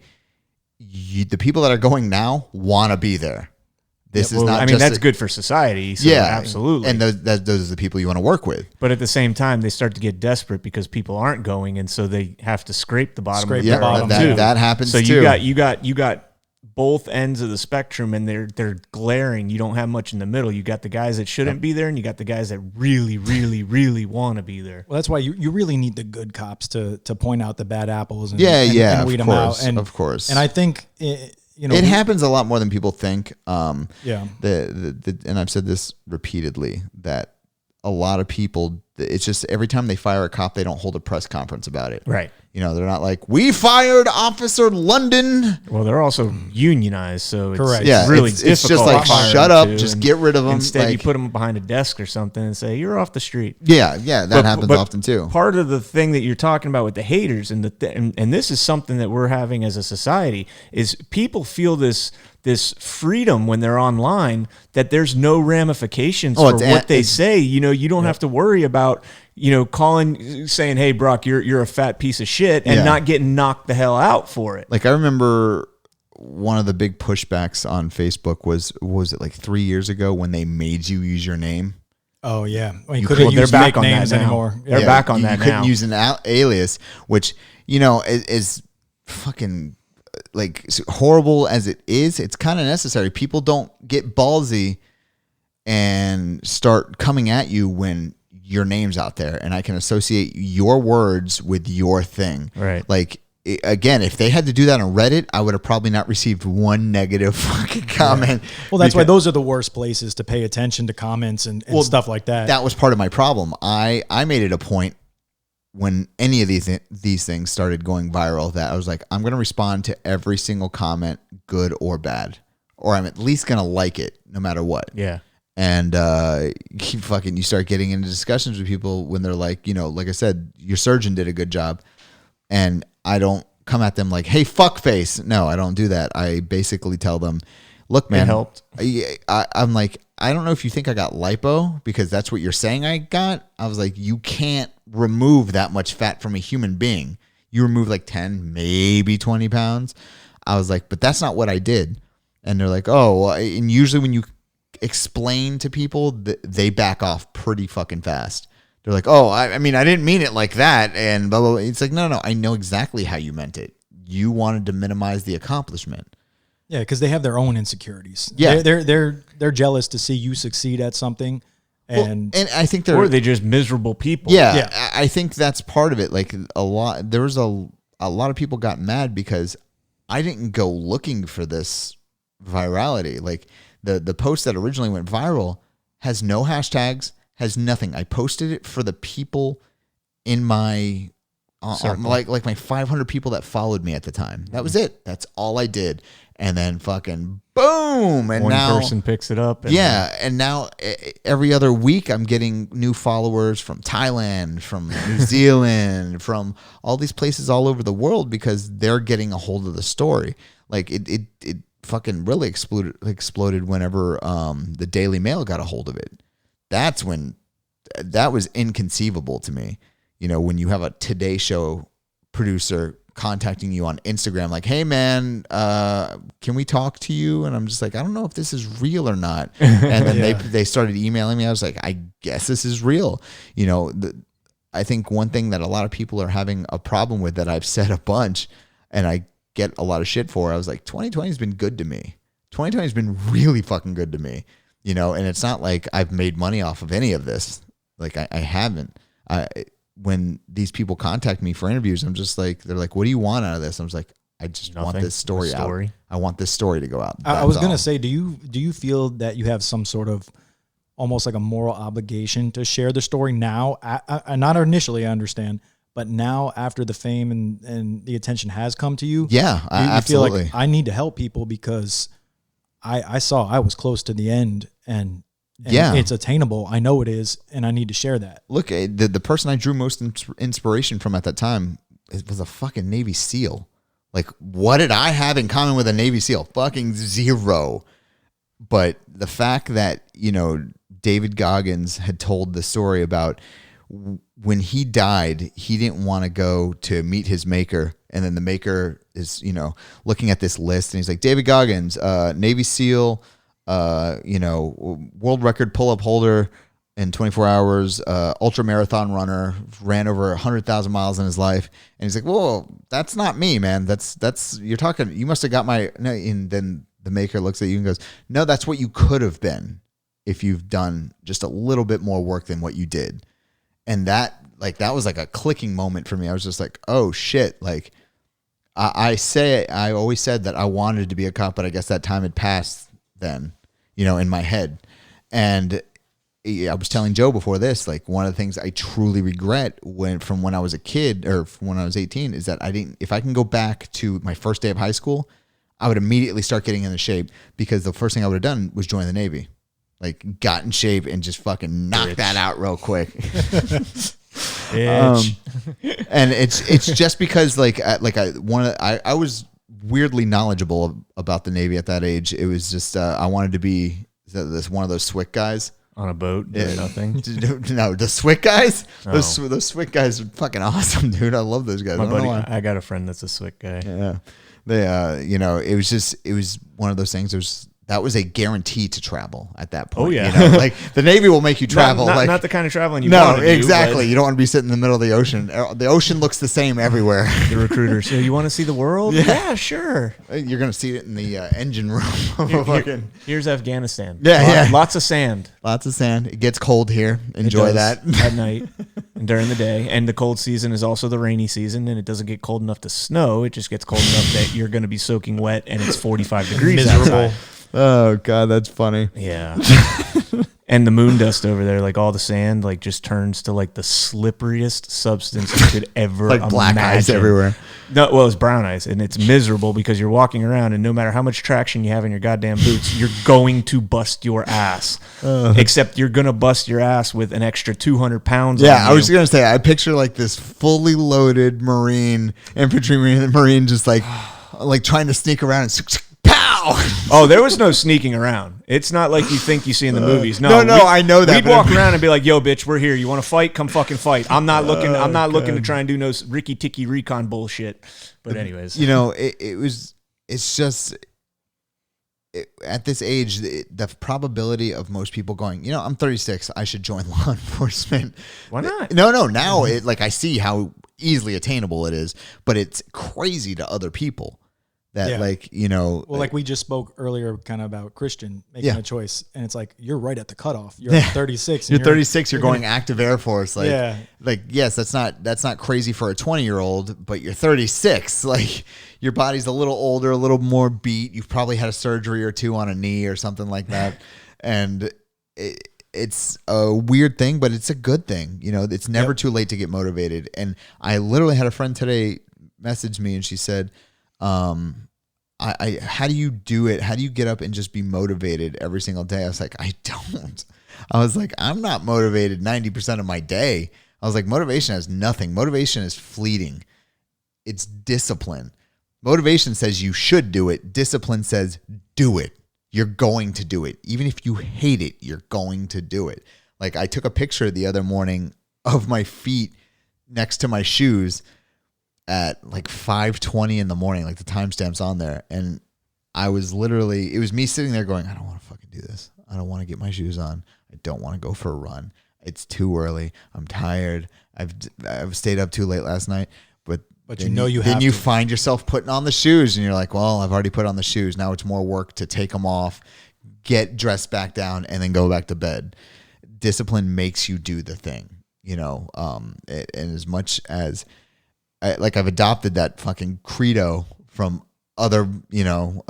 people that are going now want to be there. This is not. I mean, that's good for society. So absolutely. And those are the people you want to work with. But at the same time, they start to get desperate because people aren't going, and so they have to scrape the bottom. That happens. So too. you got both ends of the spectrum, and they're glaring. You don't have much in the middle. You got the guys that shouldn't be there, and you got the guys that really, really, really want to be there. Well, that's why you really need the good cops to point out the bad apples. And, and weed them out. And of course. And I think. It happens a lot more than people think. And I've said this repeatedly, that a lot of people, it's just every time they fire a cop, they don't hold a press conference about it. Right. They're not like, we fired Officer London. Well, they're also unionized, so it's correct. Really it's difficult. It's just like, shut up, just get rid of them. Instead, you put them behind a desk or something and say, you're off the street. Yeah, that happens often too. Part of the thing that you're talking about with the haters, and this is something that we're having as a society, is people feel this freedom when they're online, that there's no ramifications for what they say. You don't have to worry about saying, hey, Brock, you're a fat piece of shit, and not getting knocked the hell out for it. Like, I remember one of the big pushbacks on Facebook was it like 3 years ago when they made you use your name? Oh yeah, you couldn't use fake names anymore. They're back on that now. You couldn't use an alias, which is fucking like horrible as it is. It's kind of necessary. People don't get ballsy and start coming at you when your name's out there, and I can associate your words with your thing. Right. Like, again, if they had to do that on Reddit, I would have probably not received one negative fucking comment. Yeah. Well, that's why those are the worst places to pay attention to comments and stuff like that. That was part of my problem. I made it a point when any of these things started going viral that I was like, I'm going to respond to every single comment, good or bad, or I'm at least going to like it no matter what. Yeah. And you start getting into discussions with people when they're like, like I said, your surgeon did a good job. And I don't come at them like, hey, fuck face. No, I don't do that. I basically tell them, look, man, it helped. I'm like, I don't know if you think I got lipo because that's what you're saying I got. I was like, you can't remove that much fat from a human being. You remove like 10, maybe 20 pounds. I was like, but that's not what I did. And they're like, oh, well, and usually when you explain to people, they back off pretty fucking fast. They're like, oh, I mean, I didn't mean it like that, and blah, blah, blah. It's like, no, I know exactly how you meant it. You wanted to minimize the accomplishment. Yeah, because they have their own insecurities. Yeah. They're jealous to see you succeed at something. And I think or they just miserable people. Yeah, I think that's part of it. Like a lot of people got mad because I didn't go looking for this virality. Like the post that originally went viral has no hashtags, has nothing. I posted it for the people in my like my 500 people that followed me at the time. That was it. That's all I did. And then fucking boom. And one now person picks it up. And and now every other week I'm getting new followers from Thailand, from New Zealand, from all these places all over the world because they're getting a hold of the story. Like it fucking really exploded whenever the Daily Mail got a hold of it. That's when that was inconceivable to me. You know, when you have a Today Show producer contacting you on Instagram like, hey man, can we talk to you? And I'm just like, I don't know if this is real or not. And then they started emailing me. I was like, I guess this is real. You know, I think one thing that a lot of people are having a problem with that I've said a bunch and I get a lot of shit for, I was like, 2020 has been good to me. 2020 has been really fucking good to me. You know, and it's not like I've made money off of any of this. Like I haven't. When these people contact me for interviews, I'm just like, they're like, what do you want out of this? I'm just like, I just want this story out. I want this story to go out. I was going to say, do you feel that you have some sort of almost like a moral obligation to share the story now? Not initially, I understand, but now after the fame and the attention has come to you? Yeah, you absolutely. feel like I need to help people because I saw I was close to the end and it's attainable. I know it is, and I need to share that. Look, the person I drew most inspiration from at that time was a fucking Navy SEAL. Like, what did I have in common with a Navy SEAL? Fucking zero. But the fact that, you know, David Goggins had told the story about when he died, he didn't want to go to meet his maker. And then the maker is, you know, looking at this list, and he's like, David Goggins, Navy SEAL, you know, world record pull-up holder in 24 hours, ultra marathon runner, ran over 100,000 miles in his life. And he's like, whoa, that's not me, man. That's you're talking, you must have got my, no. And then the maker looks at you and goes, no, that's what you could have been if you've done just a little bit more work than what you did. And that was like a clicking moment for me. I was just like, oh shit. Like I always said that I wanted to be a cop, but I guess that time had passed then, you know, in my head. And I was telling Joe before this, like, one of the things I truly regret from when I was a kid or from when I was 18 is that if I can go back to my first day of high school, I would immediately start getting into shape, because the first thing I would have done was join the Navy. Like, got in shape and just fucking knock that out real quick. And it's just because I was weirdly knowledgeable about the Navy at that age. It was just I wanted to be this one of those SWIC guys on a boat doing nothing. No, the SWIC guys. Oh. Those SWIC guys are fucking awesome, dude. I love those guys. I got a friend that's a SWIC guy. Yeah, they you know, it was one of those things. That was a guarantee to travel at that point. Oh yeah, you know? Like, the Navy will make you travel. Not the kind of traveling you want to do. No, exactly. You don't want to be sitting in the middle of the ocean. The ocean looks the same everywhere. The recruiter. So you want to see the world? Yeah, sure. You're gonna see it in the engine room. Here's Afghanistan. Yeah, lots of sand. Lots of sand. It gets cold here. Enjoy that at night and during the day. And the cold season is also the rainy season, and it doesn't get cold enough to snow. It just gets cold enough that you're going to be soaking wet, and it's 45 degrees outside. Oh God, that's funny. Yeah. And the moon dust over there, like all the sand, like just turns to like the slipperiest substance you could ever like black imagine. Ice everywhere. No, well, it's brown ice, and it's miserable because you're walking around, and no matter how much traction you have in your goddamn boots, you're going to bust your ass. Except you're gonna bust your ass with an extra 200 pounds. Yeah, I was gonna say, I picture like this fully loaded infantry marine, just like trying to sneak around and. Pow! Oh, there was no sneaking around. It's not like you think you see in the movies. No, I know that. We'd walk around and be like, "Yo, bitch, we're here. You want to fight? Come fucking fight." I'm not looking. I'm not looking to try and do no Ricky Ticky recon bullshit. But anyways, you know, it's just at this age, the probability of most people going, you know, I'm 36, I should join law enforcement. Why not? No. Now, like, I see how easily attainable it is, but it's crazy to other people that, like, you know. Well, like we just spoke earlier kind of about Christian making a choice, and it's like, you're right at the cutoff. You're at 36. You're 36, you're going active Air Force. Like, yes, that's not crazy for a 20-year-old, but you're 36. Like, your body's a little older, a little more beat. You've probably had a surgery or two on a knee or something like that. And it's a weird thing, but it's a good thing. You know, it's never too late to get motivated. And I literally had a friend today message me, and she said, how do you do it? How do you get up and just be motivated every single day? I was like, I don't. I was like, I'm not motivated 90% of my day. I was like, motivation has nothing. Motivation is fleeting. It's discipline. Motivation says you should do it. Discipline says do it. You're going to do it. Even if you hate it, you're going to do it. Like, I took a picture the other morning of my feet next to my shoes at like 5:20 in the morning, like the timestamp's on there. And I was literally, it was me sitting there going, I don't want to fucking do this. I don't want to get my shoes on. I don't want to go for a run. It's too early. I'm tired. I've stayed up too late last night. But you know you have then you to. find yourself putting on the shoes, and you're like, well, I've already put on the shoes. Now it's more work to take them off, get dressed back down, and then go back to bed. Discipline makes you do the thing, you know. And as much as I've adopted that fucking credo from other, you know,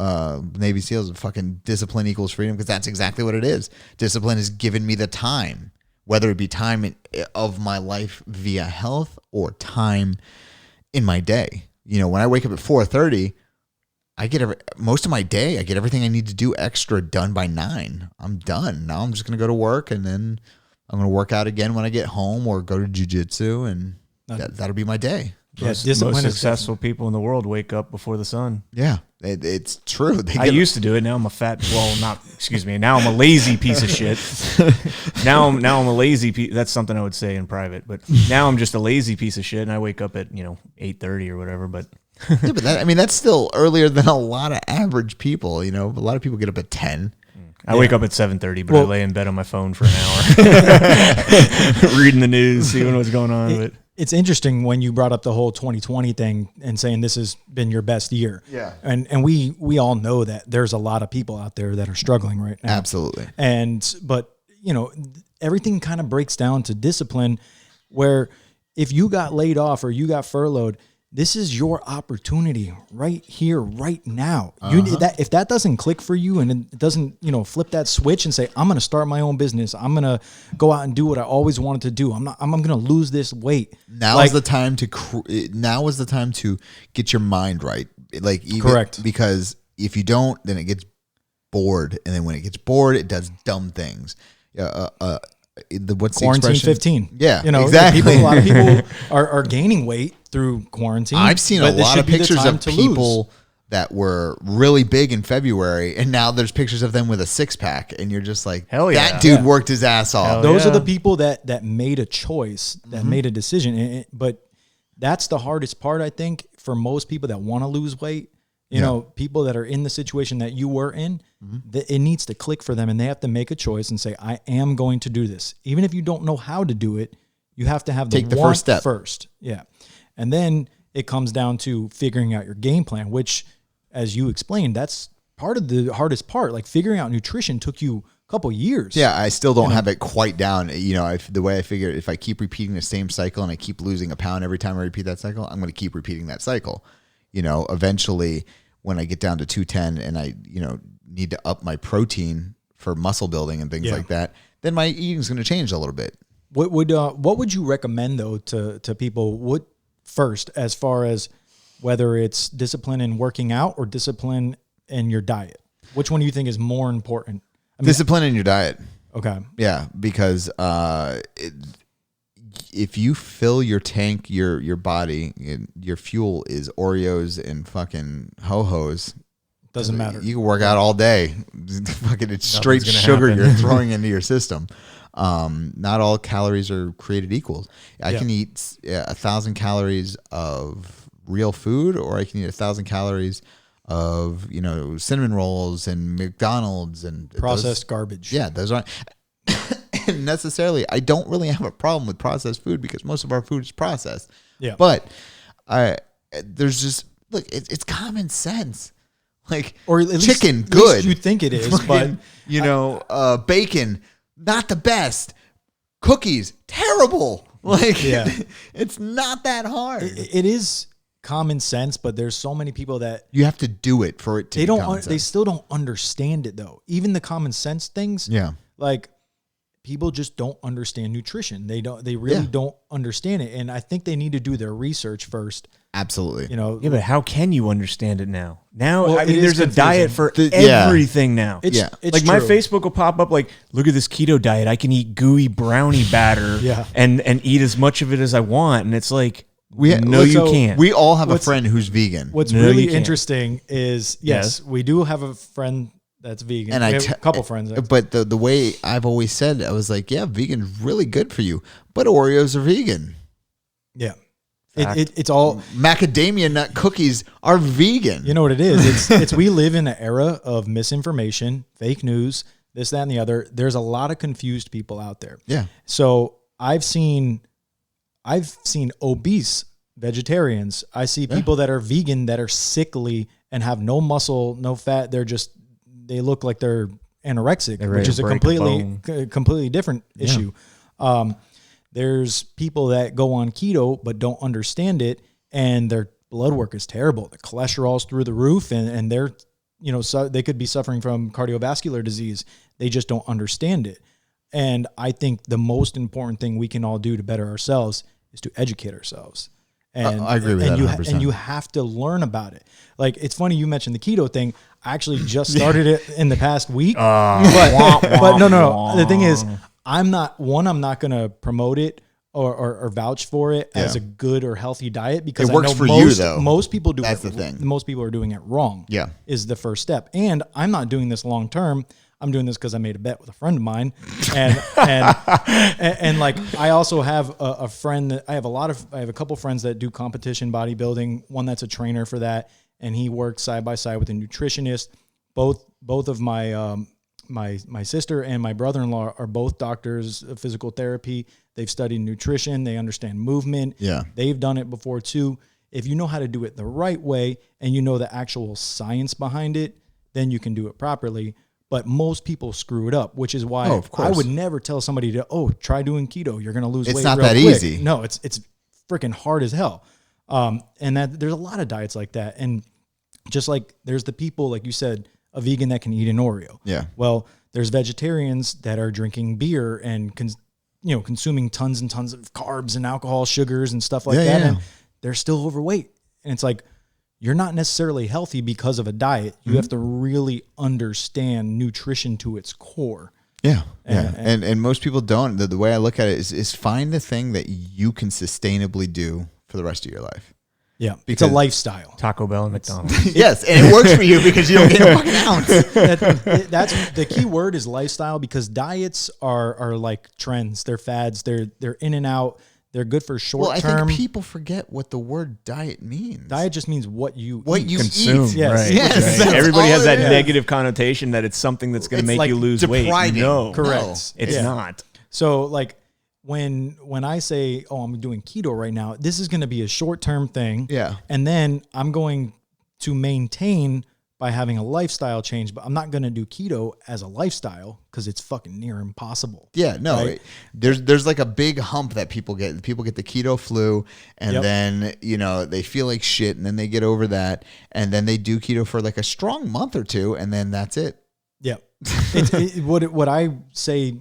Navy SEALs, fucking discipline equals freedom, because that's exactly what it is. Discipline has given me the time, whether it be time of my life via health or time in my day. You know, when I wake up at 4:30, I get most of my day. I get everything I need to do extra done by 9. I'm done. Now I'm just going to go to work, and then I'm going to work out again when I get home, or go to jiu-jitsu, and that'll be my day. Most successful people in the world wake up before the sun. Yeah, it's true. I used to do it. Now I'm now I'm a lazy piece of shit. Now I'm a lazy piece. That's something I would say in private. But now I'm just a lazy piece of shit, and I wake up at 8:30 or whatever. But yeah, but that's still earlier than a lot of average people. You know, a lot of people get up at 10. I wake up at 7:30, but I lay in bed on my phone for an hour, reading the news, seeing what's going on. But it's interesting when you brought up the whole 2020 thing and saying this has been your best year. Yeah. And we all know that there's a lot of people out there that are struggling right now. Absolutely. But you know, everything kind of breaks down to discipline, where if you got laid off or you got furloughed, this is your opportunity right here, right now. If that doesn't click for you, and it doesn't, flip that switch and say, I'm going to start my own business. I'm going to go out and do what I always wanted to do. I'm going to lose this weight. Now is the time to get your mind right. Correct. Because if you don't, then it gets bored. And then when it gets bored, it does dumb things. What's quarantine the expression? 15. Yeah, exactly. A lot of people are gaining weight through quarantine. I've seen a lot of pictures of people that were really big in February, and now there's pictures of them with a 6-pack, and you're just like, hell yeah, that dude worked his ass off. Those are the people that made a choice, that made a decision. But that's the hardest part, I think, for most people that want to lose weight. You know, people that are in the situation that you were in, it needs to click for them, and they have to make a choice and say, I am going to do this. Even if you don't know how to do it, you have to have the first step first. Yeah. And then it comes down to figuring out your game plan, which, as you explained, that's part of the hardest part. Like, figuring out nutrition took you a couple years. Yeah, I still don't have it quite down. The way I figure, if I keep repeating the same cycle and I keep losing a pound every time I repeat that cycle, I'm going to keep repeating that cycle. Eventually when I get down to 210 and I, need to up my protein for muscle building and things like that, then my eating is going to change a little bit. What would you recommend though to people? First, as far as whether it's discipline in working out or discipline in your diet, which one do you think is more important? Discipline in your diet. Okay. Yeah, because if you fill your tank, your body, your fuel is Oreos and fucking Ho-Hos. Doesn't matter. You can work out all day. Fucking, it's straight sugar you're throwing into your system. Not all calories are created equal. I can eat 1,000 calories of real food, or I can eat 1,000 calories of, cinnamon rolls and McDonald's and processed garbage. Yeah, those aren't necessarily. I don't really have a problem with processed food because most of our food is processed. Yeah. But there's just, look, it's common sense. Like, or at least, chicken, at good. least you think it is, but bacon, not the best. Cookies, terrible. Like, it's not that hard. It is common sense, but there's so many people that you have to do it for it to. They still don't understand it though. Even the common sense things. Yeah. Like, people just don't understand nutrition. They really don't understand it, and I think they need to do their research first. Absolutely. Yeah, but how can you understand it now? Now, Well, I mean, there's confusing. a diet for everything now. It's like my true. Facebook will pop up like, look at this keto diet. I can eat gooey brownie batter and eat as much of it as I want. And it's like, you can't. We all have a friend who's vegan. What's really interesting is, yes, we do have a friend that's vegan. And we have a couple friends. But the way I've always said, I was like, yeah, vegan's really good for you. But Oreos are vegan. Yeah. It's all macadamia nut cookies are vegan. You know what it is? It's we live in an era of misinformation, fake news, this, that, and the other. There's a lot of confused people out there. Yeah. So I've seen obese vegetarians. I see people that are vegan that are sickly and have no muscle, no fat. They look like they're anorexic, which is a completely different issue. There's people that go on keto but don't understand it, and their blood work is terrible. The cholesterol's through the roof, and they're, so they could be suffering from cardiovascular disease. They just don't understand it. And I think the most important thing we can all do to better ourselves is to educate ourselves. And I agree with that 100%. And you have to learn about it. Like, it's funny you mentioned the keto thing. I actually just started it in the past week. But no. The thing is, I'm not going to promote it or vouch for it as a good or healthy diet because it works I know for you though. Most people do. That's the thing. Most people are doing it wrong. Yeah, is the first step. And I'm not doing this long term. I'm doing this because I made a bet with a friend of mine, and like I also have a friend that I have a couple friends that do competition bodybuilding. One that's a trainer for that, and he works side by side with a nutritionist. Both of my my sister and my brother-in-law are both doctors of physical therapy. They've studied nutrition. They understand movement. Yeah. They've done it before too. If you know how to do it the right way and you know the actual science behind it, then you can do it properly. But most people screw it up, which is why I would never tell somebody to, try doing keto. You're going to lose weight. It's not real that quick. easy. No, it's freaking hard as hell. And that there's a lot of diets like that. And just like there's the people, like you said, a vegan that can eat an Oreo. Yeah. Well, there's vegetarians that are drinking beer and consuming tons and tons of carbs and alcohol, sugars and stuff like that. Yeah. And they're still overweight. And it's like, you're not necessarily healthy because of a diet. You have to really understand nutrition to its core. Yeah. And most people don't. The way I look at it is find the thing that you can sustainably do for the rest of your life. Yeah, it's a lifestyle. Taco Bell and McDonald's. Yes, and it works for you because you don't get a fucking ounce. That's the key word is lifestyle, because diets are like trends. They're fads. They're in and out. They're good for short term. Well, I think people forget what the word diet means. Diet just means what you consume. Eat. Yes. Right. Yes. Right. Everybody has that negative connotation that it's something that's going to make like you lose weight. No, correct. It's not. So like when I say, I'm doing keto right now, this is going to be a short-term thing. Yeah. And then I'm going to maintain by having a lifestyle change, but I'm not going to do keto as a lifestyle because it's fucking near impossible. Yeah, no. Right? There's like a big hump that people get. People get the keto flu, and then, they feel like shit, and then they get over that, and then they do keto for like a strong month or two, and then that's it. Yeah. What I say,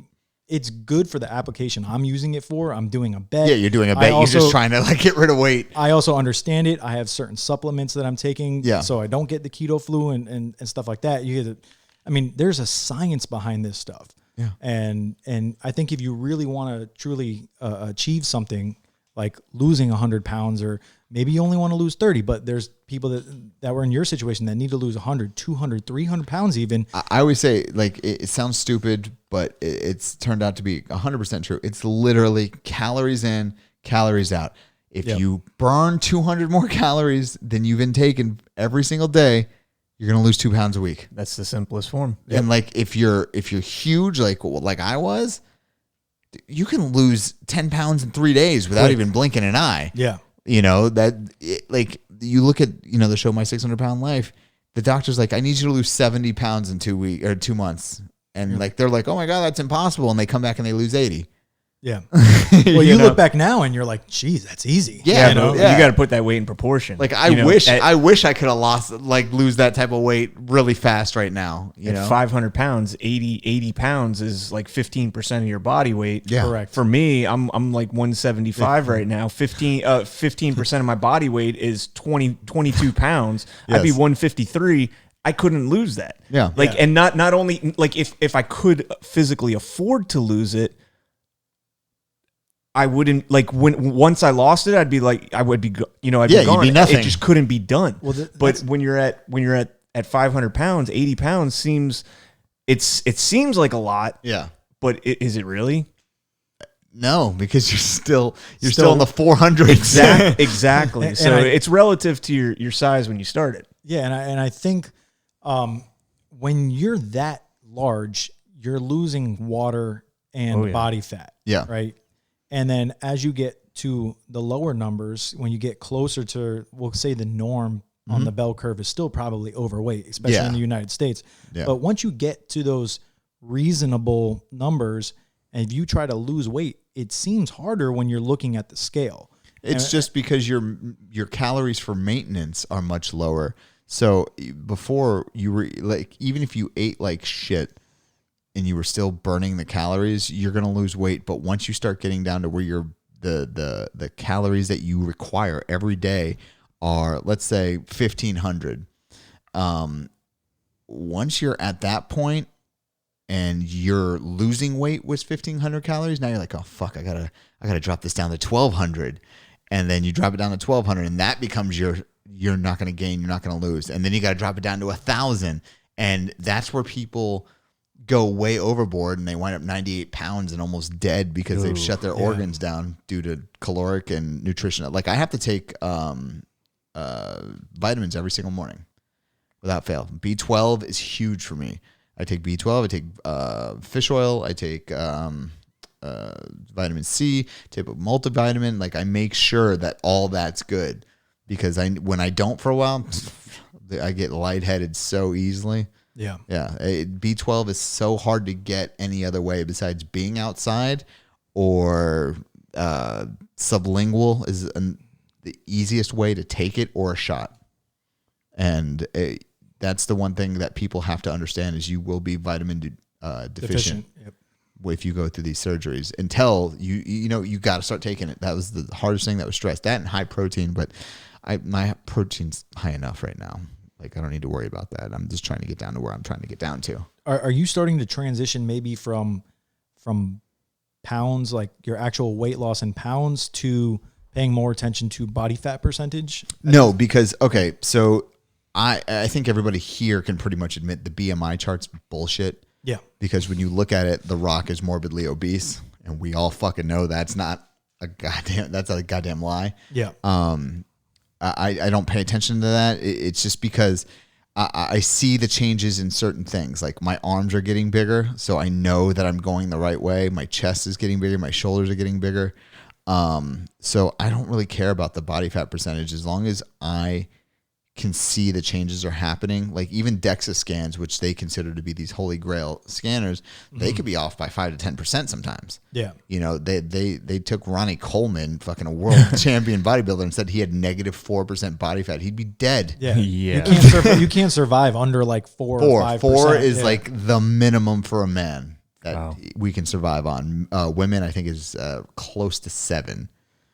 it's good for the application I'm using it for. I'm doing a bet. Yeah, you're doing a bet. You're just trying to get rid of weight. I also understand it. I have certain supplements that I'm taking, so I don't get the keto flu and stuff like that. There's a science behind this stuff. Yeah. And I think if you really want to truly achieve something like losing 100 pounds, or maybe you only want to lose 30, but there's people that were in your situation that need to lose 100, 200, 300 pounds even. I always say, it sounds stupid, but it's turned out to be 100% true. It's literally calories in, calories out. If you burn 200 more calories than you've been taking every single day, you're going to lose 2 pounds a week. That's the simplest form. And like, if you're huge, like I was, you can lose 10 pounds in 3 days without even blinking an eye. Yeah. You know, like you look at, the show, My 600-Pound Life, the doctor's like, I need you to lose 70 pounds in 2 weeks or 2 months. And like, they're like, oh my God, that's impossible. And they come back and they lose 80. Yeah. Well, you look back now and you're like, geez, that's easy. Yeah. You got to put that weight in proportion. Like, I wish I could have lose that type of weight really fast right now. At 500 pounds, 80 pounds is like 15% of your body weight. Yeah. Correct. For me, I'm like 175 right now. 15% of my body weight is 22 pounds. I'd be 153. I couldn't lose that. Yeah. And not only like if I could physically afford to lose it, I wouldn't once I lost it, I'd be like, I'd be gone. You'd be nothing. It just couldn't be done. Well, but when you're at 500 pounds, 80 pounds seems seems like a lot. Yeah. But is it really? No, because you're still in the 400s. Exactly. So it's relative to your size when you started. Yeah, and I think when you're that large, you're losing water and body fat. Yeah. Right. And then as you get to the lower numbers, when you get closer to, we'll say the norm on the bell curve is still probably overweight, especially in the United States. Yeah. But once you get to those reasonable numbers, and if you try to lose weight, it seems harder when you're looking at the scale. It's just because your calories for maintenance are much lower. So before you were like, even if you ate like shit and you were still burning the calories, you're going to lose weight. But once you start getting down to where you're the calories that you require every day are, let's say 1,500. Once you're at that point and you're losing weight with 1,500 calories, now you're like, oh fuck, I gotta drop this down to 1,200. And then you drop it down to 1,200 and that becomes you're not going to gain, you're not going to lose. And then you got to drop it down to 1,000. And that's where people go way overboard and they wind up 98 pounds and almost dead because they've shut their organs down due to caloric and nutrition. Like I have to take vitamins every single morning without fail. B12 is huge for me. I take B12, I take fish oil, I take vitamin C, take a multivitamin. Like I make sure that all that's good because when I don't for a while, I get lightheaded so easily. Yeah. Yeah. B12 is so hard to get any other way besides being outside, or sublingual is the easiest way to take it, or a shot. And that's the one thing that people have to understand is you will be vitamin deficient. Yep. If you go through these surgeries until you got to start taking it. That was the hardest thing that was stressed. That and high protein, but my protein's high enough right now. Like I don't need to worry about that. I'm just trying to get down to where I'm trying to get down to. Are you starting to transition maybe from pounds, like your actual weight loss in pounds, to paying more attention to body fat percentage? No, because so I think everybody here can pretty much admit the BMI chart's bullshit. Yeah. Because when you look at it, The Rock is morbidly obese, and we all fucking know that's a goddamn lie. Yeah. I don't pay attention to that. It's just because I see the changes in certain things. Like my arms are getting bigger, so I know that I'm going the right way. My chest is getting bigger. My shoulders are getting bigger. So I don't really care about the body fat percentage as long as I can see the changes are happening. Like even DEXA scans, which they consider to be these holy grail scanners, they could be off by 5 to 10% sometimes. Yeah. They took Ronnie Coleman, fucking a world champion bodybuilder, and said he had negative 4% body fat. He'd be dead. Yeah. You can't survive under like 4 or 5%. 4 is like the minimum for a man that we can survive on. Women, I think, is close to 7.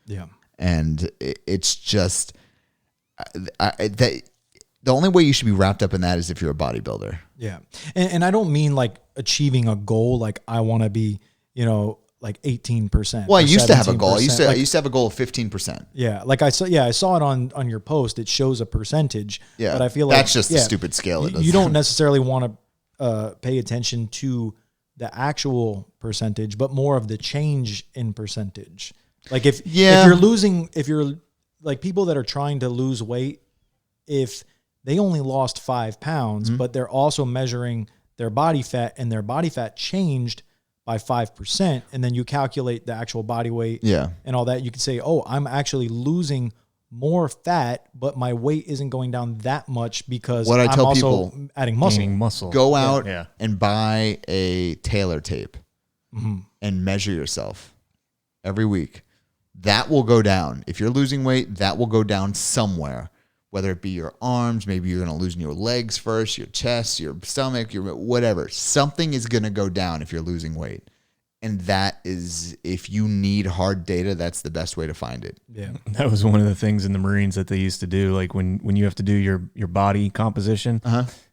Yeah. And it's just... the only way you should be wrapped up in that is if you're a bodybuilder. Yeah. And I don't mean like achieving a goal. Like I want to be, like 18%. Well, I used to have a goal. I used to have a goal of 15%. Yeah. Like I saw it on your post. It shows a percentage. Yeah. But I feel like that's just a stupid scale. You don't necessarily want to pay attention to the actual percentage, but more of the change in percentage. Like if you're like people that are trying to lose weight, if they only lost 5 pounds, but they're also measuring their body fat, and their body fat changed by 5%. And then you calculate the actual body weight and all that. You could say, oh, I'm actually losing more fat, but my weight isn't going down that much because what I tell I'm also people, adding muscle. Gaining muscle. Go out and buy a tailor tape and measure yourself every week. That will go down. If you're losing weight, that will go down somewhere, whether it be your arms, maybe you're going to lose in your legs first, your chest, your stomach, your whatever. Something is going to go down if you're losing weight. And that is, if you need hard data, that's the best way to find it. Yeah. That was one of the things in the Marines that they used to do. Like when you have to do your body composition,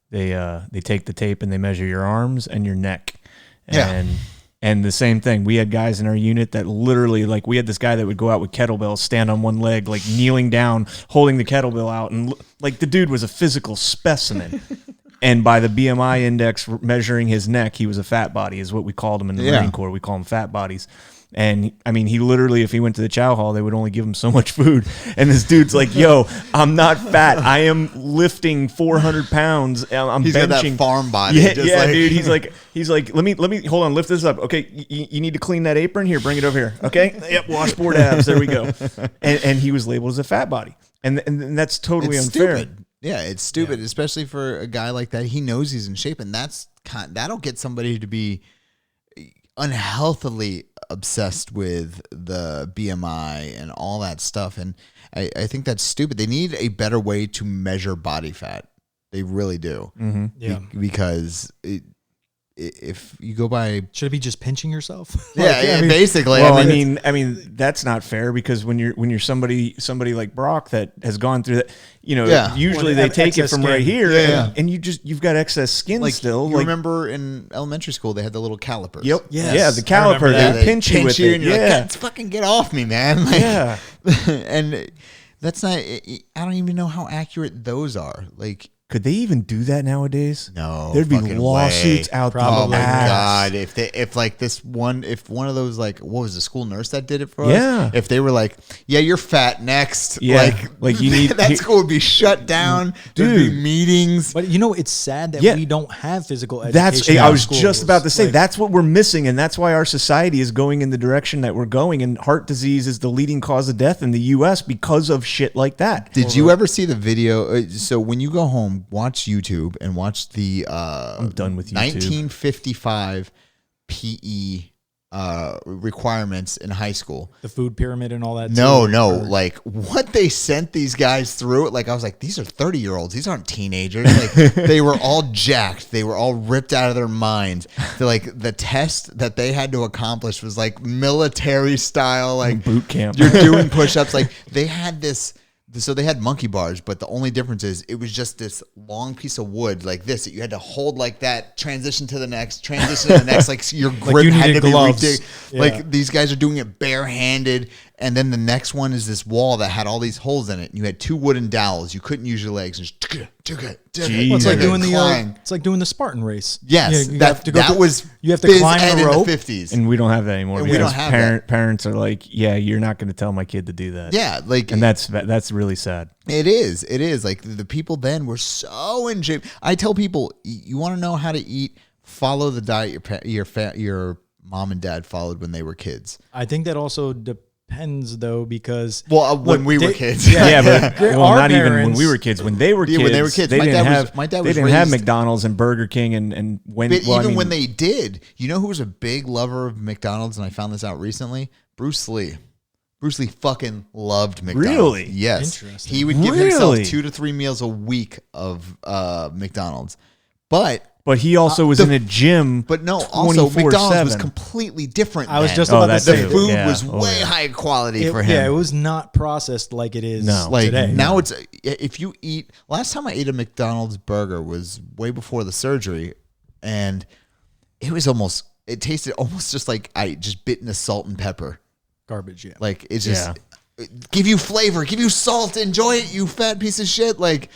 they take the tape and they measure your arms and your neck. And the same thing. We had guys in our unit that literally, like, we had this guy that would go out with kettlebells, stand on one leg, like kneeling down, holding the kettlebell out. And like the dude was a physical specimen. And by the BMI index measuring his neck, he was a fat body, is what we called him in the Marine Corps. We call them fat bodies. And I mean, he literally, if he went to the chow hall, they would only give him so much food. And this dude's like, yo, I'm not fat. I am lifting 400 pounds. I'm He's benching. got that farm body. Yeah, just like, dude. He's like, let me, hold on, lift this up. Okay. You need to clean that apron here. Bring it over here. Okay. Yep. Washboard abs. There we go. And he was labeled as a fat body. And that's totally it's unfair. Stupid. Yeah, it's stupid, especially for a guy like that. He knows he's in shape, and that'll get somebody to be unhealthily obsessed with the BMI and all that stuff. And I think that's stupid. They need a better way to measure body fat. They really do. Mm-hmm. Yeah. Because if you go by, should it be just pinching yourself? Basically. Well, I mean, that's not fair, because when you're somebody like Brock that has gone through that, usually they take it from right here, and you've got excess skin still. You remember in elementary school they had the calipers. Yep. Yes. Yeah, the caliper. They pinch you with it. And you're like, fucking get off me, man. Yeah. And that's not. I don't even know how accurate those are. Like, could they even do that nowadays? No, there'd be lawsuits out there. Oh my god! If one of those, like, what was the school nurse that did it for us? Yeah. If they were like, yeah, you're fat next. Yeah. Like you need that school would be shut down. There'd be meetings. But it's sad that we don't have physical education. I was just about to say that's what we're missing, and that's why our society is going in the direction that we're going. And heart disease is the leading cause of death in the U.S. because of shit like that. Did you ever see the video? So when you go home, watch YouTube and watch the I'm done with YouTube. 1955 PE requirements in high school. The food pyramid and all that. No, like what they sent these guys through. Like, I was like, these are 30-year-olds. These aren't teenagers. Like, they were all jacked. They were all ripped out of their minds. They're like, the test that they had to accomplish was like military style, like boot camp. You're doing push-ups. Like, they had this. So they had monkey bars, but the only difference is it was just this long piece of wood like this that you had to hold like that, transition to the next, like your grip had to be ridiculous. Like, these guys are doing it barehanded. And then the next one is this wall that had all these holes in it. And you had 2 wooden dowels. You couldn't use your legs. It's like doing the Spartan race. Yes, you you have to climb the rope. In the 50s. And we don't have that anymore. We don't have that. Parents are like, yeah, you're not going to tell my kid to do that. Yeah, like, and that's really sad. It is. Like, the people then were so in shape. I tell people, you want to know how to eat? Follow the diet your mom and dad followed when they were kids. I think that also depends, though, because when we were kids, but not even when we were kids. When they were kids, they didn't have McDonald's and Burger King and when they did, you know who was a big lover of McDonald's, and I found this out recently? Bruce Lee. Bruce Lee fucking loved McDonald's. Really? Yes. He would give himself 2 to 3 meals a week of McDonald's, But he also was in a gym. But no, also McDonald's was completely different. I was just about to say the food was way high quality for him. Yeah, it was not processed like it is today. Now it's, if you eat, last time I ate a McDonald's burger was way before the surgery, and it tasted almost just like I just bit into salt and pepper. Garbage, yeah. Like, it's just give you flavor, give you salt, enjoy it, you fat piece of shit. Like,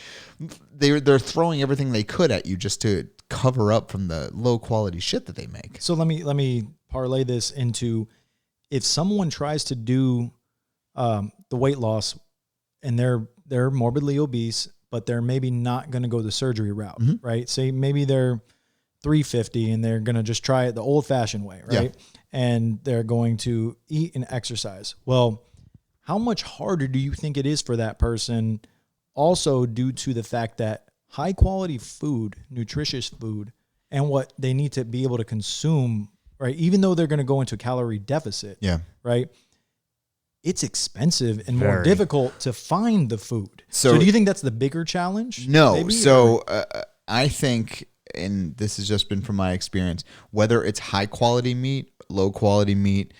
they're throwing everything they could at you just to cover up from the low quality shit that they make. So let me parlay this into, if someone tries to do the weight loss and they're morbidly obese, but they're maybe not going to go the surgery route, right? Say maybe they're 350 and they're going to just try it the old fashioned way, right? Yeah. And they're going to eat and exercise. Well, how much harder do you think it is for that person, also due to the fact that high quality food, nutritious food, and what they need to be able to consume, right? Even though they're going to go into a calorie deficit, right? It's expensive and more difficult to find the food. So do you think that's the bigger challenge? No. Maybe? So I think, and this has just been from my experience, whether it's high quality meat, low quality meat,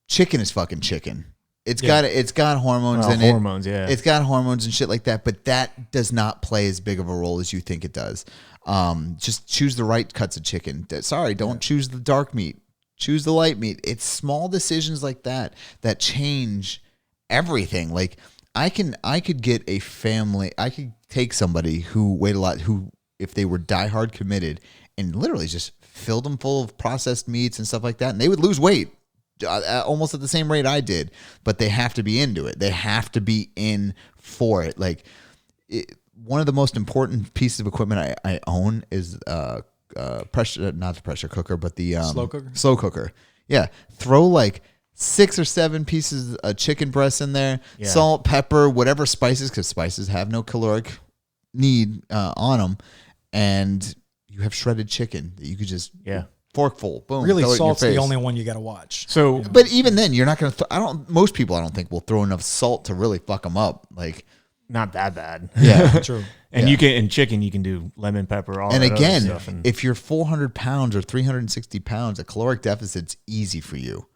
chicken is fucking chicken. It's got hormones in it. Hormones, yeah. It's got hormones and shit like that, but that does not play as big of a role as you think it does. Just choose the right cuts of chicken. Sorry, don't choose the dark meat. Choose the light meat. It's small decisions like that change everything. Like I could get a family. I could take somebody who weighed a lot, who if they were diehard committed, and literally just filled them full of processed meats and stuff like that, and they would lose weight almost at the same rate I did. But they have to be into it. They have to be in for it. Like one of the most important pieces of equipment I own is pressure, not the pressure cooker, but the slow cooker. Yeah. Throw like 6 or 7 pieces of chicken breast in there, salt, pepper, whatever spices, because spices have no caloric need on them, and you have shredded chicken that you could just forkful, boom. Really, salt's the only one you got to watch. So, but even then, you're not going to. Most people, I don't think, will throw enough salt to really fuck them up. Like, not that bad. Yeah, true. And you can in chicken, you can do lemon pepper. All and that again, other stuff if you're 400 pounds or 360 pounds, a caloric deficit's easy for you.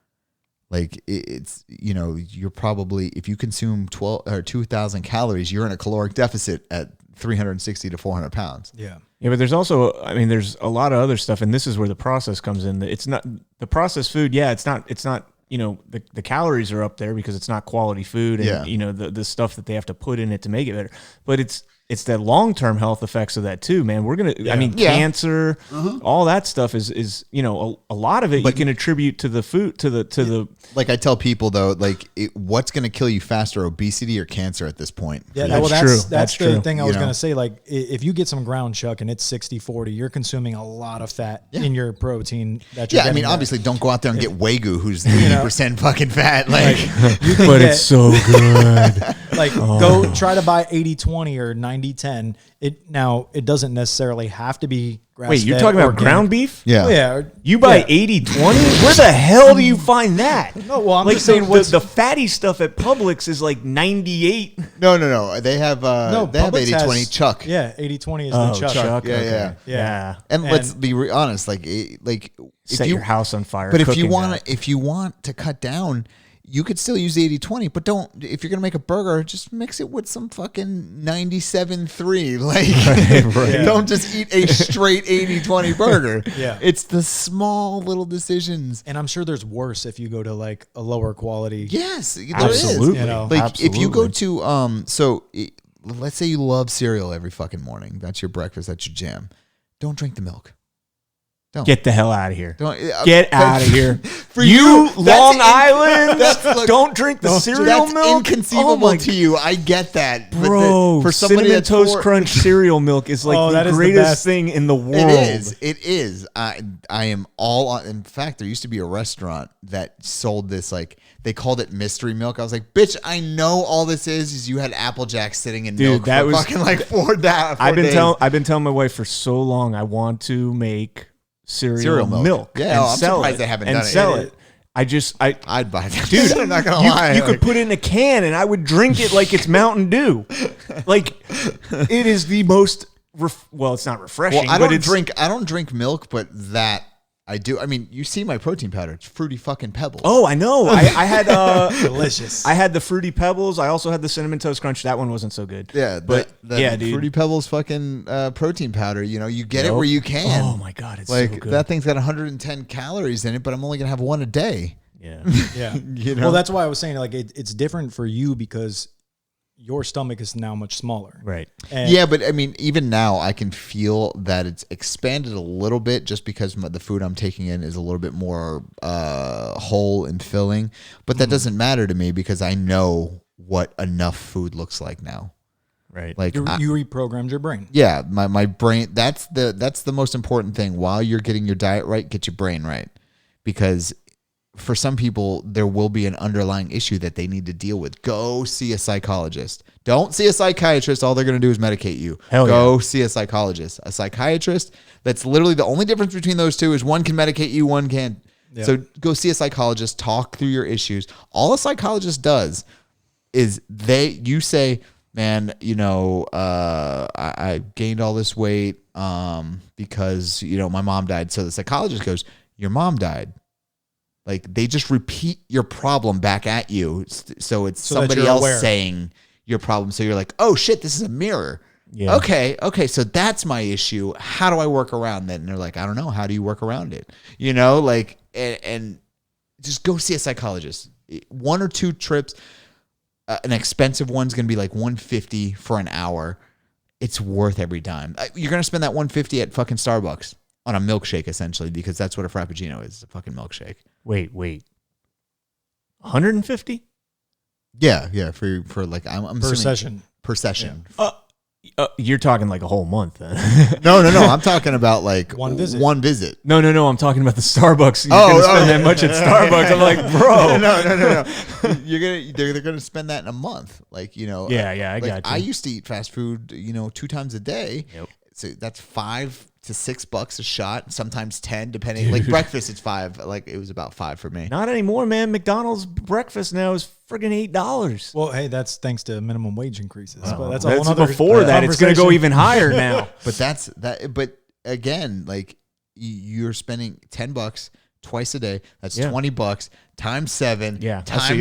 Like it's, you're probably, if you consume 12 or 2,000 calories, you're in a caloric deficit at 360 to 400 pounds. Yeah. Yeah, but there's also, there's a lot of other stuff, and this is where the process comes in. It's not the processed food. Yeah, it's not. The calories are up there because it's not quality food, and the stuff that they have to put in it to make it better. But it's the long-term health effects of that too, man. We're going to, cancer, all that stuff is a lot of it you can attribute to the food, to the. Like I tell people though, what's going to kill you faster, obesity or cancer at this point? Yeah, that's true. That's the thing I was going to say. Like if you get some ground chuck and it's 60-40, you're consuming a lot of fat in your protein. That you're getting obviously don't go out there and get Wagyu who's 80% fucking fat. But it's so good. Go try to buy 80-20 or 90-10. It doesn't necessarily have to be grass-fed. Wait, you're talking about ground beef? Yeah. Oh, yeah. You buy 80-20? Where the hell do you find that? No, well, I'm just saying the fatty stuff at Publix is like 98. No. They have 80-20 chuck. Yeah, 80-20 is the chuck. Yeah, okay. Yeah. And let's be honest, set your house on fire. But if you want to cut down, you could still use 80-20, but if you're going to make a burger, just mix it with some fucking 97.3. Don't just eat a straight 80-20 burger. Yeah. It's the small little decisions. And I'm sure there's worse if you go to like a lower quality. Yes, there absolutely. is. If you go to, let's say you love cereal every fucking morning. That's your breakfast. That's your jam. Don't drink the milk. Don't. Get the hell out of here. Get out of here. For you, Long Island, don't drink the cereal milk? That's inconceivable to you. I get that. Bro, for somebody Cinnamon Toast Crunch cereal milk is like the greatest thing in the world. It is. I am all on. In fact, there used to be a restaurant that sold this, they called it mystery milk. I was like, bitch, I know all this is you had Apple Jacks sitting in milk that for was, fucking 4 days. I've been telling my wife for so long I want to make cereal milk. Yeah, I'm surprised they haven't done it. And sell it. I'd buy that. Dude, I'm not gonna lie. You could put it in a can and I would drink it like it's Mountain Dew. It is the most it's not refreshing. Well, I don't drink milk, but that I do. You see my protein powder. It's Fruity fucking Pebbles. Oh, I know. I had delicious. I had the Fruity Pebbles. I also had the Cinnamon Toast Crunch. That one wasn't so good. Yeah, but dude. Fruity Pebbles fucking protein powder. You get it where you can. Oh my god, it's so good. That thing's got 110 calories in it, but I'm only gonna have one a day. Yeah, yeah. Well, that's why I was saying it's different for you because your stomach is now much smaller. Right. And but even now I can feel that it's expanded a little bit just because the food I'm taking in is a little bit more whole and filling. But that doesn't matter to me because I know what enough food looks like now. Right. Like you reprogrammed your brain. Yeah, my brain. That's the most important thing. While you're getting your diet right, get your brain right, because for some people there will be an underlying issue that they need to deal with. Go see a psychologist. Don't see a psychiatrist. All they're going to do is medicate you. Go see a psychologist. A psychiatrist. That's literally the only difference between those two is one can medicate you, one can't. Yep. So go see a psychologist. Talk through your issues. All a psychologist does is you say, man, I gained all this weight because, my mom died. So the psychologist goes, your mom died. Like they just repeat your problem back at you. So it's somebody else saying your problem. So you're like, oh shit, this is a mirror. Yeah. Okay. So that's my issue. How do I work around that? And they're like, I don't know. How do you work around it? And just go see a psychologist. 1 or 2 trips. An expensive one's going to be like $150 for an hour. It's worth every dime. You're going to spend that $150 at fucking Starbucks on a milkshake, essentially, because that's what a Frappuccino is. It's a fucking milkshake. Wait. 150? Yeah. For like, I'm per session. Per session. Yeah. You're talking like a whole month then. No. I'm talking about like one visit. No. I'm talking about the Starbucks. You're going to spend that much at Starbucks. I'm like, bro. No. They're going to spend that in a month. Like, Yeah, I got you. I used to eat fast food, 2 times a day. Yep. So that's $5 to $6 a shot, sometimes 10, depending. Like breakfast, it's $5. Like it was about $5 for me. Not anymore, man. McDonald's breakfast now is friggin' $8. Well, hey, that's thanks to minimum wage increases. But that's a whole other before that. It's going to go even higher now. But that's that. But again, like you're spending $10 twice a day. That's $20 times 7. Yeah, I see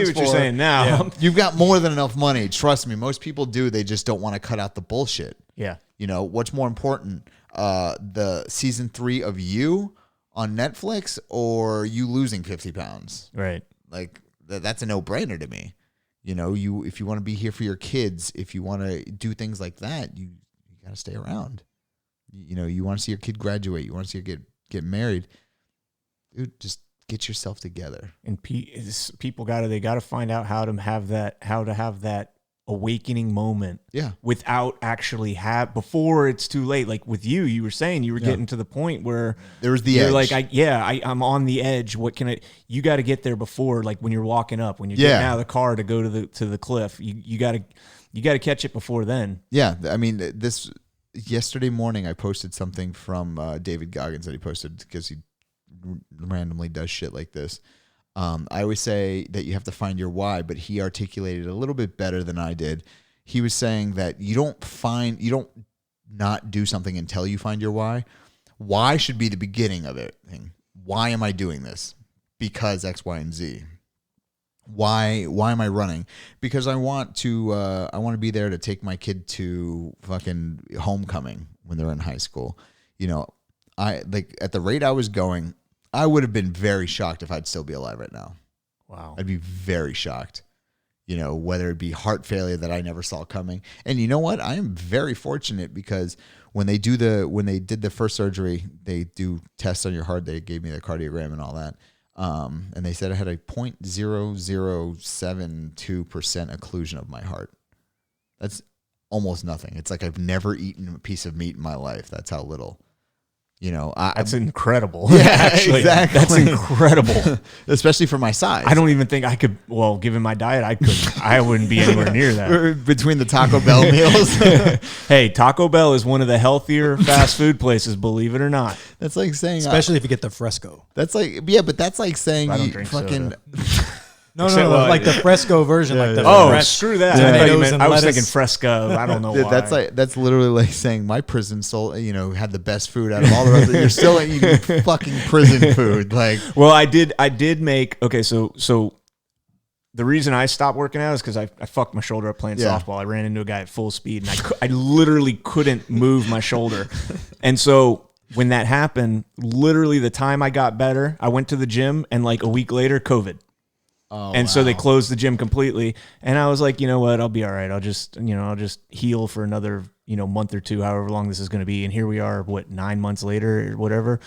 what you're saying now. Yeah. You've got more than enough money. Trust me. Most people do. They just don't want to cut out the bullshit. Yeah. What's more important, the season 3 of You on Netflix or you losing 50 pounds? Right. Like that's a no-brainer to me. If you want to be here for your kids, if you want to do things like that, you got to stay around. You want to see your kid graduate. You want to see her get married. Dude, just get yourself together. And people got to find out how to have that awakening moment. Yeah. Without actually before it's too late. Like with you were saying you were getting to the point where there was the edge. Like I'm on the edge. What can you got to get there before, like when you're walking up, when you're getting out of the car to go to the cliff, you got to catch it before then. Yeah. I mean, yesterday morning I posted something from David Goggins that he posted because he randomly does shit like this. I always say that you have to find your why, but he articulated it a little bit better than I did. He was saying that you don't not do something until you find your why. Why should be the beginning of it. Why am I doing this? Because X, Y, and Z. Why am I running? Because I want to be there to take my kid to fucking homecoming when they're in high school. I like at the rate I was going, I would have been very shocked if I'd still be alive right now. Wow. I'd be very shocked. Whether it be heart failure that I never saw coming. And you know what? I am very fortunate because when they did the first surgery, they do tests on your heart. They gave me the cardiogram and all that. And they said I had a 0.0072% occlusion of my heart. That's almost nothing. It's like I've never eaten a piece of meat in my life. That's how little. That's incredible. Yeah, actually, exactly. That's incredible, especially for my size. I don't even think I could. Well, given my diet, I wouldn't be anywhere near that. Between the Taco Bell meals, hey, Taco Bell is one of the healthier fast food places. Believe it or not. That's like saying, especially if you get the fresco. That's like, but that's like saying I don't drink soda. No, like the fresco version, like the screw that. I was thinking fresco. I don't know why. That's literally like saying my prison soul, had the best food out of all the rest. You're still eating fucking prison food. Like, well, I did make So the reason I stopped working out is because I fucked my shoulder up playing softball. I ran into a guy at full speed, and I literally couldn't move my shoulder, and so. When that happened, literally the time I got better, I went to the gym, and like a week later, COVID. So they closed the gym completely. And I was like, you know what? I'll be all right. I'll just heal for another, month or two, however long this is going to be. And here we are, 9 months later or whatever.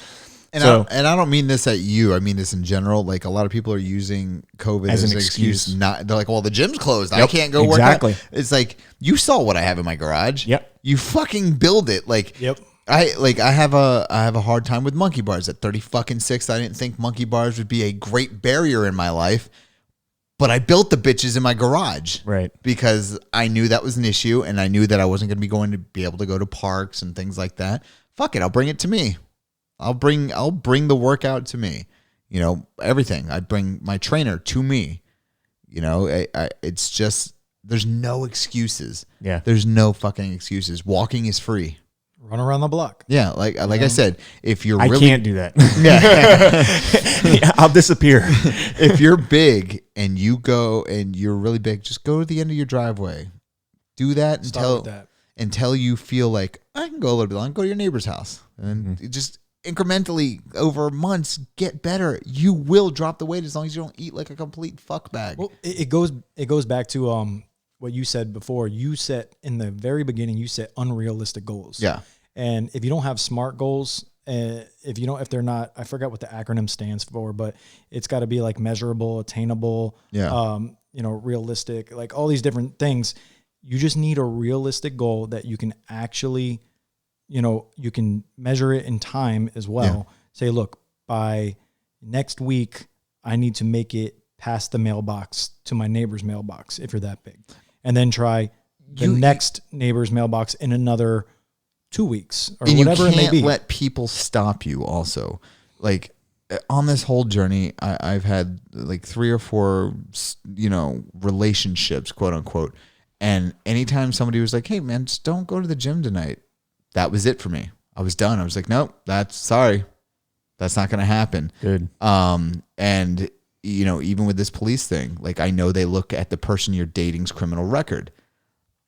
And, I don't mean this at you. I mean this in general. Like, a lot of people are using COVID as an excuse. They're like, well, the gym's closed. Yep, I can't go work out. It's like, you saw what I have in my garage. Yep. You fucking build it. Like, yep. I have a hard time with monkey bars. At 36, I didn't think monkey bars would be a great barrier in my life, but I built the bitches in my garage, right? Because I knew that was an issue, and I knew that I wasn't going to be able to go to parks and things like that. Fuck it, I'll bring it to me. I'll bring the workout to me. You know, everything. I bring my trainer to me. You know, it's just, there's no excuses. Yeah, there's no fucking excuses. Walking is free. Run around the block. Yeah, like I said, if you're I really, can't do that. Yeah. I'll disappear. If you're big and you go and you're really big, just go to the end of your driveway. Do that until you feel like I can go a little bit long. Go to your neighbor's house and just incrementally over months get better. You will drop the weight as long as you don't eat like a complete fuck bag. Well, it goes back to what you said before. You set in the very beginning. You set unrealistic goals. Yeah. And if you don't have SMART goals, if they're not, I forgot what the acronym stands for, but it's got to be like measurable, attainable, realistic, like all these different things. You just need a realistic goal that you can actually, you can measure it in time as well. Yeah. Say, look, by next week, I need to make it past the mailbox to my neighbor's mailbox if you're that big. And then try the next neighbor's mailbox in another 2 weeks or whatever it may be. You can't let people stop you also. Like, on this whole journey, I've had like 3 or 4, relationships, quote unquote. And anytime somebody was like, hey man, just don't go to the gym tonight. That was it for me. I was done. I was like, nope, that's not going to happen. Good. And even with this police thing, like, I know they look at the person you're dating's criminal record.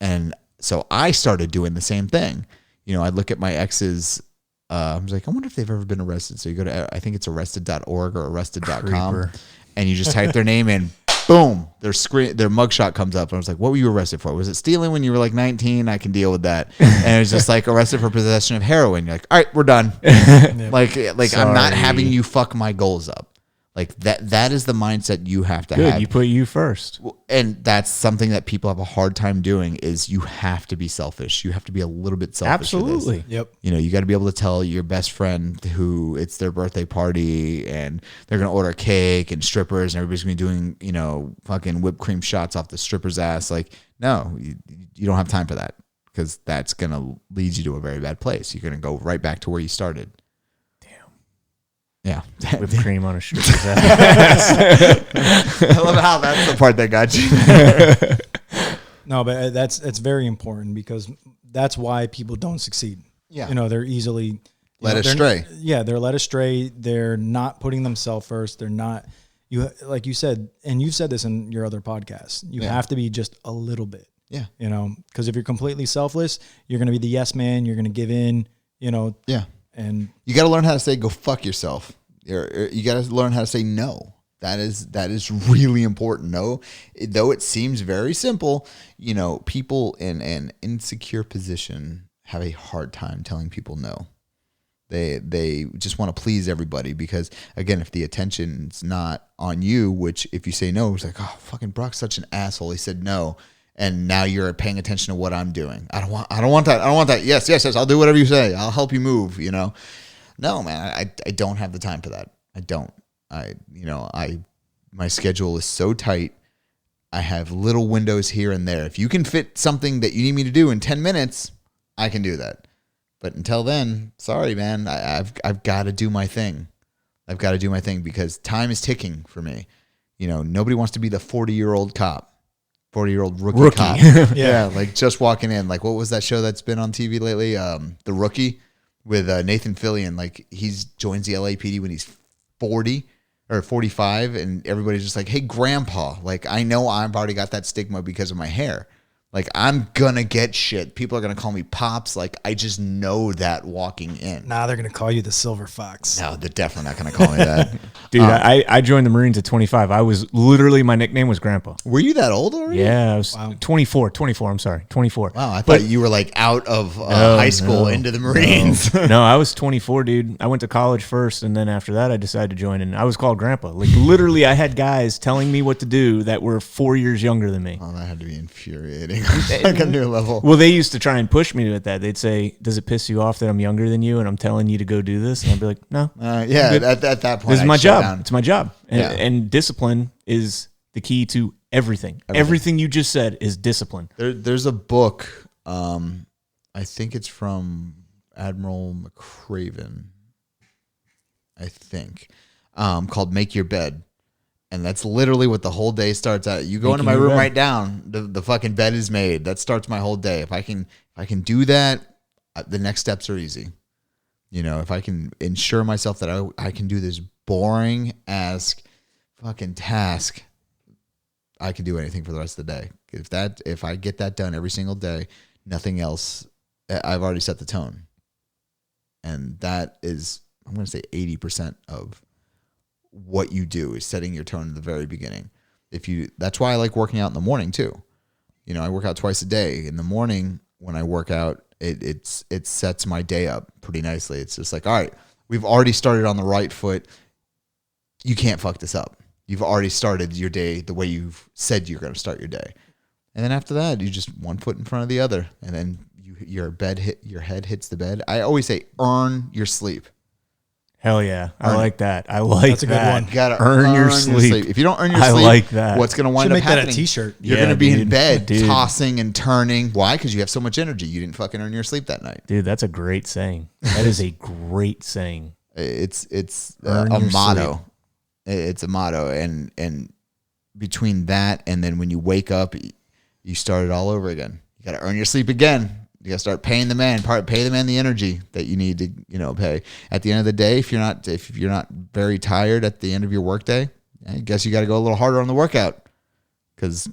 And so I started doing the same thing. I'd look at my exes. I was like, I wonder if they've ever been arrested. So you go to, I think it's arrested.org or arrested.com, and you just type their name in, boom, their mugshot comes up. And I was like, what were you arrested for? Was it stealing when you were like 19? I can deal with that. And it was just like arrested for possession of heroin. You're like, all right, we're done. Like I'm not having you fuck my goals up. Like that is the mindset you have to have. You put you first. And that's something that people have a hard time doing is you have to be selfish. You have to be a little bit selfish. Absolutely. Yep. You got to be able to tell your best friend who it's their birthday party and they're going to order cake and strippers and everybody's going to be doing, fucking whipped cream shots off the stripper's ass. Like, no, you don't have time for that because that's going to lead you to a very bad place. You're going to go right back to where you started. Yeah. Whipped cream on a stripper's ass. I love how that's the part that got you. No, but that's very important because that's why people don't succeed. Yeah. They're easily led astray. They're led astray. They're not putting themselves first. They're not, like you said, and you've said this in your other podcasts, you have to be just a little bit. Yeah. Because if you're completely selfless, you're going to be the yes man. You're going to give in, Yeah. And you got to learn how to say, go fuck yourself. You got to learn how to say no. That is really important. No, though it seems very simple, people in an insecure position have a hard time telling people no. They just want to please everybody because, again, if the attention's not on you, which if you say no, it's like, oh, fucking Brock's such an asshole. He said no. And now you're paying attention to what I'm doing. I don't want that. I don't want that. Yes. I'll do whatever you say. I'll help you move, No, man, I don't have the time for that. I don't. My schedule is so tight. I have little windows here and there. If you can fit something that you need me to do in 10 minutes, I can do that. But until then, sorry, man, I've got to do my thing. I've got to do my thing because time is ticking for me. Nobody wants to be the 40-year-old cop. 40-year-old rookie cop. Yeah, like just walking in. Like, what was that show that's been on TV lately? The Rookie with Nathan Fillion. Like, he joins the LAPD when he's 40 or 45, and everybody's just like, hey, grandpa. Like, I know I've already got that stigma because of my hair. Like, I'm gonna get shit. People are gonna call me Pops. Like, I just know that walking in. Nah, they're gonna call you the Silver Fox. No, they're definitely not gonna call me that. Dude, I joined the Marines at 25. I was literally, my nickname was Grandpa. Were you that old already? Yeah, I was 24, I'm sorry, 24. Wow, I thought you were like out of high school into the Marines. No, I was 24, dude. I went to college first, and then after that, I decided to join, and I was called Grandpa. Like, literally, I had guys telling me what to do that were 4 years younger than me. Oh, that had to be infuriating. Like a new level. Well, they used to try and push me with that. They'd say, "Does it piss you off that I'm younger than you and I'm telling you to go do this?" And I'd be like, "No." Yeah, at that point, this is I'd my shut job. down. It's my job, Yeah. and discipline is the key to everything. Everything you just said is discipline. There's a book. I think it's from Admiral McCraven. I think called "Make Your Bed." And that's literally what the whole day starts out. You go into my room right down, the fucking bed is made. That starts my whole day. If I can do that, the next steps are easy. You know, if I can ensure myself that I can do this boring ass fucking task, I can do anything for the rest of the day. If I get that done every single day, nothing else, I've already set the tone. And that is, I'm going to say 80% of what you do is setting your tone in the very beginning. That's why I like working out in the morning too. You know, I work out twice a day. In the morning when I work out, it sets my day up pretty nicely. It's just like, all right, we've already started on the right foot. You can't fuck this up. You've already started your day the way you've said you're going to start your day. And then after that, you just one foot in front of the other, and then your head hits the bed. I always say, earn your sleep. Hell yeah. I like that. I like That's a good one. You gotta earn your sleep. If you don't earn your I sleep, like that. what's going to wind Should up make happening? that a t-shirt. You're Yeah, going to be in dude. bed Dude. tossing and turning. Why? Because you have so much energy. You didn't fucking earn your sleep that night. Dude, that's a great saying. That is a great saying. It's Earn a your motto. sleep. It's a motto. And between that and then when you wake up, you start it all over again. You got to earn your sleep again. You got to start paying the man. Pay the man the energy that you need to, pay. At the end of the day, if you're not very tired at the end of your workday, I guess you got to go a little harder on the workout because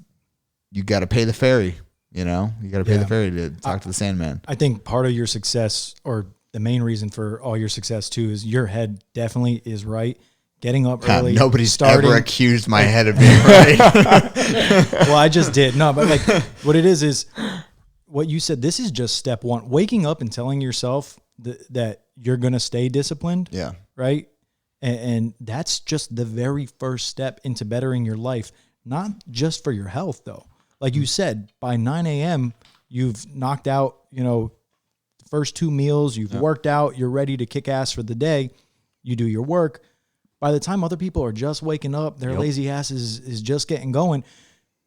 you got to pay the ferry. You got to pay the ferry to talk to the Sandman. I think part of your success, or the main reason for all your success too, is your head definitely is right. Getting up early. Nobody's ever accused my head of being right. Well, I just did. No, but like what it is what you said. This is just step one. Waking up and telling yourself that you're going to stay disciplined. Yeah. Right. And that's just the very first step into bettering your life, not just for your health though. Like you said, by 9 a.m., you've knocked out, the first 2 meals, you've worked out, you're ready to kick ass for the day. You do your work. By the time other people are just waking up, their lazy ass is just getting going.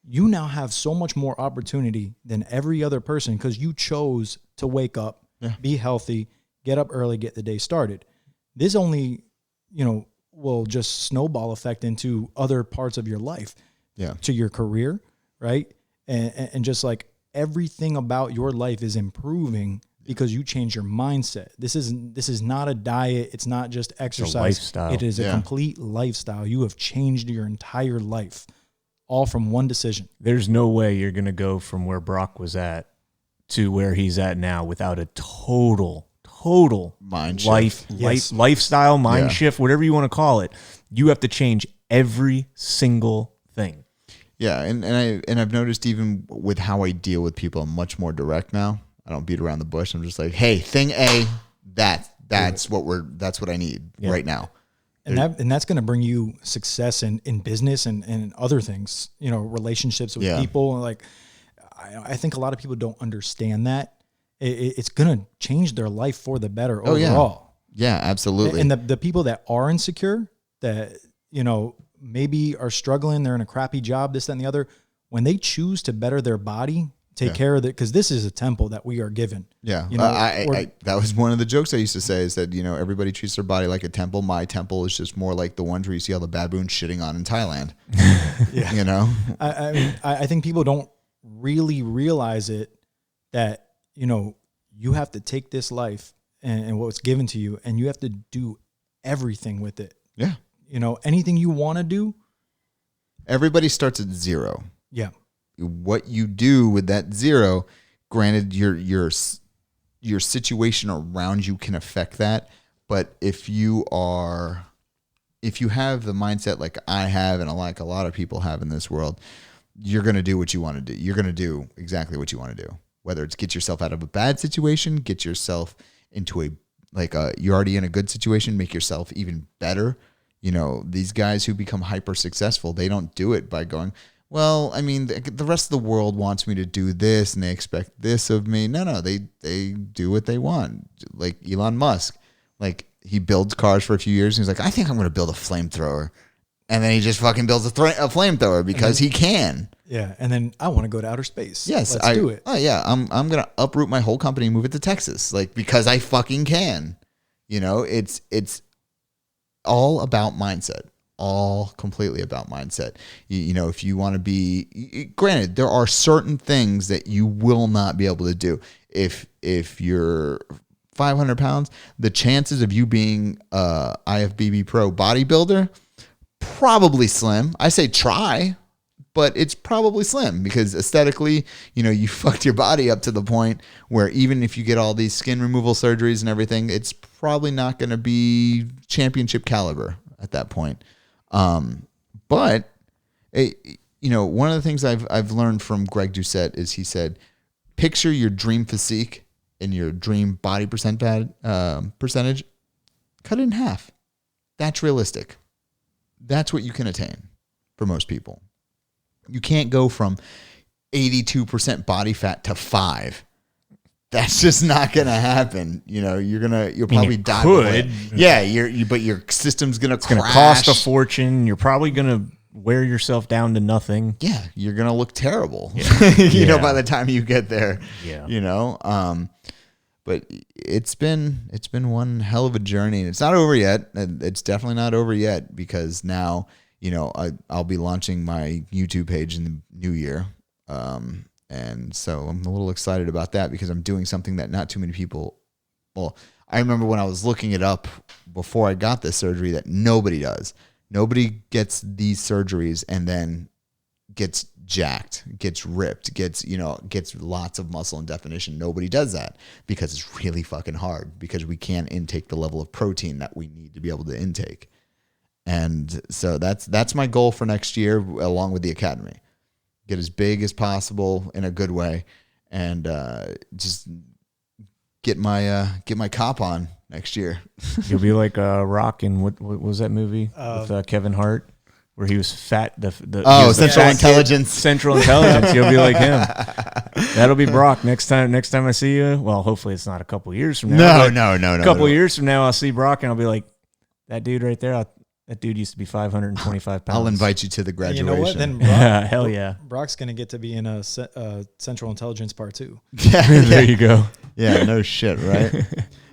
You now have so much more opportunity than every other person because you chose to wake up, be healthy, get up early, get the day started. This only, will just snowball effect into other parts of your life, to your career, right? And just like everything about your life is improving because you change your mindset. This is not a diet. It's not just exercise. It's a lifestyle. It is a complete lifestyle. You have changed your entire life, all from one decision. There's no way you're going to go from where Brock was at to where he's at now without a total mind shift. Lifestyle, mind shift, whatever you want to call it. You have to change every single thing. Yeah, and I've noticed even with how I deal with people, I'm much more direct now. I don't beat around the bush. I'm just like, hey, thing A, that's what I need right now. And that's going to bring you success in business and other things, relationships with people. Like, I think a lot of people don't understand that. It's going to change their life for the better overall. Yeah, absolutely. And the people that are insecure, that, maybe are struggling, they're in a crappy job, this, that, and the other, when they choose to better their body, take care of it, because this is a temple that we are given. Yeah. That was one of the jokes I used to say is that, everybody treats their body like a temple. My temple is just more like the ones where you see all the baboons shitting on in Thailand. I think people don't really realize it, that, you have to take this life and what's given to you, and you have to do everything with it. Yeah. Anything you want to do. Everybody starts at zero. Yeah. what you do with that 0, granted your situation around you can affect that, but if you have the mindset like I have and like a lot of people have in this world, you're going to do what you want to do. You're going to do exactly what you want to do. Whether it's get yourself out of a bad situation, get yourself into you're already in a good situation, make yourself even better. You know, these guys who become hyper successful, they don't do it by going, well, I mean, the rest of the world wants me to do this and they expect this of me. No, they do what they want. Like Elon Musk, like he builds cars for a few years and he's like, I think I'm going to build a flamethrower. And then he just fucking builds a flamethrower because he can. Yeah, and then I want to go to outer space. Yes, let's do it. Oh yeah, I'm gonna uproot my whole company and move it to Texas, like because I fucking can. You know, it's all about mindset. All completely about mindset. You know, if you want to be, granted, there are certain things that you will not be able to do. If you're 500 pounds, the chances of you being a IFBB pro bodybuilder probably slim. I say try, but it's probably slim because aesthetically, you know, you fucked your body up to the point where even if you get all these skin removal surgeries and everything, it's probably not going to be championship caliber at that point. But you know, one of the things I've learned from Greg Doucette is he said, picture your dream physique and your dream body percentage, cut it in half. That's realistic. That's what you can attain for most people. You can't go from 82% body fat to 5%. That's just not going to happen. You know, you'll probably die. Could. Yeah, but your system's going to crash. It's going to cost a fortune. You're probably going to wear yourself down to nothing. Yeah, you're going to look terrible. Yeah. You know, by the time you get there. Yeah. You know, but it's been one hell of a journey, and it's not over yet. It's definitely not over yet because now, you know, I'll be launching my YouTube page in the new year. And so I'm a little excited about that because I'm doing something that not too many people, well, I remember when I was looking it up before I got this surgery that nobody does. Nobody gets these surgeries and then gets jacked, gets ripped, gets lots of muscle and definition. Nobody does that because it's really fucking hard because we can't intake the level of protein that we need to be able to intake. And so that's my goal for next year along with the academy. Get as big as possible in a good way and just get my cop on next year. You'll be like Rock in what was that movie with Kevin Hart where he was fat? Central Intelligence. Central Intelligence. You'll be like him. That'll be Brock next time I see you. Well, hopefully it's not a couple years from now. No. A couple years from now, I'll see Brock and I'll be like, that dude right there. That dude used to be 525 pounds. I'll invite you to the graduation. You know what? Then hell yeah. Brock's going to get to be in a Central Intelligence Part 2. There you go. Yeah, no shit, right?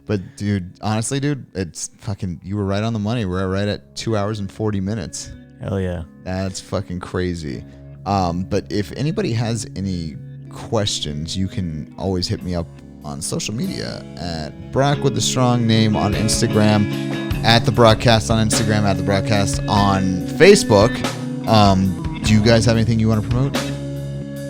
But dude, honestly, it's fucking, you were right on the money. We're right at 2 hours and 40 minutes. Hell yeah. That's fucking crazy. But if anybody has any questions, you can always hit me up on social media at Brock with the strong name on Instagram, at the broadcast on Instagram, at the broadcast on Facebook. Do you guys have anything you want to promote?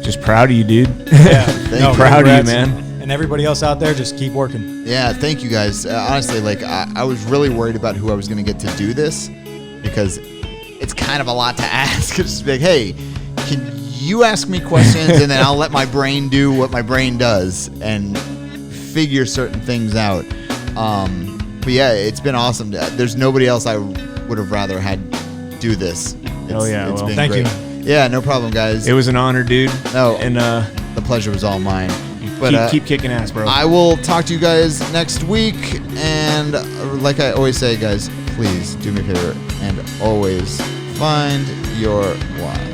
Just proud of you, dude. Yeah, proud of you, man. And everybody else out there, just keep working. Yeah, thank you guys. Honestly, like I was really worried about who I was going to get to do this because it's kind of a lot to ask. It's just like, hey, can you ask me questions and then I'll let my brain do what my brain does and figure certain things out. But yeah, it's been awesome. There's nobody else I would have rather had do this. Hell yeah. It's been thank great. you. Yeah, no problem, guys. It was an honor, dude. No, and the pleasure was all mine. But keep kicking ass, bro. I will talk to you guys next week. And like I always say, guys, please do me a favor and always find your why.